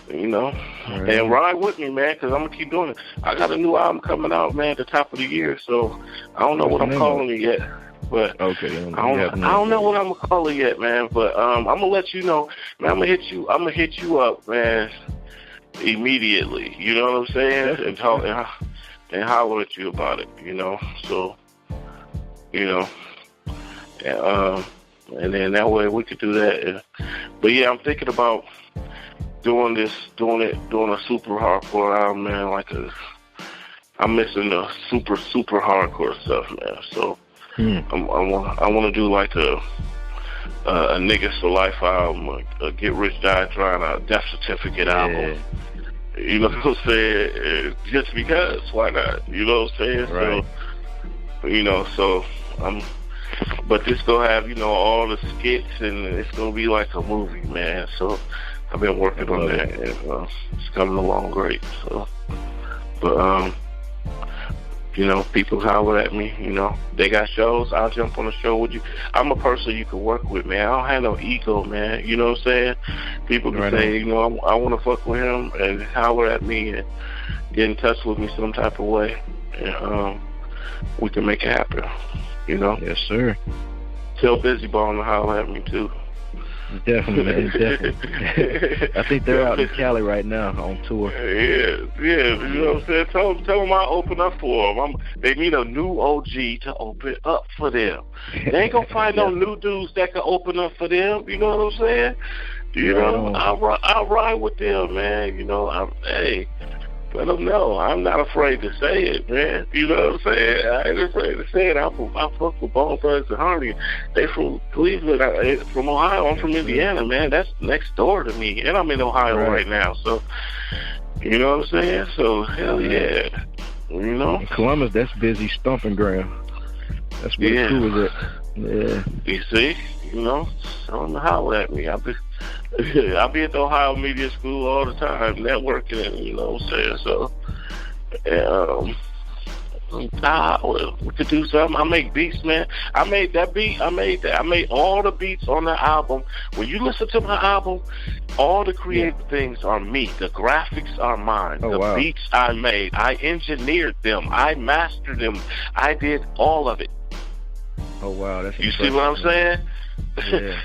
you know, and ride with me, man, because I'm gonna keep doing it. I got a new album coming out, man, at the top of the year. So I don't know what I'm calling it yet. But I don't know what I'm gonna call it yet, man. But I'm gonna let you know, man. I'm gonna hit you up, man, immediately. You know what I'm saying? And talk and holler at you about it. You know, so you know, and then that way we could do that. But yeah, I'm thinking about doing a super hardcore album, man. I'm missing the super hardcore stuff, man. So. I want to do like a Niggas for Life album, a Get Rich Die Trying, a Death Certificate album. You know what I'm saying? Just because, why not? You know what I'm saying? Right. So, you know, but this gonna have, you know, all the skits, and it's gonna be like a movie, man. So I've been working on that, and it's coming along great. So, but people holler at me, they got shows, I'll jump on a show with you. I'm a person you can work with, man. I don't have no ego, man. You know what I'm saying? People can say, I want to fuck with him, and holler at me and get in touch with me some type of way. And we can make it happen, Yes, sir. Tell bizzy-bone to holler at me, too. Definitely, man, definitely. I think they're out in Cali right now on tour. Yeah, you know what I'm saying? Tell them I'll open up for them. They need a new OG to open up for them. They ain't gonna find no new dudes that can open up for them. You know what I'm saying? I'll ride with them, man. Hey, let them know I'm not afraid to say it, man. You know what I'm saying? I ain't afraid to say it. I fuck with Bone Thugs and Harmony. They from Cleveland, from Ohio. I'm from Indiana, man. That's next door to me, and I'm in Ohio right now. So, you know what I'm saying? So, hell yeah, In Columbus, that's busy stomping ground. That's where the crew is at. Yeah. You see, don't holler at me. I'll be at the Ohio Media School all the time, networking, you know what I'm saying? So, we could do something. I make beats, man. I made that beat. I made all the beats on the album. When you listen to my album, all the creative things are me. The graphics are mine. The beats I made. I engineered them. I mastered them. I did all of it. Oh, wow. That's you see what I'm saying? Yeah.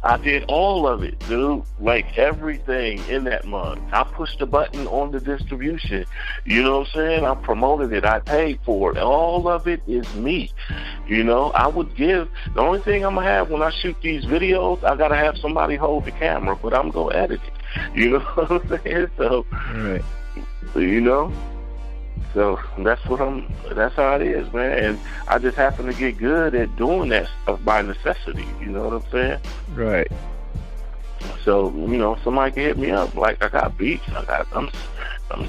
I did all of it, dude. Like everything in that month. I pushed the button on the distribution. You know what I'm saying? I promoted it. I paid for it. All of it is me. I would give. The only thing I'm going to have when I shoot these videos, I got to have somebody hold the camera, but I'm going to edit it. You know what I'm saying? So, right. So that's how it is, man. And I just happen to get good at doing that stuff by necessity. You know what I'm saying? Right. So, somebody can hit me up. Like, I got beats. I'm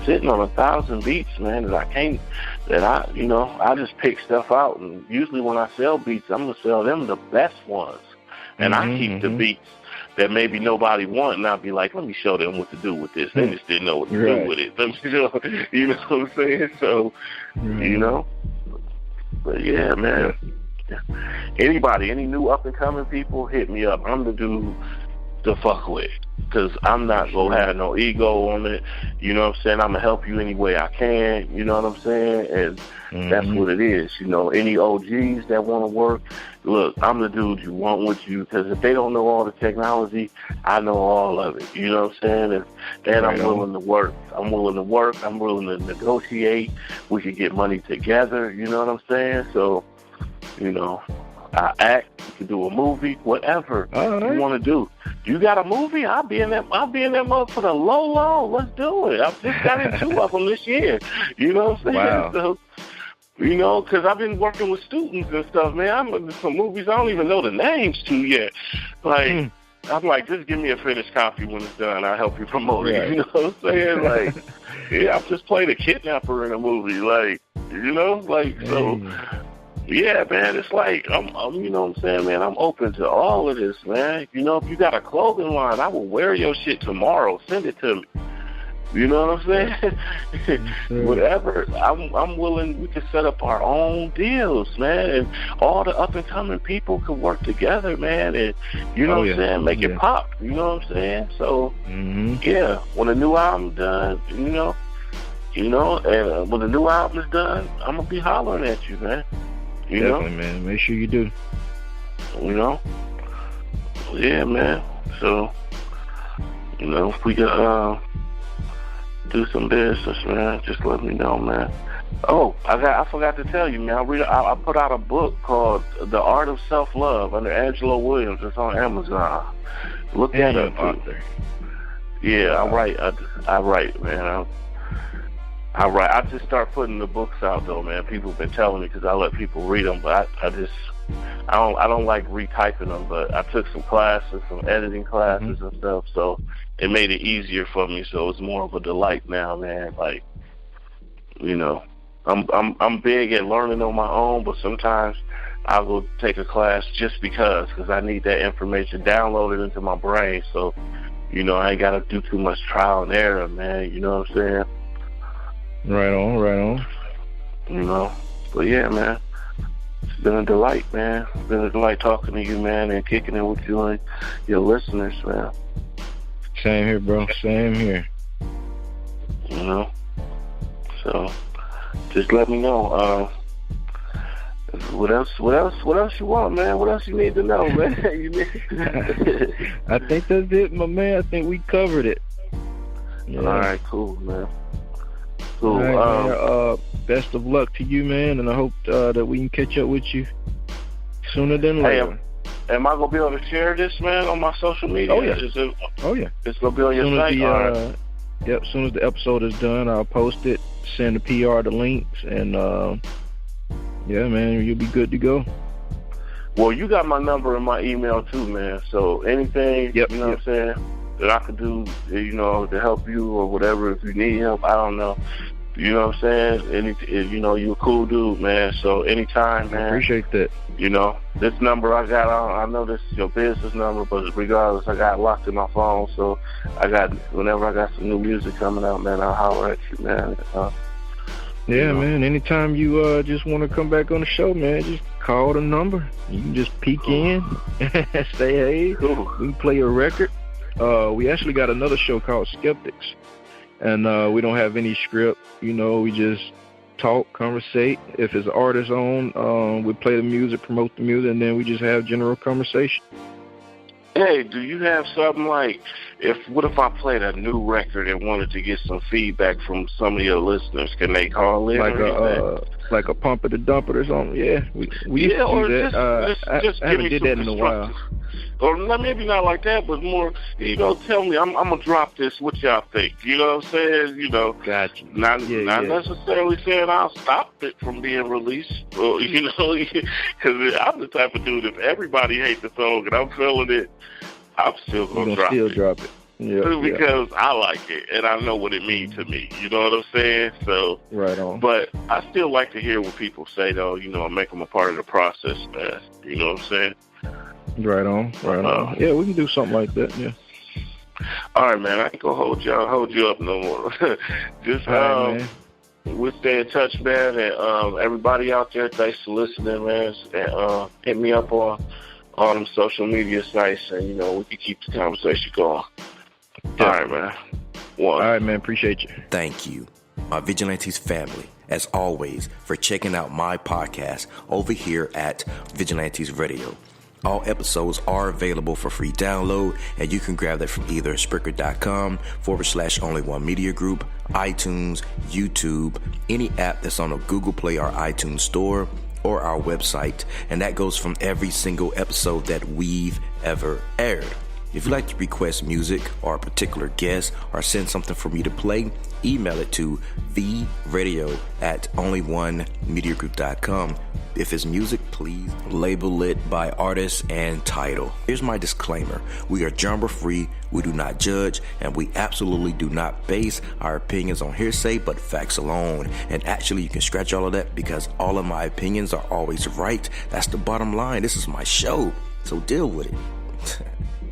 sitting on 1,000 beats, man, I just pick stuff out. And usually when I sell beats, I'm going to sell them the best ones. And I keep the beats that maybe nobody want, and I'll be like, let me show them what to do with this. They just didn't know what to do with it. You know what I'm saying? So, But yeah, man. Anybody, any new up-and-coming people, hit me up. I'm the dude to fuck with, because I'm not going to have no ego on it. You know what I'm saying? I'm going to help you any way I can. You know what I'm saying? And that's what it is. Any OGs that want to work, look, I'm the dude you want with you, because if they don't know all the technology, I know all of it. You know what I'm saying? And I'm willing to work. I'm willing to negotiate. We could get money together. You know what I'm saying? So, I act, you can do a movie, whatever you want to do. You got a movie? I'll be in that mode for the low. Let's do it. I've just got in 2 of them this year. You know what I'm saying? Wow. So, because I've been working with students and stuff, man. I'm in some movies I don't even know the names to yet. Like, I'm like, just give me a finished copy when it's done. I'll help you promote it. You know what I'm saying? Like, I've just played a kidnapper in a movie. Like, so... Yeah, man, it's like, I'm you know what I'm saying, man, I'm open to all of this, man. If you got a clothing line, I will wear your shit tomorrow. Send it to me. You know what I'm saying? Whatever. I'm willing, we can set up our own deals, man. And all the up-and-coming people can work together, man. And, you know what I'm saying, make it pop. You know what I'm saying? So, yeah, when the new album's done, and when the new album is done, I'm going to be hollering at you, man. Definitely, man. Make sure you do. Yeah, man. So, if we could do some business, man, just let me know, man. Oh, I forgot to tell you, man. I put out a book called The Art of Self-Love under Angelo Williams. It's on Amazon. Look that up, author. Yeah, I write, man. I just start putting the books out, though, man. People have been telling me, because I let people read them, but I don't like retyping them. But I took some classes, some editing classes and stuff, so it made it easier for me. So it's more of a delight now, man. Like, I'm big at learning on my own, but sometimes I'll go take a class just because I need that information downloaded into my brain. So, I ain't got to do too much trial and error, man. You know what I'm saying? Right on. you know. But yeah, man, it's been a delight, man. It's been a delight talking to you, man, and kicking it with you and your listeners, man. Same here, bro. Same here. You know. So just let me know. What else you want, man? What else you need to know, man? I think that's it, my man. I think we covered it. Yeah. All right, cool, man. Cool. All right, man. Best of luck to you, man, and I hope that we can catch up with you sooner than later. Hey, am I gonna be able to share this, man, on my social media? Oh yeah. It's gonna be on your site. Yep. As soon as the episode is done, I'll post it, send the PR the links, and yeah, man, you'll be good to go. Well, you got my number and my email too, man. So anything, you know what I'm saying, that I could do, you know, to help you or whatever, if you need help, I don't know. You know what I'm saying? You know, you're a cool dude, man. So anytime, man. I appreciate that. You know, this number I got, I know this is your business number, but regardless, I got it locked in my phone. So whenever I got some new music coming out, man, I'll holler at you, man. Yeah, man. Anytime you just want to come back on the show, man, just call the number. You can just peek in, say, hey, we can play a record. We actually got another show called Skeptics, and we don't have any script. You know, we just talk, conversate. If it's an artist on, we play the music, promote the music, and then we just have general conversation. Hey, do you have something like, what if I played a new record and wanted to get some feedback from some of your listeners? Can they call in? Like a pump it or dump it or something? Yeah, we used to do that. Just I haven't did that in a while. Or maybe not like that, but more, you know, tell me, I'm going to drop this, what y'all think? You know what I'm saying? You know, gotcha. Not necessarily saying I'll stop it from being released, or, you know, because I'm the type of dude, if everybody hates the song and I'm feeling it, I'm still going to drop it. Yeah, because I like it and I know what it means to me. You know what I'm saying? So, right on. But I still like to hear what people say, though. You know, make them a part of the process, man. You know what I'm saying? Right on. Yeah, we can do something like that. Yeah. All right, man. I ain't gonna hold you up no more. Just man. We'll stay in touch, man. And everybody out there, thanks for listening, man. And hit me up on them social media sites, and you know we can keep the conversation going. Yeah. All right, man. All right, man. Appreciate you. Thank you, my Vigilantes family, as always, for checking out my podcast over here at Vigilantes Radio. All episodes are available for free download, and you can grab that from either Spreaker.com/Only One Media Group, iTunes, YouTube, any app that's on a Google Play or iTunes store, or our website, and that goes from every single episode that we've ever aired. If you'd like to request music or a particular guest or send something for me to play, email it to vradio@onlyonemediagroup.com. If it's music, please label it by artist and title. Here's my disclaimer. We are genre free, we do not judge, and we absolutely do not base our opinions on hearsay but facts alone. And actually, you can scratch all of that because all of my opinions are always right. That's the bottom line. This is my show, so deal with it.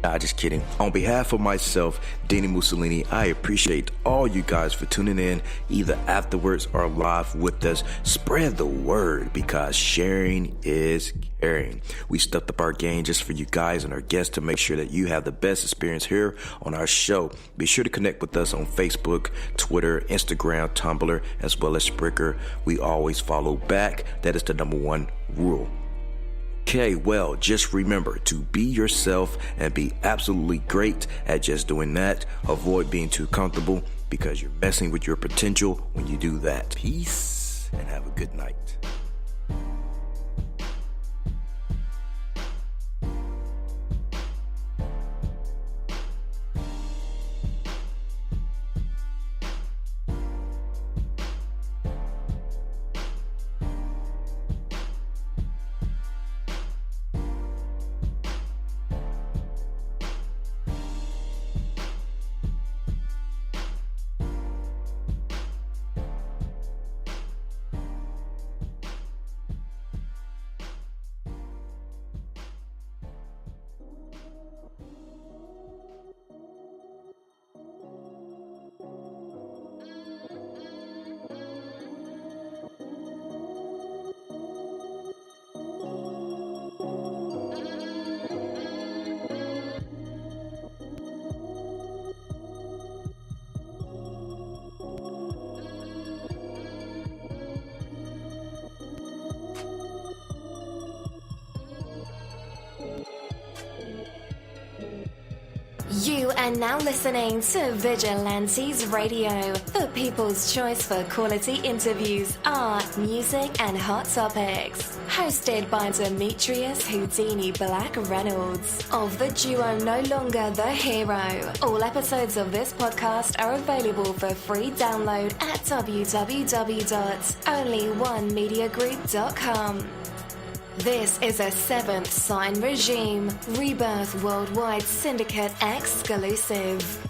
Nah, just kidding. On behalf of myself, Dini-Mussolini, I appreciate all you guys for tuning in, either afterwards or live with us. Spread the word, because sharing is caring. We stepped up our game just for you guys and our guests to make sure that you have the best experience here on our show. Be sure to connect with us on Facebook, Twitter, Instagram, Tumblr, as well as Spreaker. We always follow back. That is the #1 rule. Okay, well, just remember to be yourself and be absolutely great at just doing that. Avoid being too comfortable, because you're messing with your potential when you do that. Peace, and have a good night. You are now listening to Vigilantes Radio, the people's choice for quality interviews, art, music, and hot topics. Hosted by Demetrius Houdini Black Reynolds of the duo No Longer the Hero. All episodes of this podcast are available for free download at www.onlyonemediagroup.com. This is a Seventh Sign Regime Rebirth Worldwide Syndicate exclusive.